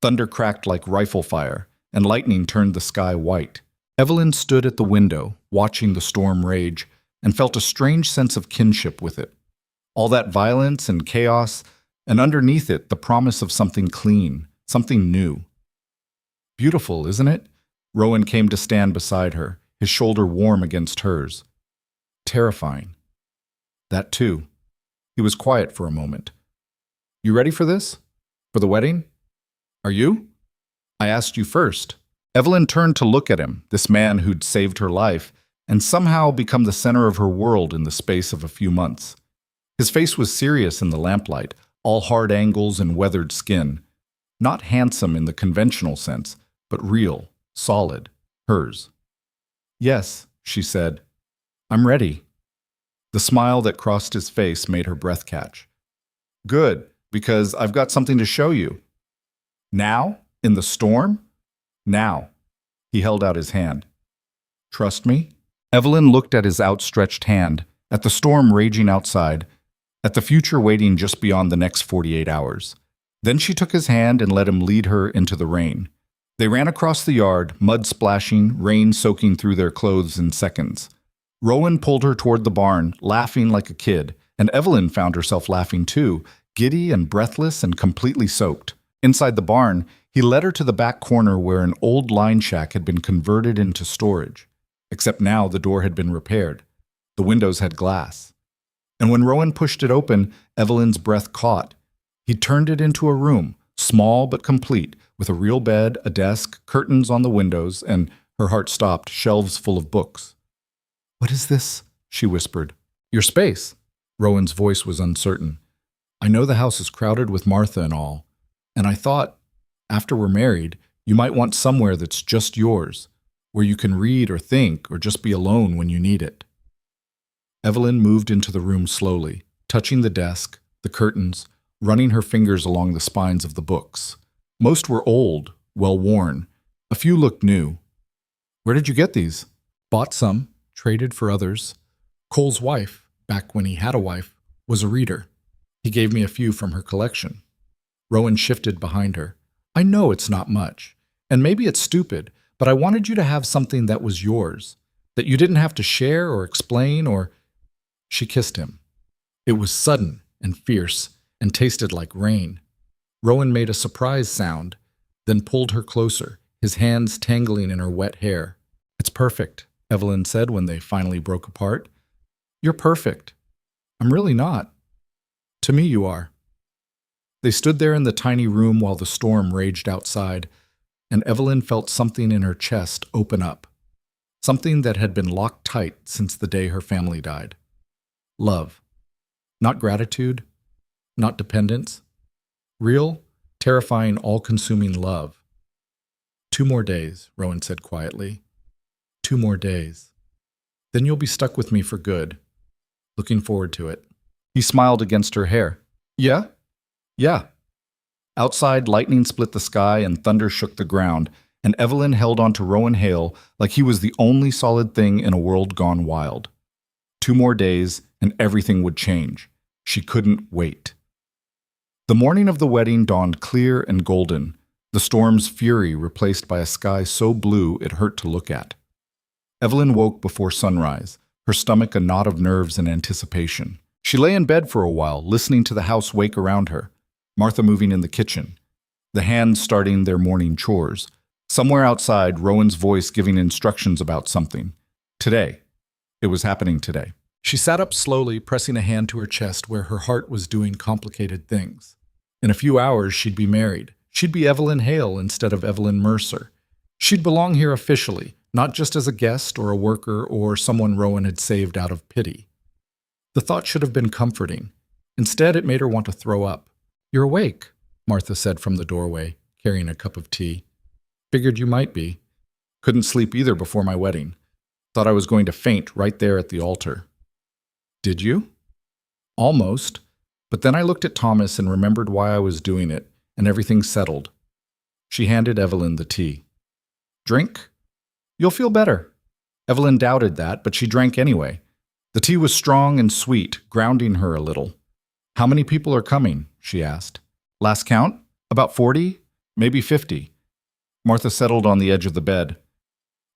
S1: Thunder cracked like rifle fire, and lightning turned the sky white. Evelyn stood at the window, watching the storm rage, and felt a strange sense of kinship with it. All that violence and chaos, and underneath it the promise of something clean, something new. "Beautiful, isn't it?" Rowan came to stand beside her, his shoulder warm against hers. "Terrifying." "That too." He was quiet for a moment. "You ready for this? For the wedding?" "Are you?" "I asked you first." Evelyn turned to look at him, this man who'd saved her life, and somehow become the center of her world in the space of a few months. His face was serious in the lamplight, all hard angles and weathered skin. Not handsome in the conventional sense, but real, solid, hers. "Yes," she said. "I'm ready." The smile that crossed his face made her breath catch. "Good, because I've got something to show you." "Now? In the storm?" "Now." He held out his hand. "Trust me?" Evelyn looked at his outstretched hand, at the storm raging outside, at the future waiting just beyond the next 48 hours. Then she took his hand and let him lead her into the rain. They ran across the yard, mud splashing, rain soaking through their clothes in seconds. Rowan pulled her toward the barn, laughing like a kid, and Evelyn found herself laughing too, giddy and breathless and completely soaked. Inside the barn, he led her to the back corner where an old line shack had been converted into storage. Except now the door had been repaired. The windows had glass. And when Rowan pushed it open, Evelyn's breath caught. He turned it into a room, small but complete, with a real bed, a desk, curtains on the windows, and, her heart stopped, shelves full of books. "What is this?" she whispered. "Your space." Rowan's voice was uncertain. "I know the house is crowded with Martha and all, and I thought, after we're married, you might want somewhere that's just yours, where you can read or think or just be alone when you need it." Evelyn moved into the room slowly, touching the desk, the curtains, running her fingers along the spines of the books. Most were old, well-worn. A few looked new. "Where did you get these?" "Bought some, traded for others. Cole's wife, back when he had a wife, was a reader. He gave me a few from her collection." Rowan shifted behind her. "I know it's not much, and maybe it's stupid, but I wanted you to have something that was yours, that you didn't have to share or explain or—" She kissed him. It was sudden and fierce and tasted like rain. Rowan made a surprise sound, then pulled her closer, his hands tangling in her wet hair. "It's perfect," Evelyn said when they finally broke apart. "You're perfect." "I'm really not." "To me you are." They stood there in the tiny room while the storm raged outside, and Evelyn felt something in her chest open up. Something that had been locked tight since the day her family died. Love. Not gratitude, not dependence. Real, terrifying, all-consuming love. "2 more days," Rowan said quietly. 2 more days. Then you'll be stuck with me for good. Looking forward to it." He smiled against her hair. "Yeah? Yeah." Outside, lightning split the sky and thunder shook the ground, and Evelyn held on to Rowan Hale like he was the only solid thing in a world gone wild. 2 more days, and everything would change. She couldn't wait. The morning of the wedding dawned clear and golden, the storm's fury replaced by a sky so blue it hurt to look at. Evelyn woke before sunrise, her stomach a knot of nerves and anticipation. She lay in bed for a while, listening to the house wake around her, Martha moving in the kitchen, the hands starting their morning chores. Somewhere outside, Rowan's voice giving instructions about something. Today. It was happening today. She sat up slowly, pressing a hand to her chest where her heart was doing complicated things. In a few hours, she'd be married. She'd be Evelyn Hale instead of Evelyn Mercer. She'd belong here officially, not just as a guest or a worker or someone Rowan had saved out of pity. The thought should have been comforting. Instead, it made her want to throw up. "You're awake," Martha said from the doorway, carrying a cup of tea. "Figured you might be. Couldn't sleep either before my wedding. Thought I was going to faint right there at the altar." "Did you?" "Almost. But then I looked at Thomas and remembered why I was doing it, and everything settled." She handed Evelyn the tea. "Drink? You'll feel better." Evelyn doubted that, but she drank anyway. The tea was strong and sweet, grounding her a little. "How many people are coming?" she asked. "Last count? About 40? Maybe 50. Martha settled on the edge of the bed.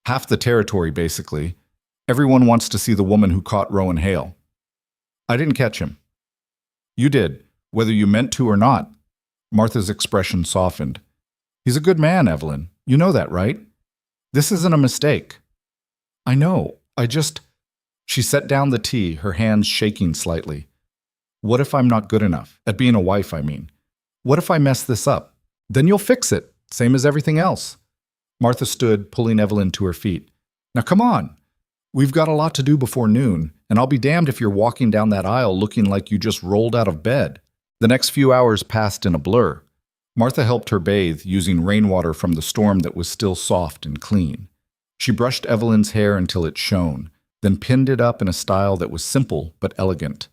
S1: "Half the territory, basically. Everyone wants to see the woman who caught Rowan Hale." "I didn't catch him." "You did, whether you meant to or not." Martha's expression softened. "He's a good man, Evelyn. You know that, right? This isn't a mistake." "I know. I just—" She set down the tea, her hands shaking slightly. "What if I'm not good enough? At being a wife, I mean. What if I mess this up? Then you'll fix it, same as everything else." Martha stood, pulling Evelyn to her feet. "Now come on. We've got a lot to do before noon, and I'll be damned if you're walking down that aisle looking like you just rolled out of bed." The next few hours passed in a blur. Martha helped her bathe, using rainwater from the storm that was still soft and clean. She brushed Evelyn's hair until it shone, then pinned it up in a style that was simple but elegant.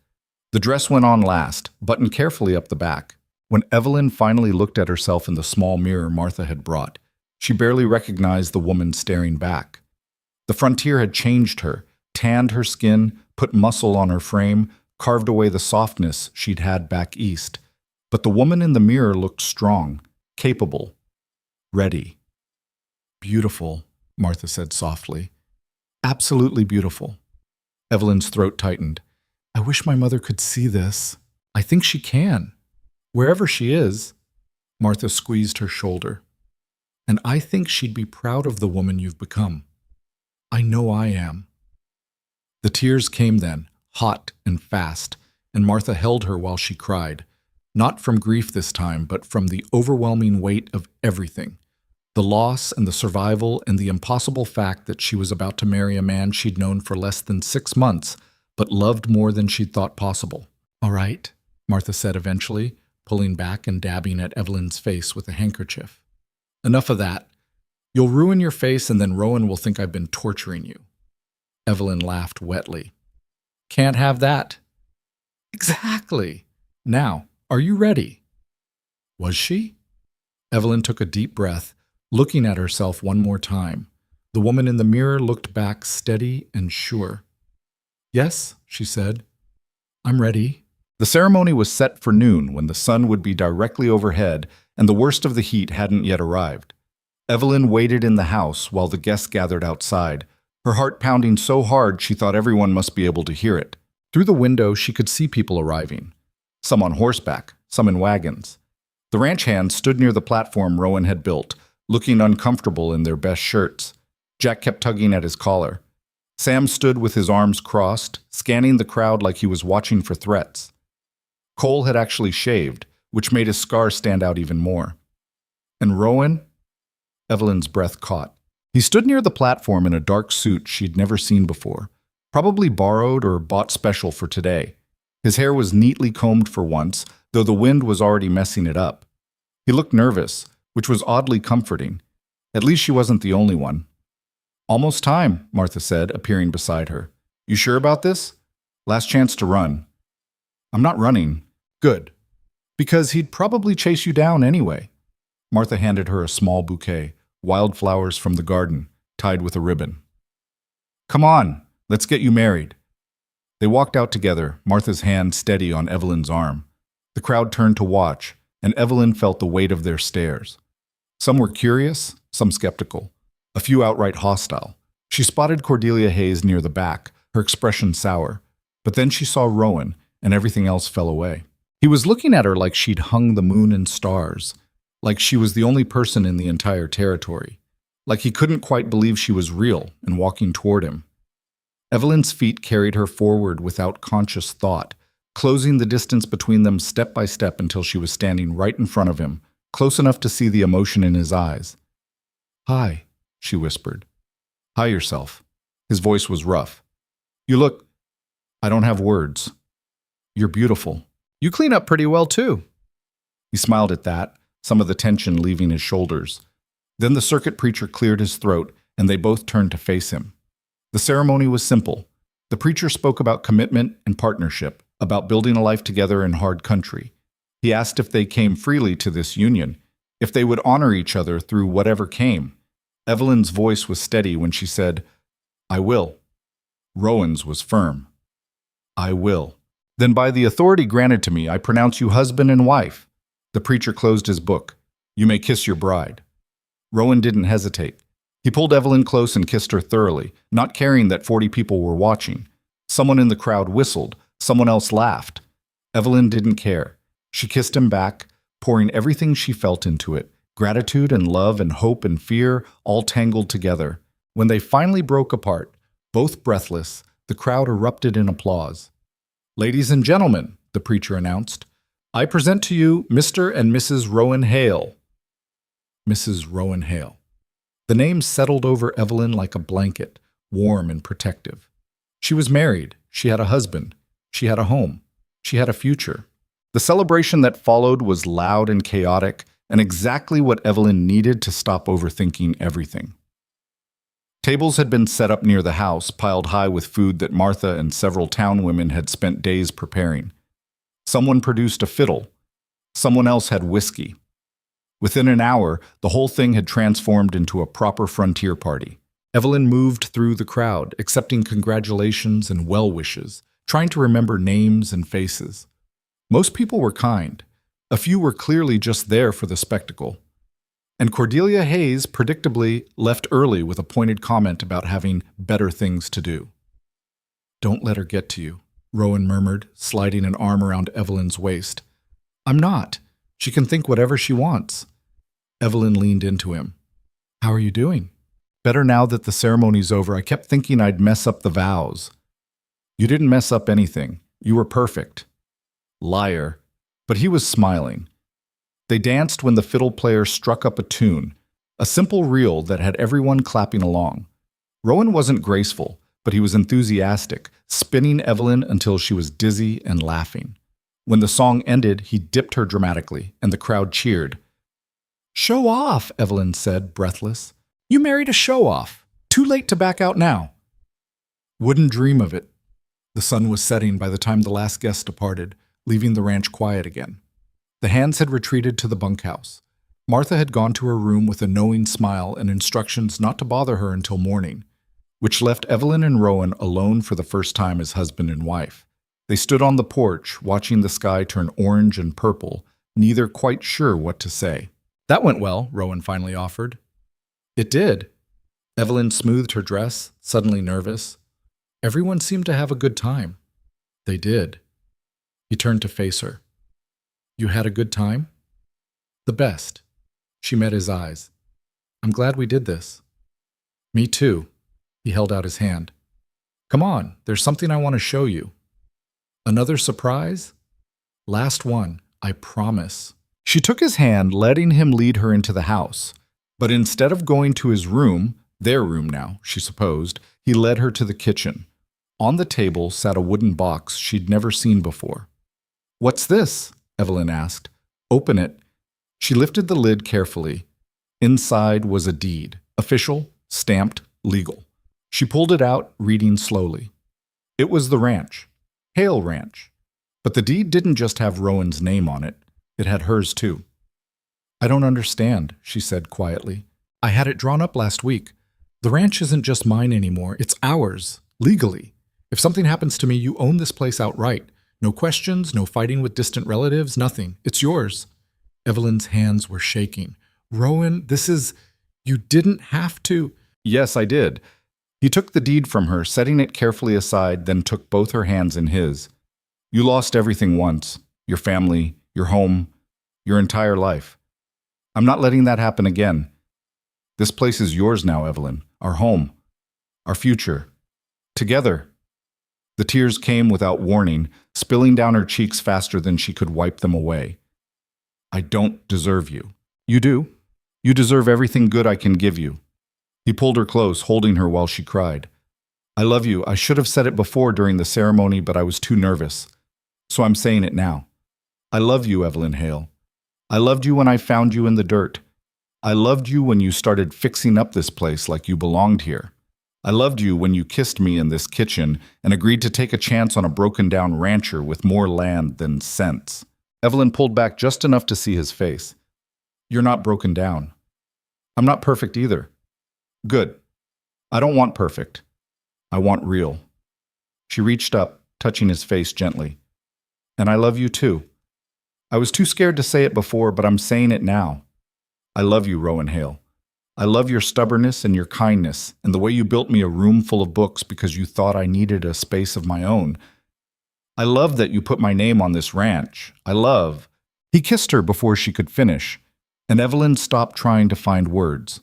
S1: The dress went on last, buttoned carefully up the back. When Evelyn finally looked at herself in the small mirror Martha had brought, she barely recognized the woman staring back. The frontier had changed her, tanned her skin, put muscle on her frame, carved away the softness she'd had back east. But the woman in the mirror looked strong, capable, ready. Beautiful, Martha said softly. Absolutely beautiful. Evelyn's throat tightened. I wish my mother could see this. I think she can. Wherever she is. Martha squeezed her shoulder. And I think she'd be proud of the woman you've become. I know I am. The tears came then, hot and fast, and Martha held her while she cried, not from grief this time, but from the overwhelming weight of everything. The loss and the survival and the impossible fact that she was about to marry a man she'd known for less than 6 months, but loved more than she'd thought possible. All right, Martha said eventually, pulling back and dabbing at Evelyn's face with a handkerchief. Enough of that. You'll ruin your face and then Rowan will think I've been torturing you. Evelyn laughed wetly. Can't have that. Exactly. Now, are you ready? Was she? Evelyn took a deep breath, looking at herself one more time. The woman in the mirror looked back steady and sure. Yes, she said. I'm ready. The ceremony was set for noon when the sun would be directly overhead and the worst of the heat hadn't yet arrived. Evelyn waited in the house while the guests gathered outside, her heart pounding so hard she thought everyone must be able to hear it. Through the window she could see people arriving, some on horseback, some in wagons. The ranch hands stood near the platform Rowan had built, looking uncomfortable in their best shirts. Jack kept tugging at his collar. Sam stood with his arms crossed, scanning the crowd like he was watching for threats. Cole had actually shaved, which made his scar stand out even more. And Rowan? Evelyn's breath caught. He stood near the platform in a dark suit she'd never seen before, probably borrowed or bought special for today. His hair was neatly combed for once, though the wind was already messing it up. He looked nervous, which was oddly comforting. At least she wasn't the only one. Almost time, Martha said, appearing beside her. You sure about this? Last chance to run. I'm not running. Good. Because he'd probably chase you down anyway. Martha handed her a small bouquet, wildflowers from the garden, tied with a ribbon. Come on, let's get you married. They walked out together, Martha's hand steady on Evelyn's arm. The crowd turned to watch, and Evelyn felt the weight of their stares. Some were curious, some skeptical, a few outright hostile. She spotted Cordelia Hayes near the back, her expression sour. But then she saw Rowan, and everything else fell away. He was looking at her like she'd hung the moon and stars, like she was the only person in the entire territory, like he couldn't quite believe she was real and walking toward him. Evelyn's feet carried her forward without conscious thought, closing the distance between them step by step until she was standing right in front of him, close enough to see the emotion in his eyes. Hi, she whispered. Hi yourself. His voice was rough. You look... I don't have words. You're beautiful. You clean up pretty well, too. He smiled at that, some of the tension leaving his shoulders. Then the circuit preacher cleared his throat, and they both turned to face him. The ceremony was simple. The preacher spoke about commitment and partnership, about building a life together in hard country. He asked if they came freely to this union, if they would honor each other through whatever came. Evelyn's voice was steady when she said, I will. Rowan's was firm. I will. Then by the authority granted to me, I pronounce you husband and wife. The preacher closed his book. You may kiss your bride. Rowan didn't hesitate. He pulled Evelyn close and kissed her thoroughly, not caring that 40 people were watching. Someone in the crowd whistled. Someone else laughed. Evelyn didn't care. She kissed him back, pouring everything she felt into it, gratitude and love and hope and fear all tangled together. When they finally broke apart, both breathless, the crowd erupted in applause. Ladies and gentlemen, the preacher announced, I present to you Mr. and Mrs. Rowan Hale. Mrs. Rowan Hale. The name settled over Evelyn like a blanket, warm and protective. She was married. She had a husband. She had a home. She had a future. The celebration that followed was loud and chaotic, and exactly what Evelyn needed to stop overthinking everything. Tables had been set up near the house, piled high with food that Martha and several town women had spent days preparing. Someone produced a fiddle. Someone else had whiskey. Within an hour, the whole thing had transformed into a proper frontier party. Evelyn moved through the crowd, accepting congratulations and well wishes, trying to remember names and faces. Most people were kind. A few were clearly just there for the spectacle. And Cordelia Hayes predictably left early with a pointed comment about having better things to do. "Don't let her get to you," Rowan murmured, sliding an arm around Evelyn's waist. "I'm not. She can think whatever she wants." Evelyn leaned into him. "How are you doing?" "Better now that the ceremony's over. I kept thinking I'd mess up the vows." "You didn't mess up anything. You were perfect." Liar. But he was smiling. They danced when the fiddle player struck up a tune, a simple reel that had everyone clapping along. Rowan wasn't graceful, but he was enthusiastic, spinning Evelyn until she was dizzy and laughing. When the song ended, he dipped her dramatically, and the crowd cheered. "Show off," Evelyn said, breathless. "You married a show-off. Too late to back out now." "Wouldn't dream of it." The sun was setting by the time the last guest departed, leaving the ranch quiet again. The hands had retreated to the bunkhouse. Martha had gone to her room with a knowing smile and instructions not to bother her until morning, which left Evelyn and Rowan alone for the first time as husband and wife. They stood on the porch, watching the sky turn orange and purple, neither quite sure what to say. "That went well," Rowan finally offered. "It did." Evelyn smoothed her dress, suddenly nervous. "Everyone seemed to have a good time." "They did." He turned to face her. "You had a good time?" "The best." She met his eyes. "I'm glad we did this." "Me too." He held out his hand. "Come on, there's something I want to show you." "Another surprise?" "Last one, I promise." She took his hand, letting him lead her into the house. But instead of going to his room, their room now, she supposed, he led her to the kitchen. On the table sat a wooden box she'd never seen before. "What's this?" Evelyn asked. "Open it." She lifted the lid carefully. Inside was a deed, official, stamped, legal. She pulled it out, reading slowly. It was the ranch, Hale Ranch. But the deed didn't just have Rowan's name on it. It had hers too. "I don't understand," she said quietly. "I had it drawn up last week. The ranch isn't just mine anymore. It's ours, legally. If something happens to me, you own this place outright. No questions, no fighting with distant relatives, nothing. It's yours." Evelyn's hands were shaking. "Rowan, this is... You didn't have to..." "Yes, I did." He took the deed from her, setting it carefully aside, then took both her hands in his. "You lost everything once. Your family, your home, your entire life. I'm not letting that happen again. This place is yours now, Evelyn. Our home. Our future. Together." The tears came without warning, spilling down her cheeks faster than she could wipe them away. "I don't deserve you." "You do. You deserve everything good I can give you." He pulled her close, holding her while she cried. "I love you. I should have said it before during the ceremony, but I was too nervous. So I'm saying it now. I love you, Evelyn Hale. I loved you when I found you in the dirt. I loved you when you started fixing up this place like you belonged here. I loved you when you kissed me in this kitchen and agreed to take a chance on a broken-down rancher with more land than sense." Evelyn pulled back just enough to see his face. "You're not broken down. I'm not perfect either." "Good. I don't want perfect. I want real." She reached up, touching his face gently. "And I love you too. I was too scared to say it before, but I'm saying it now. I love you, Rowan Hale. I love your stubbornness and your kindness, and the way you built me a room full of books because you thought I needed a space of my own. I love that you put my name on this ranch. I love..." He kissed her before she could finish, and Evelyn stopped trying to find words.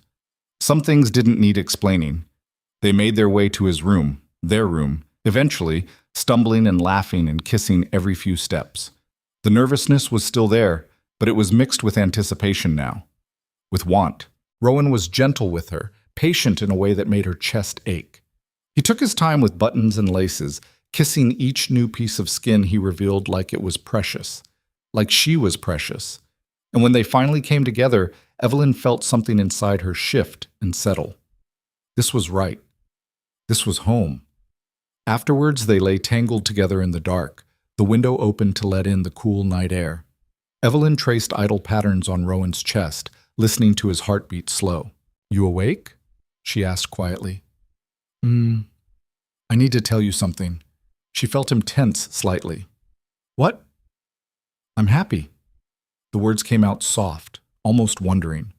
S1: Some things didn't need explaining. They made their way to his room, their room, eventually, stumbling and laughing and kissing every few steps. The nervousness was still there, but it was mixed with anticipation now. With want. Rowan was gentle with her, patient in a way that made her chest ache. He took his time with buttons and laces, kissing each new piece of skin he revealed like it was precious, like she was precious. And when they finally came together, Evelyn felt something inside her shift and settle. This was right. This was home. Afterwards, they lay tangled together in the dark, the window open to let in the cool night air. Evelyn traced idle patterns on Rowan's chest, listening to his heartbeat slow. "You awake?" she asked quietly. I need to tell you something. She felt him tense slightly. What? I'm happy. The words came out soft, almost wondering.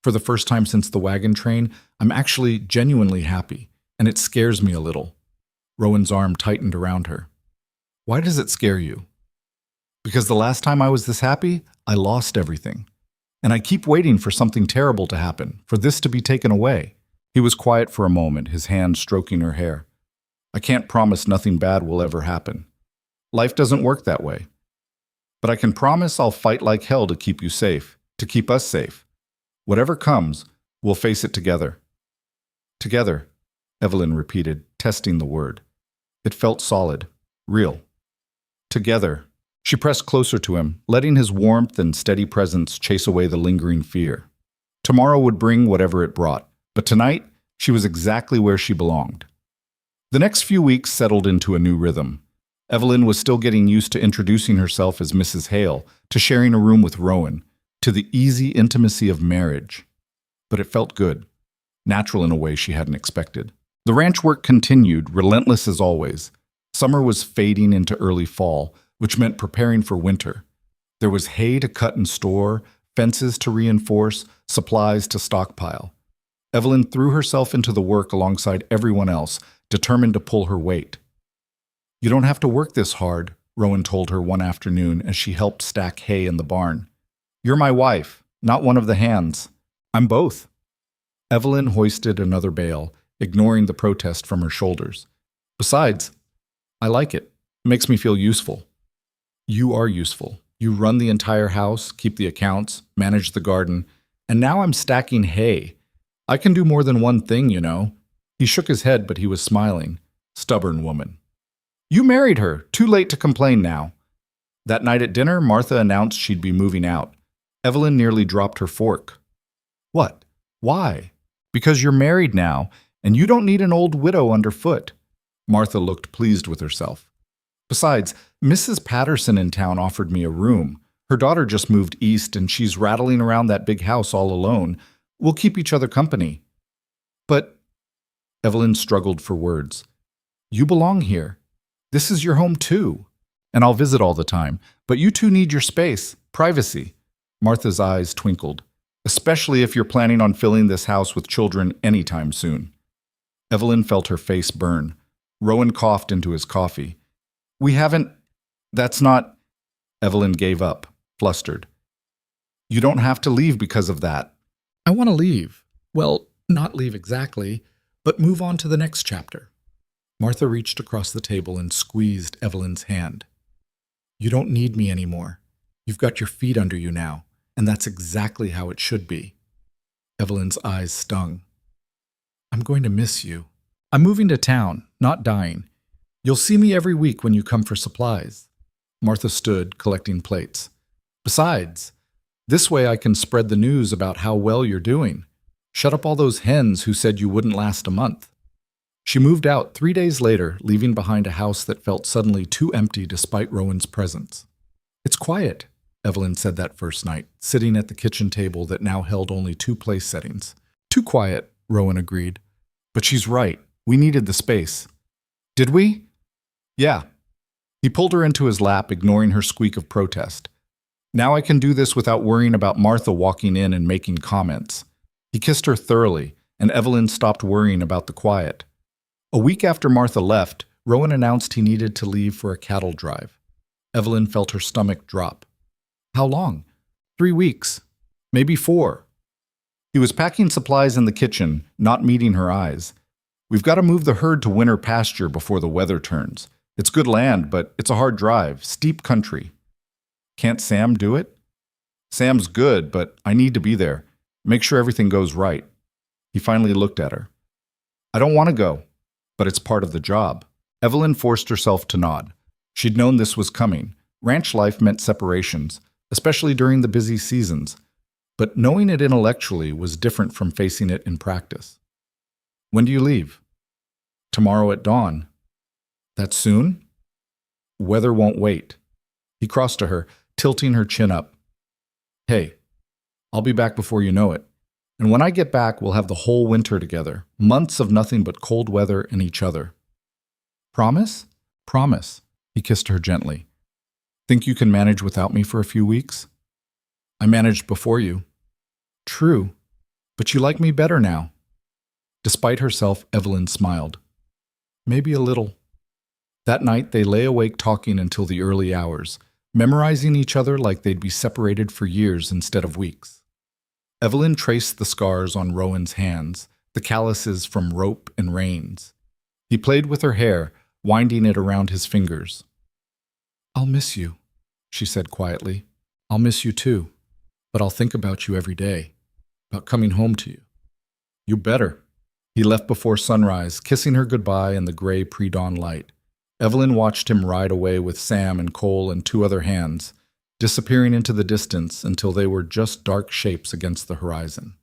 S1: For the first time since the wagon train, I'm actually genuinely happy, and it scares me a little. Rowan's arm tightened around her. Why does it scare you? Because the last time I was this happy, I lost everything. And I keep waiting for something terrible to happen, for this to be taken away. He was quiet for a moment, his hand stroking her hair. I can't promise nothing bad will ever happen. Life doesn't work that way. But I can promise I'll fight like hell to keep you safe, to keep us safe. Whatever comes, we'll face it together. Together, Evelyn repeated, testing the word. It felt solid, real. Together. She pressed closer to him, letting his warmth and steady presence chase away the lingering fear. Tomorrow would bring whatever it brought, but tonight, she was exactly where she belonged. The next few weeks settled into a new rhythm. Evelyn was still getting used to introducing herself as Mrs. Hale, to sharing a room with Rowan, to the easy intimacy of marriage. But it felt good, natural in a way she hadn't expected. The ranch work continued, relentless as always. Summer was fading into early fall, which meant preparing for winter. There was hay to cut and store, fences to reinforce, supplies to stockpile. Evelyn threw herself into the work alongside everyone else, determined to pull her weight. You don't have to work this hard, Rowan told her one afternoon as she helped stack hay in the barn. You're my wife, not one of the hands. I'm both. Evelyn hoisted another bale, ignoring the protest from her shoulders. Besides, I like it. It makes me feel useful. You are useful. You run the entire house, keep the accounts, manage the garden, and now I'm stacking hay. I can do more than one thing, you know. He shook his head, but he was smiling. Stubborn woman. You married her. Too late to complain now. That night at dinner, Martha announced she'd be moving out. Evelyn nearly dropped her fork. What? Why? Because you're married now, and you don't need an old widow underfoot. Martha looked pleased with herself. Besides, Mrs. Patterson in town offered me a room. Her daughter just moved east, and she's rattling around that big house all alone. We'll keep each other company. But Evelyn struggled for words. You belong here. This is your home too. And I'll visit all the time. But you two need your space, privacy. Martha's eyes twinkled. Especially if you're planning on filling this house with children anytime soon. Evelyn felt her face burn. Rowan coughed into his coffee. We haven't... That's not... Evelyn gave up, flustered. You don't have to leave because of that. I want to leave. Well, not leave exactly, but move on to the next chapter. Martha reached across the table and squeezed Evelyn's hand. You don't need me anymore. You've got your feet under you now, and that's exactly how it should be. Evelyn's eyes stung. I'm going to miss you. I'm moving to town, not dying. You'll see me every week when you come for supplies. Martha stood, collecting plates. Besides, this way I can spread the news about how well you're doing. Shut up all those hens who said you wouldn't last a month. She moved out 3 days later, leaving behind a house that felt suddenly too empty despite Rowan's presence. It's quiet, Evelyn said that first night, sitting at the kitchen table that now held only 2 place settings. Too quiet, Rowan agreed. But she's right. We needed the space. Did we? Yeah. He pulled her into his lap, ignoring her squeak of protest. Now I can do this without worrying about Martha walking in and making comments. He kissed her thoroughly, and Evelyn stopped worrying about the quiet. A week after Martha left, Rowan announced he needed to leave for a cattle drive. Evelyn felt her stomach drop. How long? 3 weeks. Maybe 4. He was packing supplies in the kitchen, not meeting her eyes. We've got to move the herd to winter pasture before the weather turns. It's good land, but it's a hard drive, steep country. Can't Sam do it? Sam's good, but I need to be there. Make sure everything goes right. He finally looked at her. I don't want to go, but it's part of the job. Evelyn forced herself to nod. She'd known this was coming. Ranch life meant separations, especially during the busy seasons. But knowing it intellectually was different from facing it in practice. When do you leave? Tomorrow at dawn. That soon? Weather won't wait. He crossed to her, tilting her chin up. Hey, I'll be back before you know it. And when I get back, we'll have the whole winter together. Months of nothing but cold weather and each other. Promise? Promise. He kissed her gently. Think you can manage without me for a few weeks? I managed before you. True, but you like me better now. Despite herself, Evelyn smiled. Maybe a little. That night, they lay awake talking until the early hours, memorizing each other like they'd be separated for years instead of weeks. Evelyn traced the scars on Rowan's hands, the calluses from rope and reins. He played with her hair, winding it around his fingers. I'll miss you, she said quietly. I'll miss you too, but I'll think about you every day, about coming home to you. You better. He left before sunrise, kissing her goodbye in the gray pre-dawn light. Evelyn watched him ride away with Sam and Cole and 2 other hands, disappearing into the distance until they were just dark shapes against the horizon.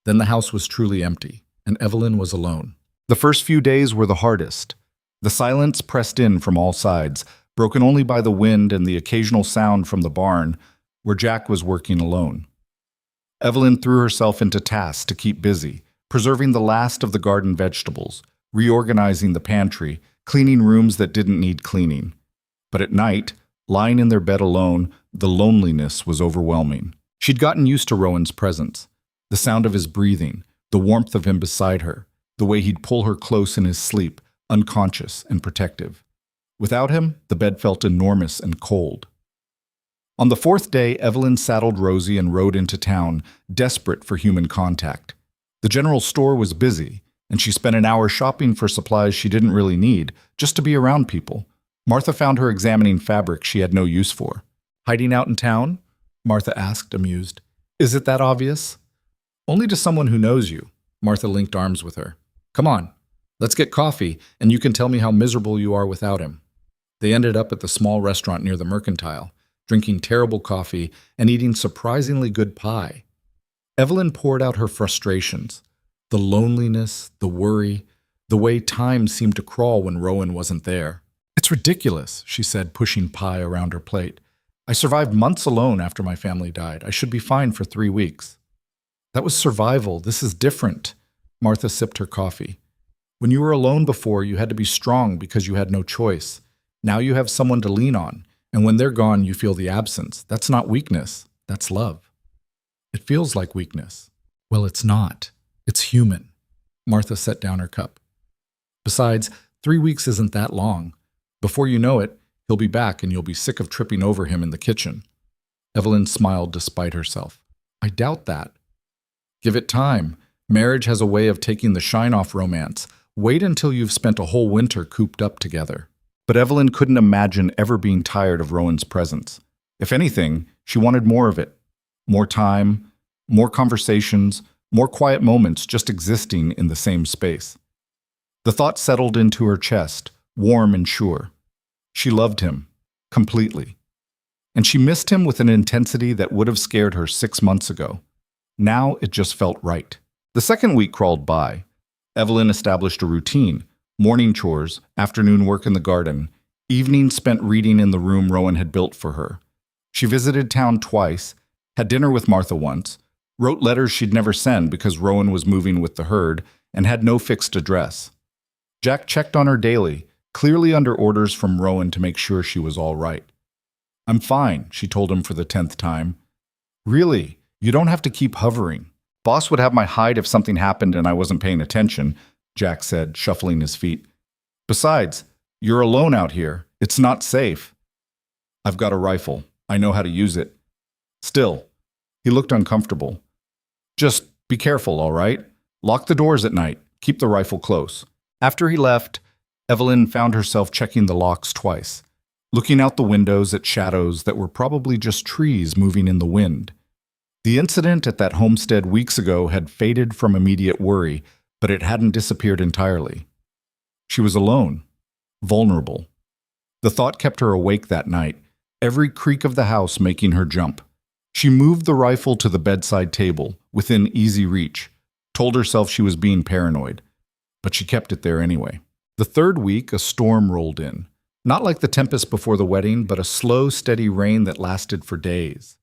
S1: Then the house was truly empty, and Evelyn was alone. The first few days were the hardest. The silence pressed in from all sides, broken only by the wind and the occasional sound from the barn, where Jack was working alone. Evelyn threw herself into tasks to keep busy, preserving the last of the garden vegetables, reorganizing the pantry, cleaning rooms that didn't need cleaning. But at night, lying in their bed alone, the loneliness was overwhelming. She'd gotten used to Rowan's presence, the sound of his breathing, the warmth of him beside her, the way he'd pull her close in his sleep, unconscious and protective. Without him, the bed felt enormous and cold. On the 4th day, Evelyn saddled Rosie and rode into town, desperate for human contact. The general store was busy, and she spent an hour shopping for supplies she didn't really need, just to be around people. Martha found her examining fabric she had no use for. Hiding out in town? Martha asked, amused. Is it that obvious? Only to someone who knows you. Martha linked arms with her. Come on, let's get coffee, and you can tell me how miserable you are without him. They ended up at the small restaurant near the Mercantile, drinking terrible coffee and eating surprisingly good pie. Evelyn poured out her frustrations, the loneliness, the worry, the way time seemed to crawl when Rowan wasn't there. It's ridiculous, she said, pushing pie around her plate. I survived months alone after my family died. I should be fine for 3 weeks. That was survival. This is different. Martha sipped her coffee. When you were alone before, you had to be strong because you had no choice. Now you have someone to lean on, and when they're gone, you feel the absence. That's not weakness. That's love. It feels like weakness. Well, it's not. It's human. Martha set down her cup. Besides, 3 weeks isn't that long. Before you know it, he'll be back and you'll be sick of tripping over him in the kitchen. Evelyn smiled despite herself. I doubt that. Give it time. Marriage has a way of taking the shine off romance. Wait until you've spent a whole winter cooped up together. But Evelyn couldn't imagine ever being tired of Rowan's presence. If anything, she wanted more of it. More time, more conversations, more quiet moments just existing in the same space. The thought settled into her chest, warm and sure. She loved him, completely. And she missed him with an intensity that would have scared her 6 months ago. Now it just felt right. The second week crawled by. Evelyn established a routine. Morning chores, afternoon work in the garden, evenings spent reading in the room Rowan had built for her. She visited town twice, had dinner with Martha once, wrote letters she'd never send because Rowan was moving with the herd, and had no fixed address. Jack checked on her daily, clearly under orders from Rowan to make sure she was all right. I'm fine, she told him for the 10th time. Really, you don't have to keep hovering. Boss would have my hide if something happened and I wasn't paying attention, Jack said, shuffling his feet. Besides, you're alone out here. It's not safe. I've got a rifle. I know how to use it. Still, he looked uncomfortable. Just be careful, all right? Lock the doors at night. Keep the rifle close. After he left, Evelyn found herself checking the locks twice, looking out the windows at shadows that were probably just trees moving in the wind. The incident at that homestead weeks ago had faded from immediate worry, but it hadn't disappeared entirely. She was alone, vulnerable. The thought kept her awake that night, every creak of the house making her jump. She moved the rifle to the bedside table, within easy reach, told herself she was being paranoid, but she kept it there anyway. The 3rd week, a storm rolled in. Not like the tempest before the wedding, but a slow, steady rain that lasted for days.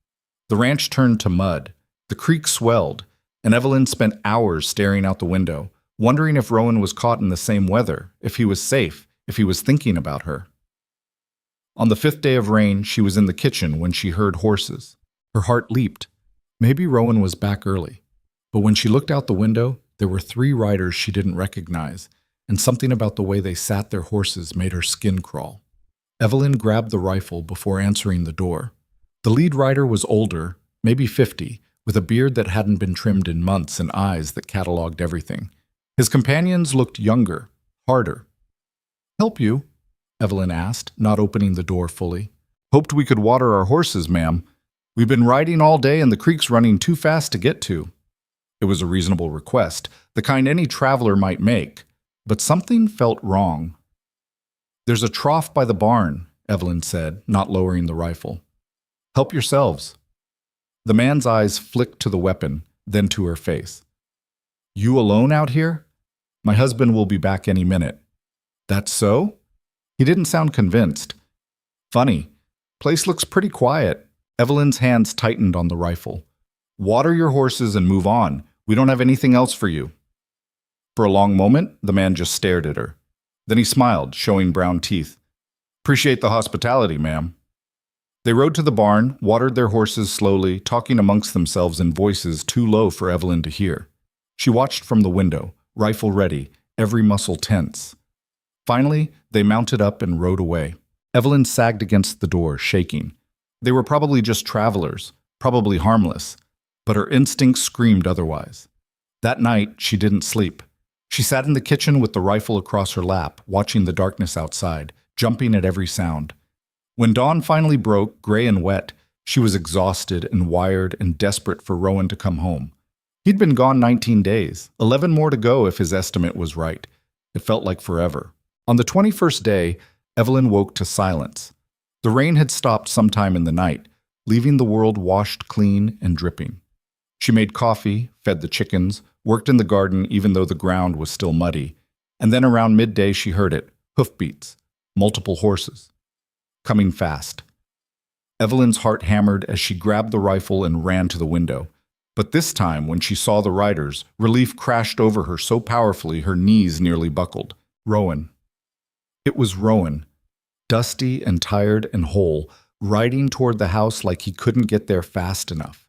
S1: The ranch turned to mud. The creek swelled. and Evelyn spent hours staring out the window, wondering if Rowan was caught in the same weather, if he was safe, if he was thinking about her. On the 5th day of rain, she was in the kitchen when she heard horses. Her heart leaped. Maybe Rowan was back early. But when she looked out the window, there were 3 riders she didn't recognize, and something about the way they sat their horses made her skin crawl. Evelyn grabbed the rifle before answering the door. The lead rider was older, maybe 50, with a beard that hadn't been trimmed in months and eyes that cataloged everything. His companions looked younger, harder. "Help you?" Evelyn asked, not opening the door fully. "Hoped we could water our horses, ma'am. We've been riding all day and the creek's running too fast to get to." It was a reasonable request, the kind any traveler might make, but something felt wrong. "There's a trough by the barn," Evelyn said, not lowering the rifle. "Help yourselves." The man's eyes flicked to the weapon, then to her face. "You alone out here? My husband will be back any minute." "That's so?" He didn't sound convinced. "Funny. Place looks pretty quiet." Evelyn's hands tightened on the rifle. "Water your horses and move on. We don't have anything else for you." For a long moment, the man just stared at her. Then he smiled, showing brown teeth. "Appreciate the hospitality, ma'am." They rode to the barn, watered their horses slowly, talking amongst themselves in voices too low for Evelyn to hear. She watched from the window, rifle ready, every muscle tense. Finally, they mounted up and rode away. Evelyn sagged against the door, shaking. They were probably just travelers, probably harmless, but her instincts screamed otherwise. That night, she didn't sleep. She sat in the kitchen with the rifle across her lap, watching the darkness outside, jumping at every sound. When dawn finally broke, gray and wet, she was exhausted and wired and desperate for Rowan to come home. He'd been gone 19 days, 11 more to go if his estimate was right. It felt like forever. On the 21st day, Evelyn woke to silence. The rain had stopped sometime in the night, leaving the world washed clean and dripping. She made coffee, fed the chickens, worked in the garden even though the ground was still muddy, and then around midday she heard it, hoofbeats, multiple horses. Coming fast. Evelyn's heart hammered as she grabbed the rifle and ran to the window. But this time, when she saw the riders, relief crashed over her so powerfully her knees nearly buckled. Rowan. It was Rowan, dusty and tired and whole, riding toward the house like he couldn't get there fast enough.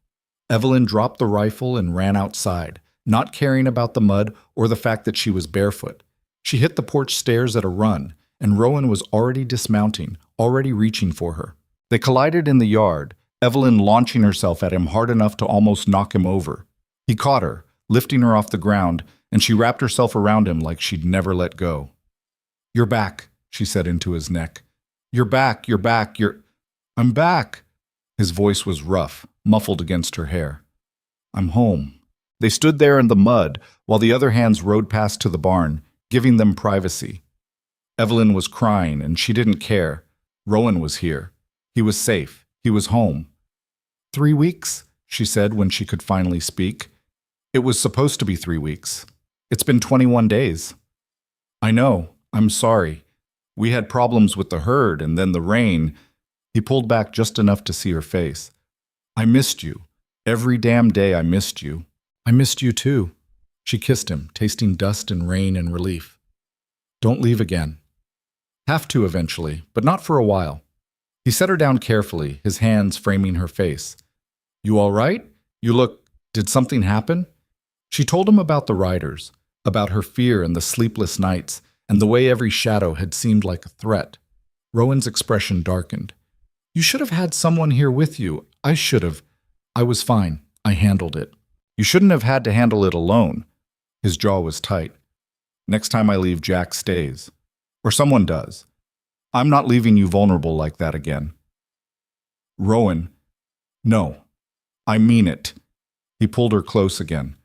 S1: Evelyn dropped the rifle and ran outside, not caring about the mud or the fact that she was barefoot. She hit the porch stairs at a run, and Rowan was already dismounting, already reaching for her. They collided in the yard, Evelyn launching herself at him hard enough to almost knock him over. He caught her, lifting her off the ground, and she wrapped herself around him like she'd never let go. "You're back," she said into his neck. "You're back, you're back, I'm back." His voice was rough, muffled against her hair. "I'm home." They stood there in the mud while the other hands rode past to the barn, giving them privacy. Evelyn was crying, and she didn't care. Rowan was here. He was safe. He was home. 3 weeks, she said when she could finally speak. It was supposed to be 3 weeks. It's been 21 days. "I know. I'm sorry. We had problems with the herd and then the rain." He pulled back just enough to see her face. "I missed you. Every damn day I missed you." "I missed you too." She kissed him, tasting dust and rain and relief. "Don't leave again." "Have to eventually, but not for a while." He set her down carefully, his hands framing her face. "You all right? You look... Did something happen?" She told him about the riders, about her fear and the sleepless nights, and the way every shadow had seemed like a threat. Rowan's expression darkened. "You should have had someone here with you. I should have. I was fine. I handled it." "You shouldn't have had to handle it alone." His jaw was tight. "Next time I leave, Jack stays. Or someone does. I'm not leaving you vulnerable like that again." "Rowan, no. I mean it." He pulled her close again.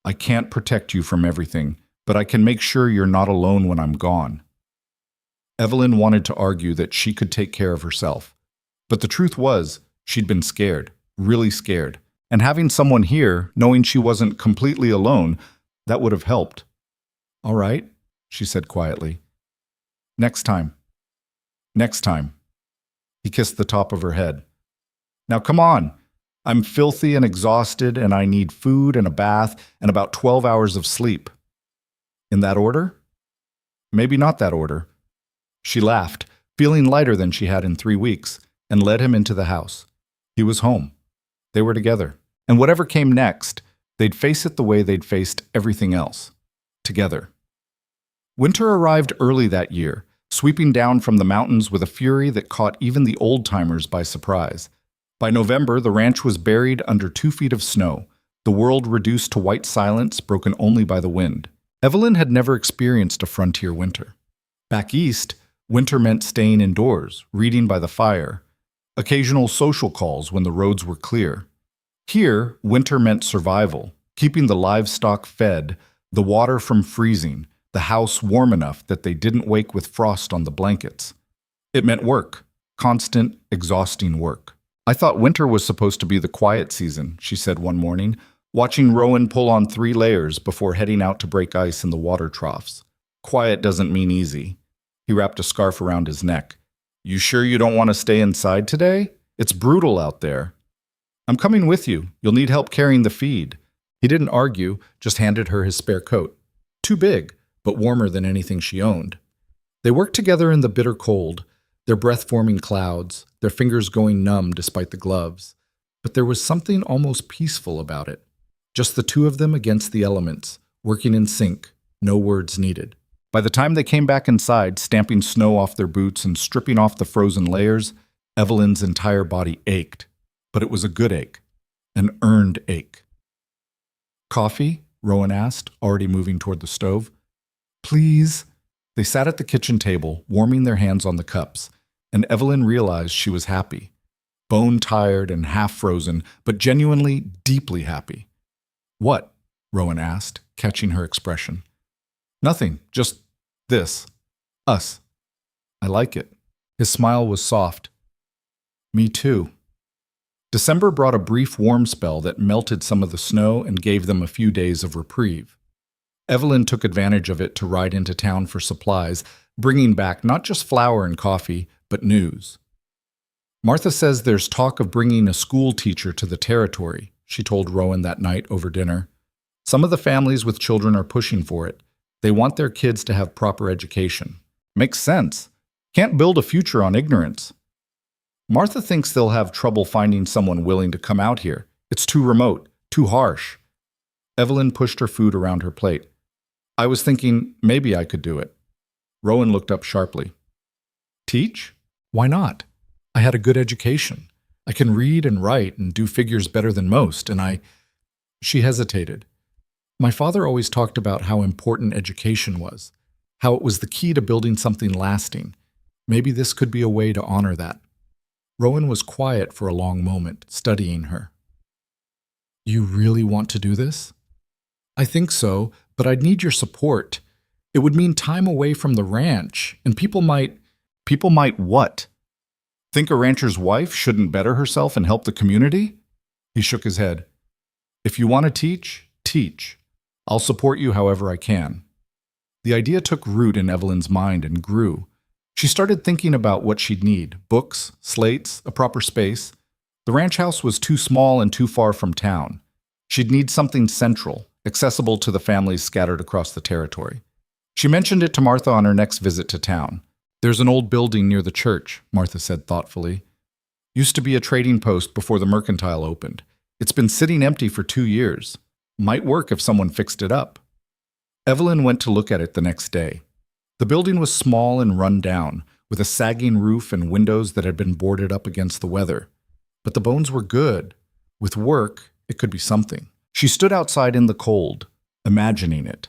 S1: "I can't protect you from everything, but I can make sure you're not alone when I'm gone." Evelyn wanted to argue that she could take care of herself. But the truth was, she'd been scared, really scared. And having someone here, knowing she wasn't completely alone, that would have helped. "All right," she said quietly. "Next time. Next time." He kissed the top of her head. "Now come on. I'm filthy and exhausted, and I need food and a bath and about 12 hours of sleep. In that order? Maybe not that order. She laughed, feeling lighter than she had in 3 weeks, and led him into the house. He was home. They were together. And whatever came next, they'd face it the way they'd faced everything else. Together. Winter arrived early that year, sweeping down from the mountains with a fury that caught even the old-timers by surprise. By November, the ranch was buried under 2 feet of snow, the world reduced to white silence broken only by the wind. Evelyn had never experienced a frontier winter. Back east, winter meant staying indoors, reading by the fire, occasional social calls when the roads were clear. Here, winter meant survival, keeping the livestock fed, the water from freezing, the house warm enough that they didn't wake with frost on the blankets. It meant work, constant, exhausting work. I thought winter was supposed to be the quiet season, she said one morning, watching Rowan pull on 3 layers before heading out to break ice in the water troughs. Quiet doesn't mean easy. He wrapped a scarf around his neck. You sure you don't want to stay inside today? It's brutal out there. I'm coming with you. You'll need help carrying the feed. He didn't argue, just handed her his spare coat. Too big, but warmer than anything she owned. They worked together in the bitter cold, their breath forming clouds, their fingers going numb despite the gloves. But there was something almost peaceful about it. Just the 2 of them against the elements, working in sync, no words needed. By the time they came back inside, stamping snow off their boots and stripping off the frozen layers, Evelyn's entire body ached. But it was a good ache, an earned ache. Coffee? Rowan asked, already moving toward the stove. Please. They sat at the kitchen table, warming their hands on the cups, and Evelyn realized she was happy. Bone-tired and half-frozen, but genuinely, deeply happy. What? Rowan asked, catching her expression. Nothing, just this. Us. I like it. His smile was soft. Me too. December brought a brief warm spell that melted some of the snow and gave them a few days of reprieve. Evelyn took advantage of it to ride into town for supplies, bringing back not just flour and coffee, but news. Martha says there's talk of bringing a school teacher to the territory, she told Rowan that night over dinner. Some of the families with children are pushing for it. They want their kids to have proper education. Makes sense. Can't build a future on ignorance. Martha thinks they'll have trouble finding someone willing to come out here. It's too remote, too harsh. Evelyn pushed her food around her plate. I was thinking maybe I could do it. Rowan looked up sharply. Teach? Why not? I had a good education. I can read and write and do figures better than most, and She hesitated. My father always talked about how important education was, how it was the key to building something lasting. Maybe this could be a way to honor that. Rowan was quiet for a long moment, studying her. You really want to do this? I think so, but I'd need your support. It would mean time away from the ranch, and people might what? Think a rancher's wife shouldn't better herself and help the community? He shook his head. If you want to teach, teach. I'll support you however I can. The idea took root in Evelyn's mind and grew. She started thinking about what she'd need: books, slates, a proper space. The ranch house was too small and too far from town. She'd need something central, accessible to the families scattered across the territory. She mentioned it to Martha on her next visit to town. There's an old building near the church, Martha said thoughtfully. Used to be a trading post before the mercantile opened. It's been sitting empty for 2 years. Might work if someone fixed it up. Evelyn went to look at it the next day. The building was small and run down, with a sagging roof and windows that had been boarded up against the weather. But the bones were good. With work, it could be something. She stood outside in the cold, imagining it.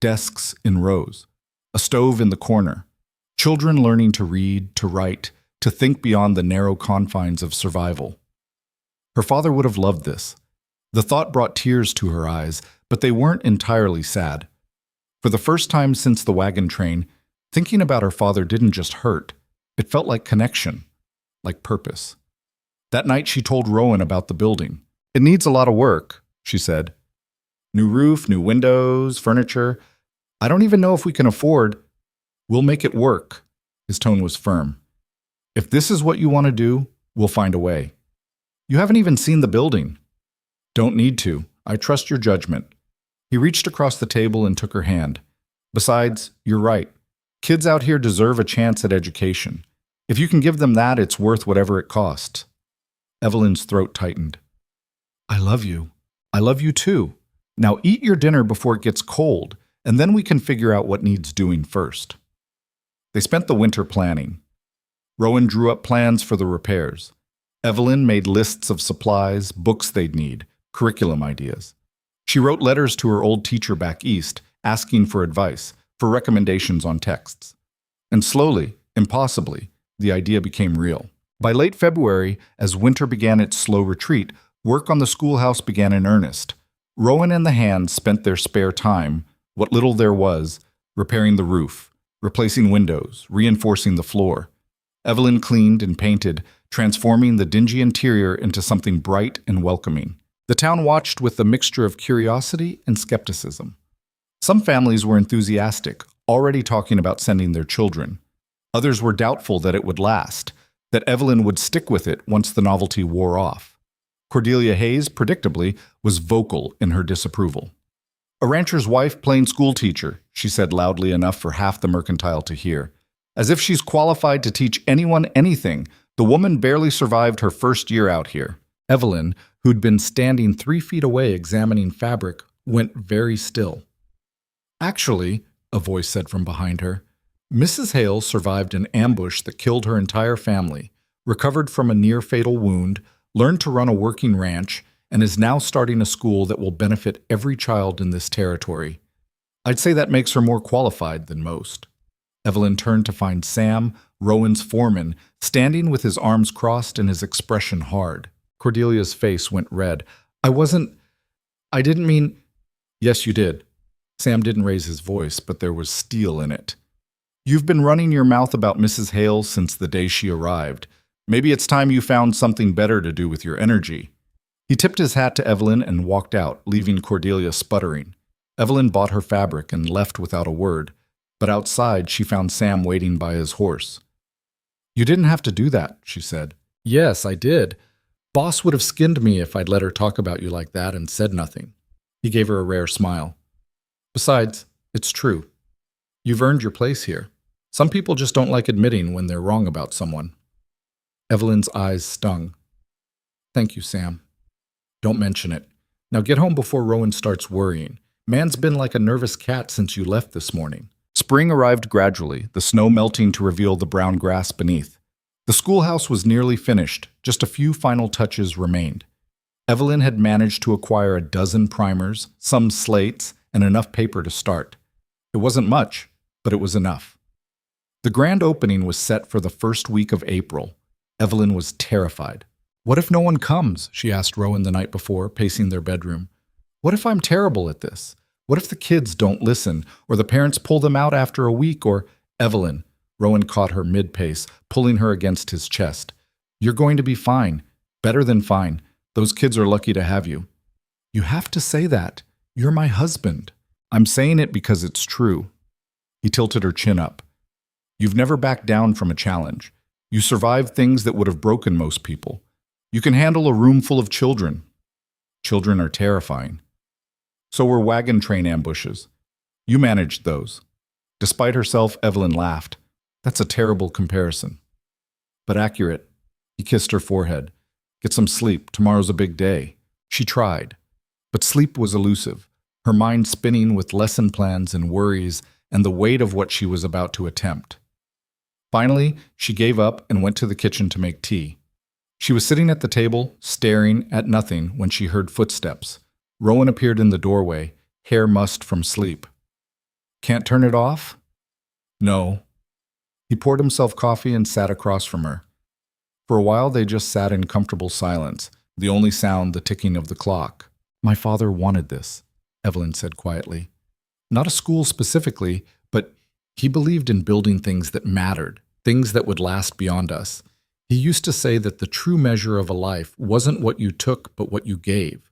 S1: Desks in rows, a stove in the corner, children learning to read, to write, to think beyond the narrow confines of survival. Her father would have loved this. The thought brought tears to her eyes, but they weren't entirely sad. For the first time since the wagon train, thinking about her father didn't just hurt. It felt like connection, like purpose. That night she told Rowan about the building. It needs a lot of work, she said. New roof, new windows, furniture. I don't even know if we can afford. We'll make it work. His tone was firm. If this is what you want to do, we'll find a way. You haven't even seen the building. Don't need to. I trust your judgment. He reached across the table and took her hand. Besides, you're right. Kids out here deserve a chance at education. If you can give them that, it's worth whatever it costs. Evelyn's throat tightened. I love you. I love you too. Now eat your dinner before it gets cold, and then we can figure out what needs doing first. They spent the winter planning. Rowan drew up plans for the repairs. Evelyn made lists of supplies, books they'd need, curriculum ideas. She wrote letters to her old teacher back east, asking for advice, for recommendations on texts. And slowly, impossibly, the idea became real. By late February, as winter began its slow retreat, work on the schoolhouse began in earnest. Rowan and the hands spent their spare time, what little there was, repairing the roof, replacing windows, reinforcing the floor. Evelyn cleaned and painted, transforming the dingy interior into something bright and welcoming. The town watched with a mixture of curiosity and skepticism. Some families were enthusiastic, already talking about sending their children. Others were doubtful that it would last, that Evelyn would stick with it once the novelty wore off. Cordelia Hayes, predictably, was vocal in her disapproval. A rancher's wife, plain schoolteacher, she said loudly enough for half the mercantile to hear. As if she's qualified to teach anyone anything, the woman barely survived her first year out here. Evelyn, who'd been standing 3 feet away examining fabric, went very still. Actually, a voice said from behind her, Mrs. Hale survived an ambush that killed her entire family, recovered from a near-fatal wound, learned to run a working ranch, and is now starting a school that will benefit every child in this territory. I'd say that makes her more qualified than most. Evelyn turned to find Sam, Rowan's foreman, standing with his arms crossed and his expression hard. Cordelia's face went red. I didn't mean... Yes, you did. Sam didn't raise his voice, but there was steel in it. You've been running your mouth about Mrs. Hale since the day she arrived. Maybe it's time you found something better to do with your energy. He tipped his hat to Evelyn and walked out, leaving Cordelia sputtering. Evelyn bought her fabric and left without a word, but outside she found Sam waiting by his horse. You didn't have to do that, she said. Yes, I did. Boss would have skinned me if I'd let her talk about you like that and said nothing. He gave her a rare smile. Besides, it's true. You've earned your place here. Some people just don't like admitting when they're wrong about someone. Evelyn's eyes stung. Thank you, Sam. Don't mention it. Now get home before Rowan starts worrying. Man's been like a nervous cat since you left this morning. Spring arrived gradually, the snow melting to reveal the brown grass beneath. The schoolhouse was nearly finished, just a few final touches remained. Evelyn had managed to acquire a dozen primers, some slates, and enough paper to start. It wasn't much, but it was enough. The grand opening was set for the first week of April. Evelyn was terrified. What if no one comes? She asked Rowan the night before, pacing their bedroom. What if I'm terrible at this? What if the kids don't listen, or the parents pull them out after a week, or... Evelyn, Rowan caught her mid-pace, pulling her against his chest. You're going to be fine. Better than fine. Those kids are lucky to have you. You have to say that. You're my husband. I'm saying it because it's true. He tilted her chin up. You've never backed down from a challenge. You survived things that would have broken most people. You can handle a room full of children. Children are terrifying. So were wagon train ambushes. You managed those. Despite herself, Evelyn laughed. That's a terrible comparison. But accurate. He kissed her forehead. Get some sleep. Tomorrow's a big day. She tried. But sleep was elusive, her mind spinning with lesson plans and worries and the weight of what she was about to attempt. Finally, she gave up and went to the kitchen to make tea. She was sitting at the table, staring at nothing, when she heard footsteps. Rowan appeared in the doorway, hair mussed from sleep. Can't turn it off? No. He poured himself coffee and sat across from her. For a while they just sat in comfortable silence, the only sound the ticking of the clock. My father wanted this, Evelyn said quietly. Not a school specifically, but he believed in building things that mattered, things that would last beyond us. He used to say that the true measure of a life wasn't what you took, but what you gave,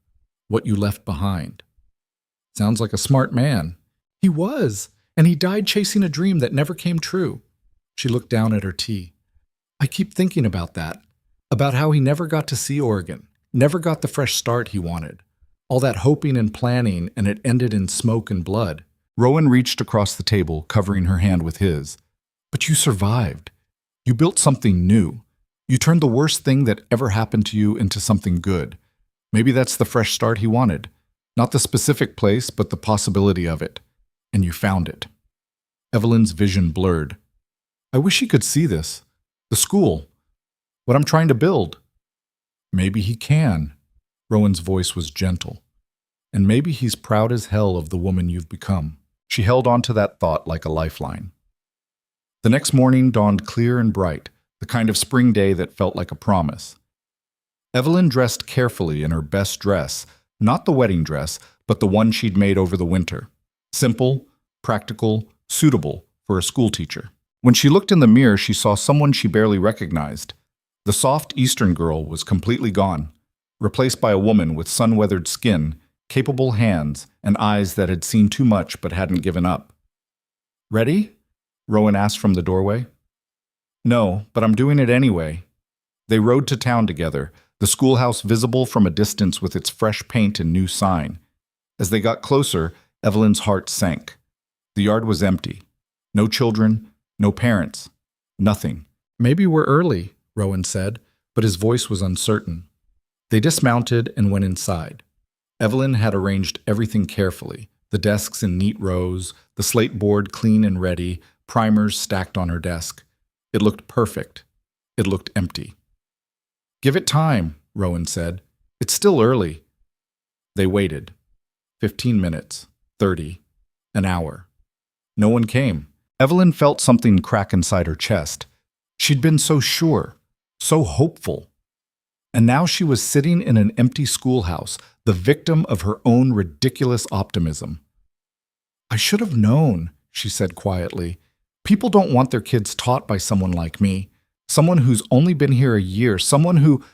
S1: what you left behind. Sounds like a smart man. He was, and he died chasing a dream that never came true. She looked down at her tea. I keep thinking about that. About how he never got to see Oregon, never got the fresh start he wanted. All that hoping and planning, and it ended in smoke and blood. Rowan reached across the table, covering her hand with his. But you survived. You built something new. You turned the worst thing that ever happened to you into something good. Maybe that's the fresh start he wanted. Not the specific place, but the possibility of it. And you found it. Evelyn's vision blurred. I wish he could see this. The school. What I'm trying to build. Maybe he can. Rowan's voice was gentle. And maybe he's proud as hell of the woman you've become. She held on to that thought like a lifeline. The next morning dawned clear and bright, the kind of spring day that felt like a promise. Evelyn dressed carefully in her best dress, not the wedding dress, but the one she'd made over the winter. Simple, practical, suitable for a schoolteacher. When she looked in the mirror, she saw someone she barely recognized. The soft Eastern girl was completely gone, replaced by a woman with sun-weathered skin, capable hands, and eyes that had seen too much but hadn't given up. Ready? Rowan asked from the doorway. No, but I'm doing it anyway. They rode to town together, the schoolhouse visible from a distance with its fresh paint and new sign. As they got closer, Evelyn's heart sank. The yard was empty. No children, no parents, nothing. Maybe we're early, Rowan said, but his voice was uncertain. They dismounted and went inside. Evelyn had arranged everything carefully, the desks in neat rows, the slate board clean and ready, primers stacked on her desk. It looked perfect. It looked empty. Give it time, Rowan said. It's still early. They waited. 15 minutes, 30, an hour. No one came. Evelyn felt something crack inside her chest. She'd been so sure, so hopeful. And now she was sitting in an empty schoolhouse, the victim of her own ridiculous optimism. I should have known, she said quietly. People don't want their kids taught by someone like me, someone who's only been here a year, someone who…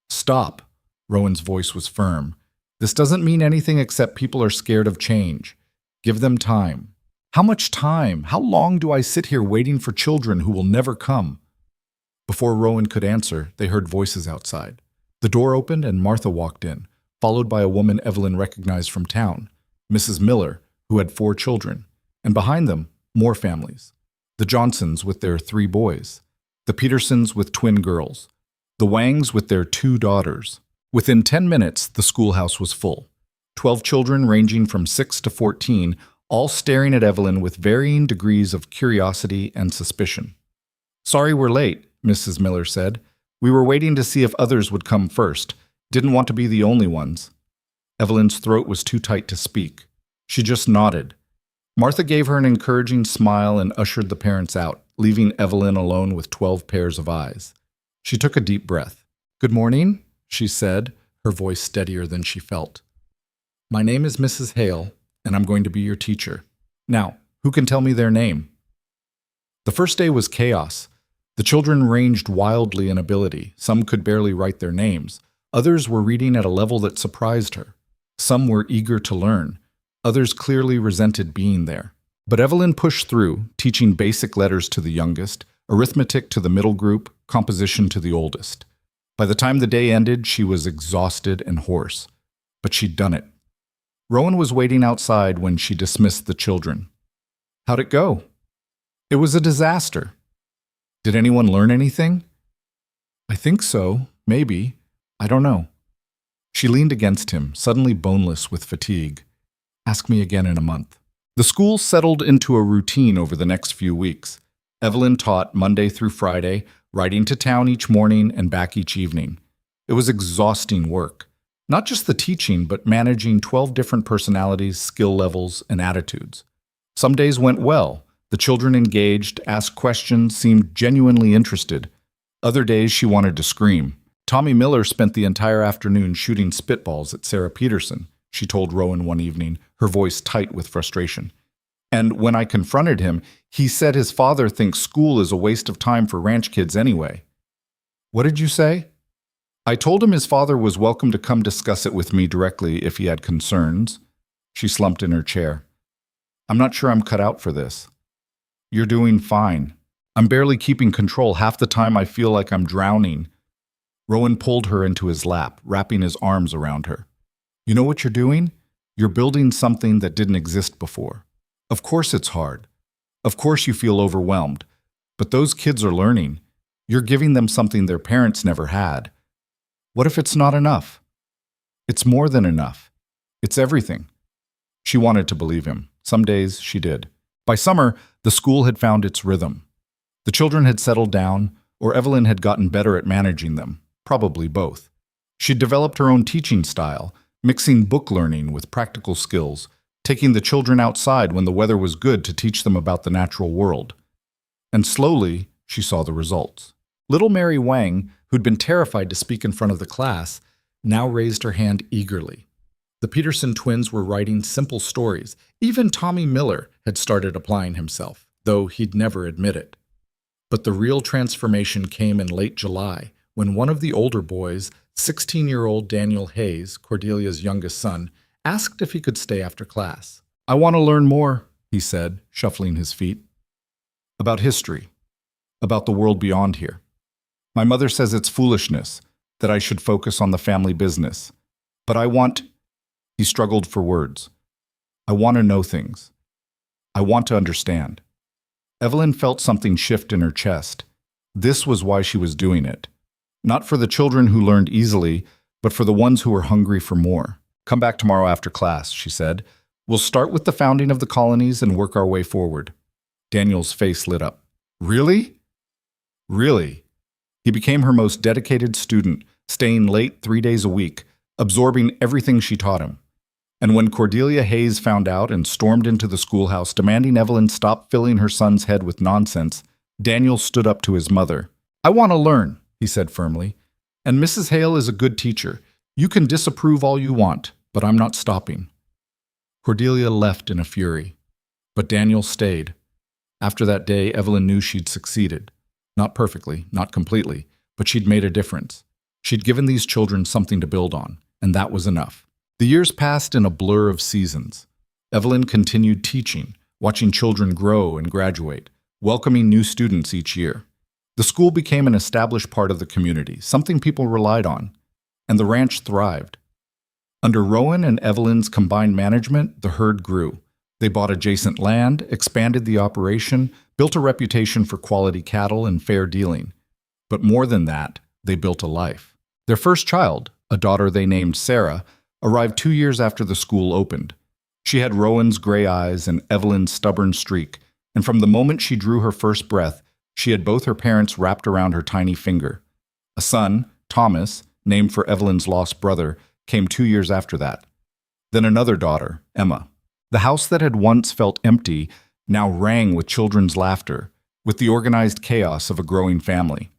S1: Stop, Rowan's voice was firm. This doesn't mean anything except people are scared of change. Give them time. How much time? How long do I sit here waiting for children who will never come? Before Rowan could answer, they heard voices outside. The door opened and Martha walked in, followed by a woman Evelyn recognized from town, Mrs. Miller, who had 4 children, and behind them, more families. The Johnsons with their 3 boys, the Petersons with twin girls, the Wangs with their 2 daughters. Within 10 minutes, the schoolhouse was full. 12 children ranging from 6 to 14, all staring at Evelyn with varying degrees of curiosity and suspicion. Sorry we're late, Mrs. Miller said. We were waiting to see if others would come first. Didn't want to be the only ones. Evelyn's throat was too tight to speak. She just nodded. Martha gave her an encouraging smile and ushered the parents out, leaving Evelyn alone with 12 pairs of eyes. She took a deep breath. Good morning, she said, her voice steadier than she felt. My name is Mrs. Hale, and I'm going to be your teacher. Now, who can tell me their name? The first day was chaos. The children ranged wildly in ability. Some could barely write their names. Others were reading at a level that surprised her. Some were eager to learn. Others clearly resented being there. But Evelyn pushed through, teaching basic letters to the youngest, arithmetic to the middle group, composition to the oldest. By the time the day ended, she was exhausted and hoarse. But she'd done it. Rowan was waiting outside when she dismissed the children. How'd it go? It was a disaster. Did anyone learn anything? I think so, maybe. I don't know. She leaned against him, suddenly boneless with fatigue. Ask me again in a month. The school settled into a routine over the next few weeks. Evelyn taught Monday through Friday, riding to town each morning and back each evening. It was exhausting work. Not just the teaching, but managing 12 different personalities, skill levels, and attitudes. Some days went well. The children engaged, asked questions, seemed genuinely interested. Other days she wanted to scream. Tommy Miller spent the entire afternoon shooting spitballs at Sarah Peterson, she told Rowan one evening, her voice tight with frustration. And when I confronted him, he said his father thinks school is a waste of time for ranch kids anyway. What did you say? I told him his father was welcome to come discuss it with me directly if he had concerns. She slumped in her chair. I'm not sure I'm cut out for this. You're doing fine. I'm barely keeping control. Half the time I feel like I'm drowning. Rowan pulled her into his lap, wrapping his arms around her. You know what you're doing? You're building something that didn't exist before. Of course it's hard. Of course you feel overwhelmed. But those kids are learning. You're giving them something their parents never had. What if it's not enough? It's more than enough. It's everything. She wanted to believe him. Some days she did. By summer, the school had found its rhythm. The children had settled down, or Evelyn had gotten better at managing them, probably both. She'd developed her own teaching style, mixing book learning with practical skills, taking the children outside when the weather was good to teach them about the natural world. And slowly, she saw the results. Little Mary Wang, who'd been terrified to speak in front of the class, now raised her hand eagerly. The Peterson twins were writing simple stories. Even Tommy Miller had started applying himself, though he'd never admit it. But the real transformation came in late July, when one of the older boys, 16-year-old Daniel Hayes, Cordelia's youngest son, asked if he could stay after class. I want to learn more, he said, shuffling his feet. About history. About the world beyond here. My mother says it's foolishness, that I should focus on the family business. But I want... He struggled for words. I want to know things. I want to understand. Evelyn felt something shift in her chest. This was why she was doing it. Not for the children who learned easily, but for the ones who were hungry for more. Come back tomorrow after class, she said. We'll start with the founding of the colonies and work our way forward. Daniel's face lit up. Really? Really? He became her most dedicated student, staying late 3 days a week, absorbing everything she taught him. And when Cordelia Hayes found out and stormed into the schoolhouse demanding Evelyn stop filling her son's head with nonsense, Daniel stood up to his mother. I want to learn, he said firmly. And Mrs. Hale is a good teacher. You can disapprove all you want, but I'm not stopping. Cordelia left in a fury. But Daniel stayed. After that day, Evelyn knew she'd succeeded. Not perfectly, not completely, but she'd made a difference. She'd given these children something to build on, and that was enough. The years passed in a blur of seasons. Evelyn continued teaching, watching children grow and graduate, welcoming new students each year. The school became an established part of the community, something people relied on, and the ranch thrived. Under Rowan and Evelyn's combined management, the herd grew. They bought adjacent land, expanded the operation, built a reputation for quality cattle and fair dealing. But more than that, they built a life. Their first child, a daughter they named Sarah, arrived 2 years after the school opened. She had Rowan's gray eyes and Evelyn's stubborn streak, and from the moment she drew her first breath, she had both her parents wrapped around her tiny finger. A son, Thomas, named for Evelyn's lost brother, came 2 years after that. Then another daughter, Emma. The house that had once felt empty now rang with children's laughter, with the organized chaos of a growing family.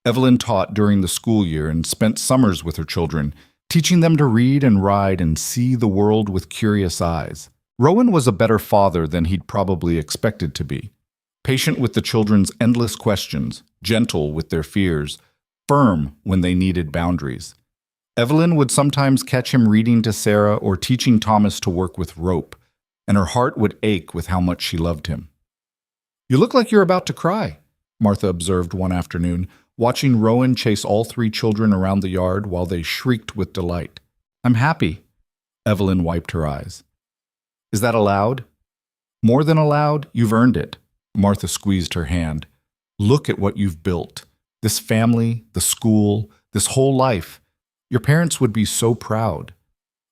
S1: Evelyn taught during the school year and spent summers with her children, teaching them to read and write and see the world with curious eyes. Rowan was a better father than he'd probably expected to be. Patient with the children's endless questions, gentle with their fears, firm when they needed boundaries. Evelyn would sometimes catch him reading to Sarah or teaching Thomas to work with rope, and her heart would ache with how much she loved him. You look like you're about to cry, Martha observed one afternoon, watching Rowan chase all 3 children around the yard while they shrieked with delight. I'm happy. Evelyn wiped her eyes. Is that allowed? More than allowed, you've earned it. Martha squeezed her hand. Look at what you've built. This family, the school, this whole life. Your parents would be so proud.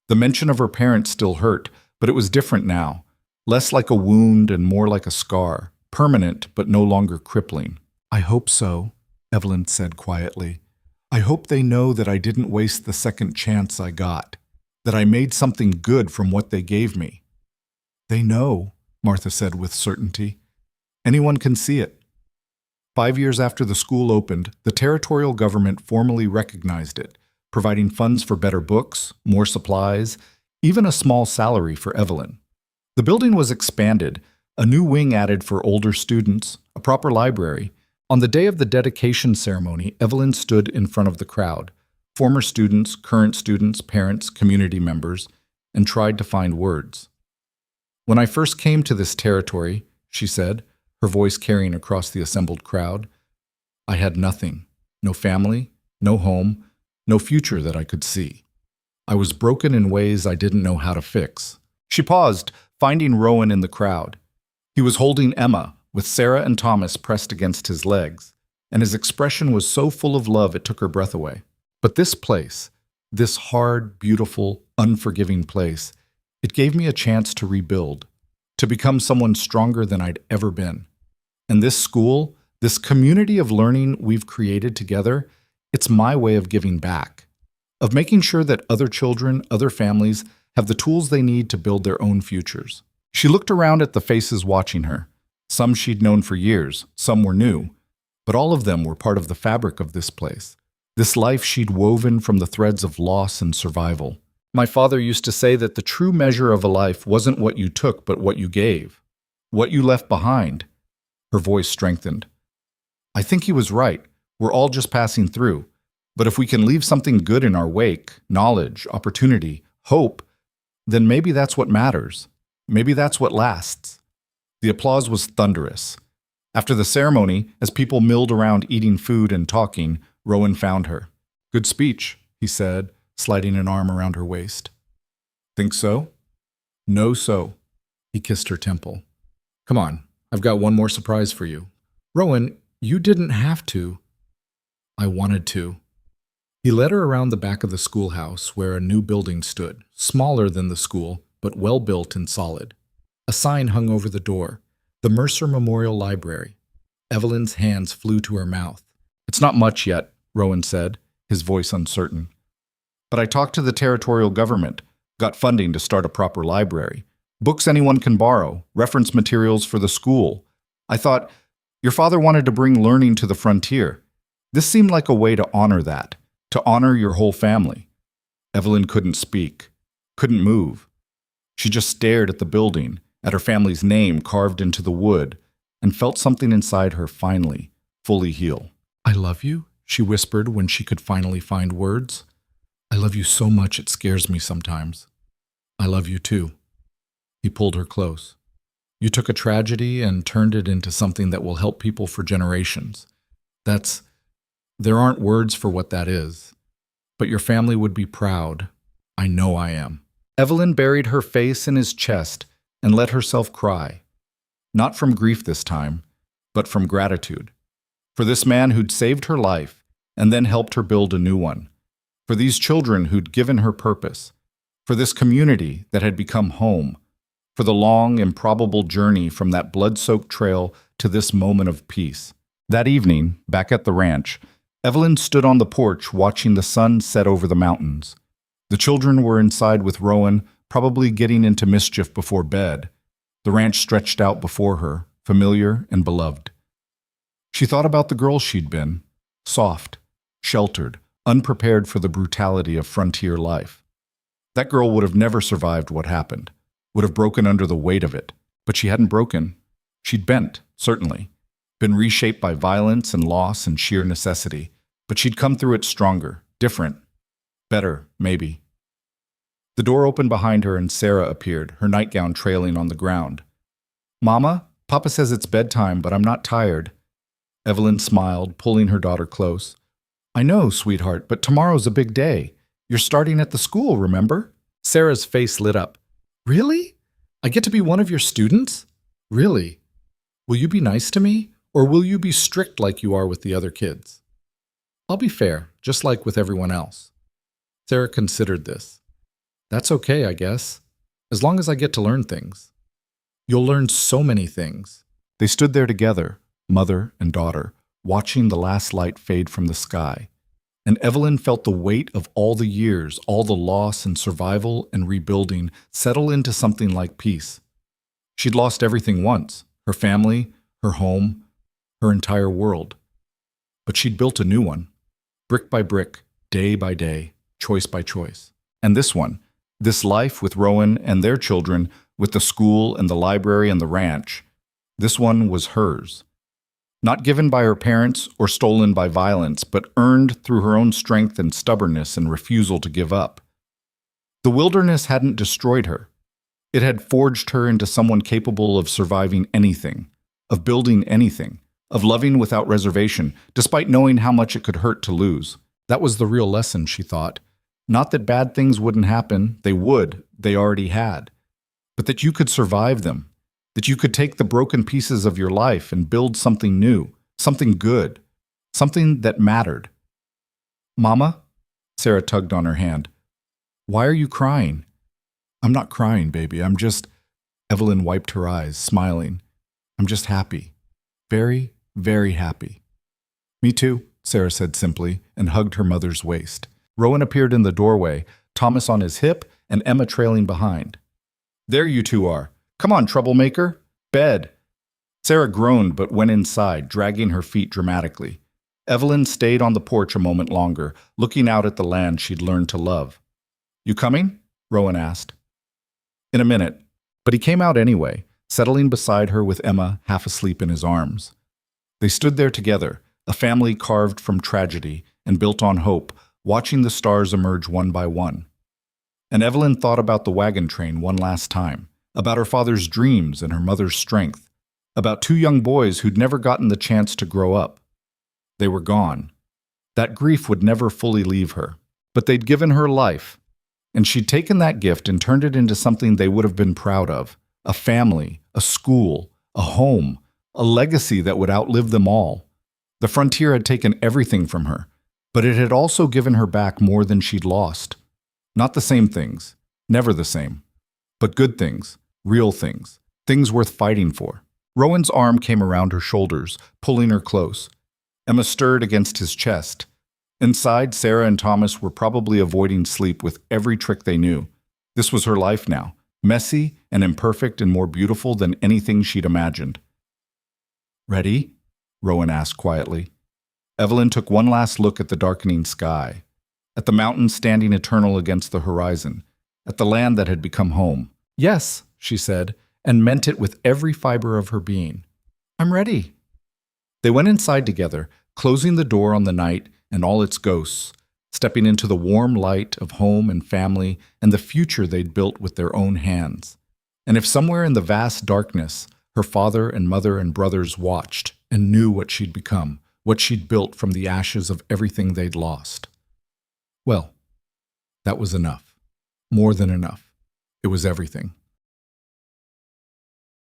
S1: The mention of her parents still hurt, but it was different now. Less like a wound and more like a scar, permanent but no longer crippling. I hope so, Evelyn said quietly. I hope they know that I didn't waste the second chance I got, that I made something good from what they gave me. They know, Martha said with certainty. Anyone can see it. 5 years after the school opened, the territorial government formally recognized it, providing funds for better books, more supplies, even a small salary for Evelyn. The building was expanded, a new wing added for older students, a proper library. On the day of the dedication ceremony, Evelyn stood in front of the crowd, former students, current students, parents, community members, and tried to find words. When I first came to this territory, she said, her voice carrying across the assembled crowd, I had nothing, no family, no home, no future that I could see. I was broken in ways I didn't know how to fix. She paused, finding Rowan in the crowd. He was holding Emma, with Sarah and Thomas pressed against his legs, and his expression was so full of love it took her breath away. But this place, this hard, beautiful, unforgiving place, it gave me a chance to rebuild, to become someone stronger than I'd ever been. And this school, this community of learning we've created together, it's my way of giving back, of making sure that other children, other families, have the tools they need to build their own futures. She looked around at the faces watching her. Some she'd known for years, some were new, but all of them were part of the fabric of this place, this life she'd woven from the threads of loss and survival. My father used to say that the true measure of a life wasn't what you took, but what you gave, what you left behind. Her voice strengthened. I think he was right. We're all just passing through. But if we can leave something good in our wake, knowledge, opportunity, hope, then maybe that's what matters. Maybe that's what lasts. The applause was thunderous. After the ceremony, as people milled around eating food and talking, Rowan found her. Good speech, he said, sliding an arm around her waist. Think so? No so. He kissed her temple. Come on, I've got one more surprise for you. Rowan, you didn't have to. I wanted to. He led her around the back of the schoolhouse where a new building stood, smaller than the school, but well built and solid. A sign hung over the door, the Mercer Memorial Library. Evelyn's hands flew to her mouth. It's not much yet, Rowan said, his voice uncertain. But I talked to the territorial government, got funding to start a proper library. Books anyone can borrow, reference materials for the school. I thought, your father wanted to bring learning to the frontier. This seemed like a way to honor that, to honor your whole family. Evelyn couldn't speak, couldn't move. She just stared at the building, at her family's name carved into the wood, and felt something inside her finally, fully heal. I love you, she whispered when she could finally find words. I love you so much it scares me sometimes. I love you too. He pulled her close. You took a tragedy and turned it into something that will help people for generations. There aren't words for what that is. But your family would be proud. I know I am. Evelyn buried her face in his chest and let herself cry. Not from grief this time, but from gratitude. For this man who'd saved her life and then helped her build a new one. For these children who'd given her purpose. For this community that had become home. For the long, improbable journey from that blood-soaked trail to this moment of peace. That evening, back at the ranch, Evelyn stood on the porch watching the sun set over the mountains. The children were inside with Rowan, probably getting into mischief before bed. The ranch stretched out before her, familiar and beloved. She thought about the girl she'd been, soft, sheltered, unprepared for the brutality of frontier life. That girl would have never survived what happened, would have broken under the weight of it, but she hadn't broken. She'd bent, certainly, been reshaped by violence and loss and sheer necessity, but she'd come through it stronger, different, better, maybe. The door opened behind her and Sarah appeared, her nightgown trailing on the ground. Mama, Papa says it's bedtime, but I'm not tired. Evelyn smiled, pulling her daughter close. I know, sweetheart, but tomorrow's a big day. You're starting at the school, remember? Sarah's face lit up. Really? I get to be one of your students? Really? Will you be nice to me, or will you be strict like you are with the other kids? I'll be fair, just like with everyone else. Sarah considered this. That's okay, I guess, as long as I get to learn things. You'll learn so many things. They stood there together, mother and daughter, watching the last light fade from the sky. And Evelyn felt the weight of all the years, all the loss and survival and rebuilding settle into something like peace. She'd lost everything once, her family, her home, her entire world. But she'd built a new one, brick by brick, day by day, choice by choice. And this one, this life with Rowan and their children, with the school and the library and the ranch, this one was hers. Not given by her parents or stolen by violence, but earned through her own strength and stubbornness and refusal to give up. The wilderness hadn't destroyed her. It had forged her into someone capable of surviving anything, of building anything, of loving without reservation, despite knowing how much it could hurt to lose. That was the real lesson, she thought. Not that bad things wouldn't happen, they would, they already had. But that you could survive them, that you could take the broken pieces of your life and build something new, something good, something that mattered. Mama? Sarah tugged on her hand. Why are you crying? I'm not crying, baby. I'm just... Evelyn wiped her eyes, smiling. I'm just happy. Very, very happy. Me too, Sarah said simply, and hugged her mother's waist. Rowan appeared in the doorway, Thomas on his hip and Emma trailing behind. There you two are. Come on, troublemaker. Bed. Sarah groaned but went inside, dragging her feet dramatically. Evelyn stayed on the porch a moment longer, looking out at the land she'd learned to love. You coming? Rowan asked. In a minute. But he came out anyway, settling beside her with Emma half asleep in his arms. They stood there together, a family carved from tragedy and built on hope, watching the stars emerge one by one. And Evelyn thought about the wagon train one last time, about her father's dreams and her mother's strength, about two young boys who'd never gotten the chance to grow up. They were gone. That grief would never fully leave her, but they'd given her life, and she'd taken that gift and turned it into something they would have been proud of, a family, a school, a home, a legacy that would outlive them all. The frontier had taken everything from her, but it had also given her back more than she'd lost. Not the same things, never the same, but good things, real things, things worth fighting for. Rowan's arm came around her shoulders, pulling her close. Emma stirred against his chest. Inside, Sarah and Thomas were probably avoiding sleep with every trick they knew. This was her life now, messy and imperfect and more beautiful than anything she'd imagined. Ready? Rowan asked quietly. Evelyn took one last look at the darkening sky, at the mountains standing eternal against the horizon, at the land that had become home. Yes, she said, and meant it with every fiber of her being. I'm ready. They went inside together, closing the door on the night and all its ghosts, stepping into the warm light of home and family and the future they'd built with their own hands. And if somewhere in the vast darkness, her father and mother and brothers watched and knew what she'd become, what she'd built from the ashes of everything they'd lost. Well, that was enough. More than enough. It was everything.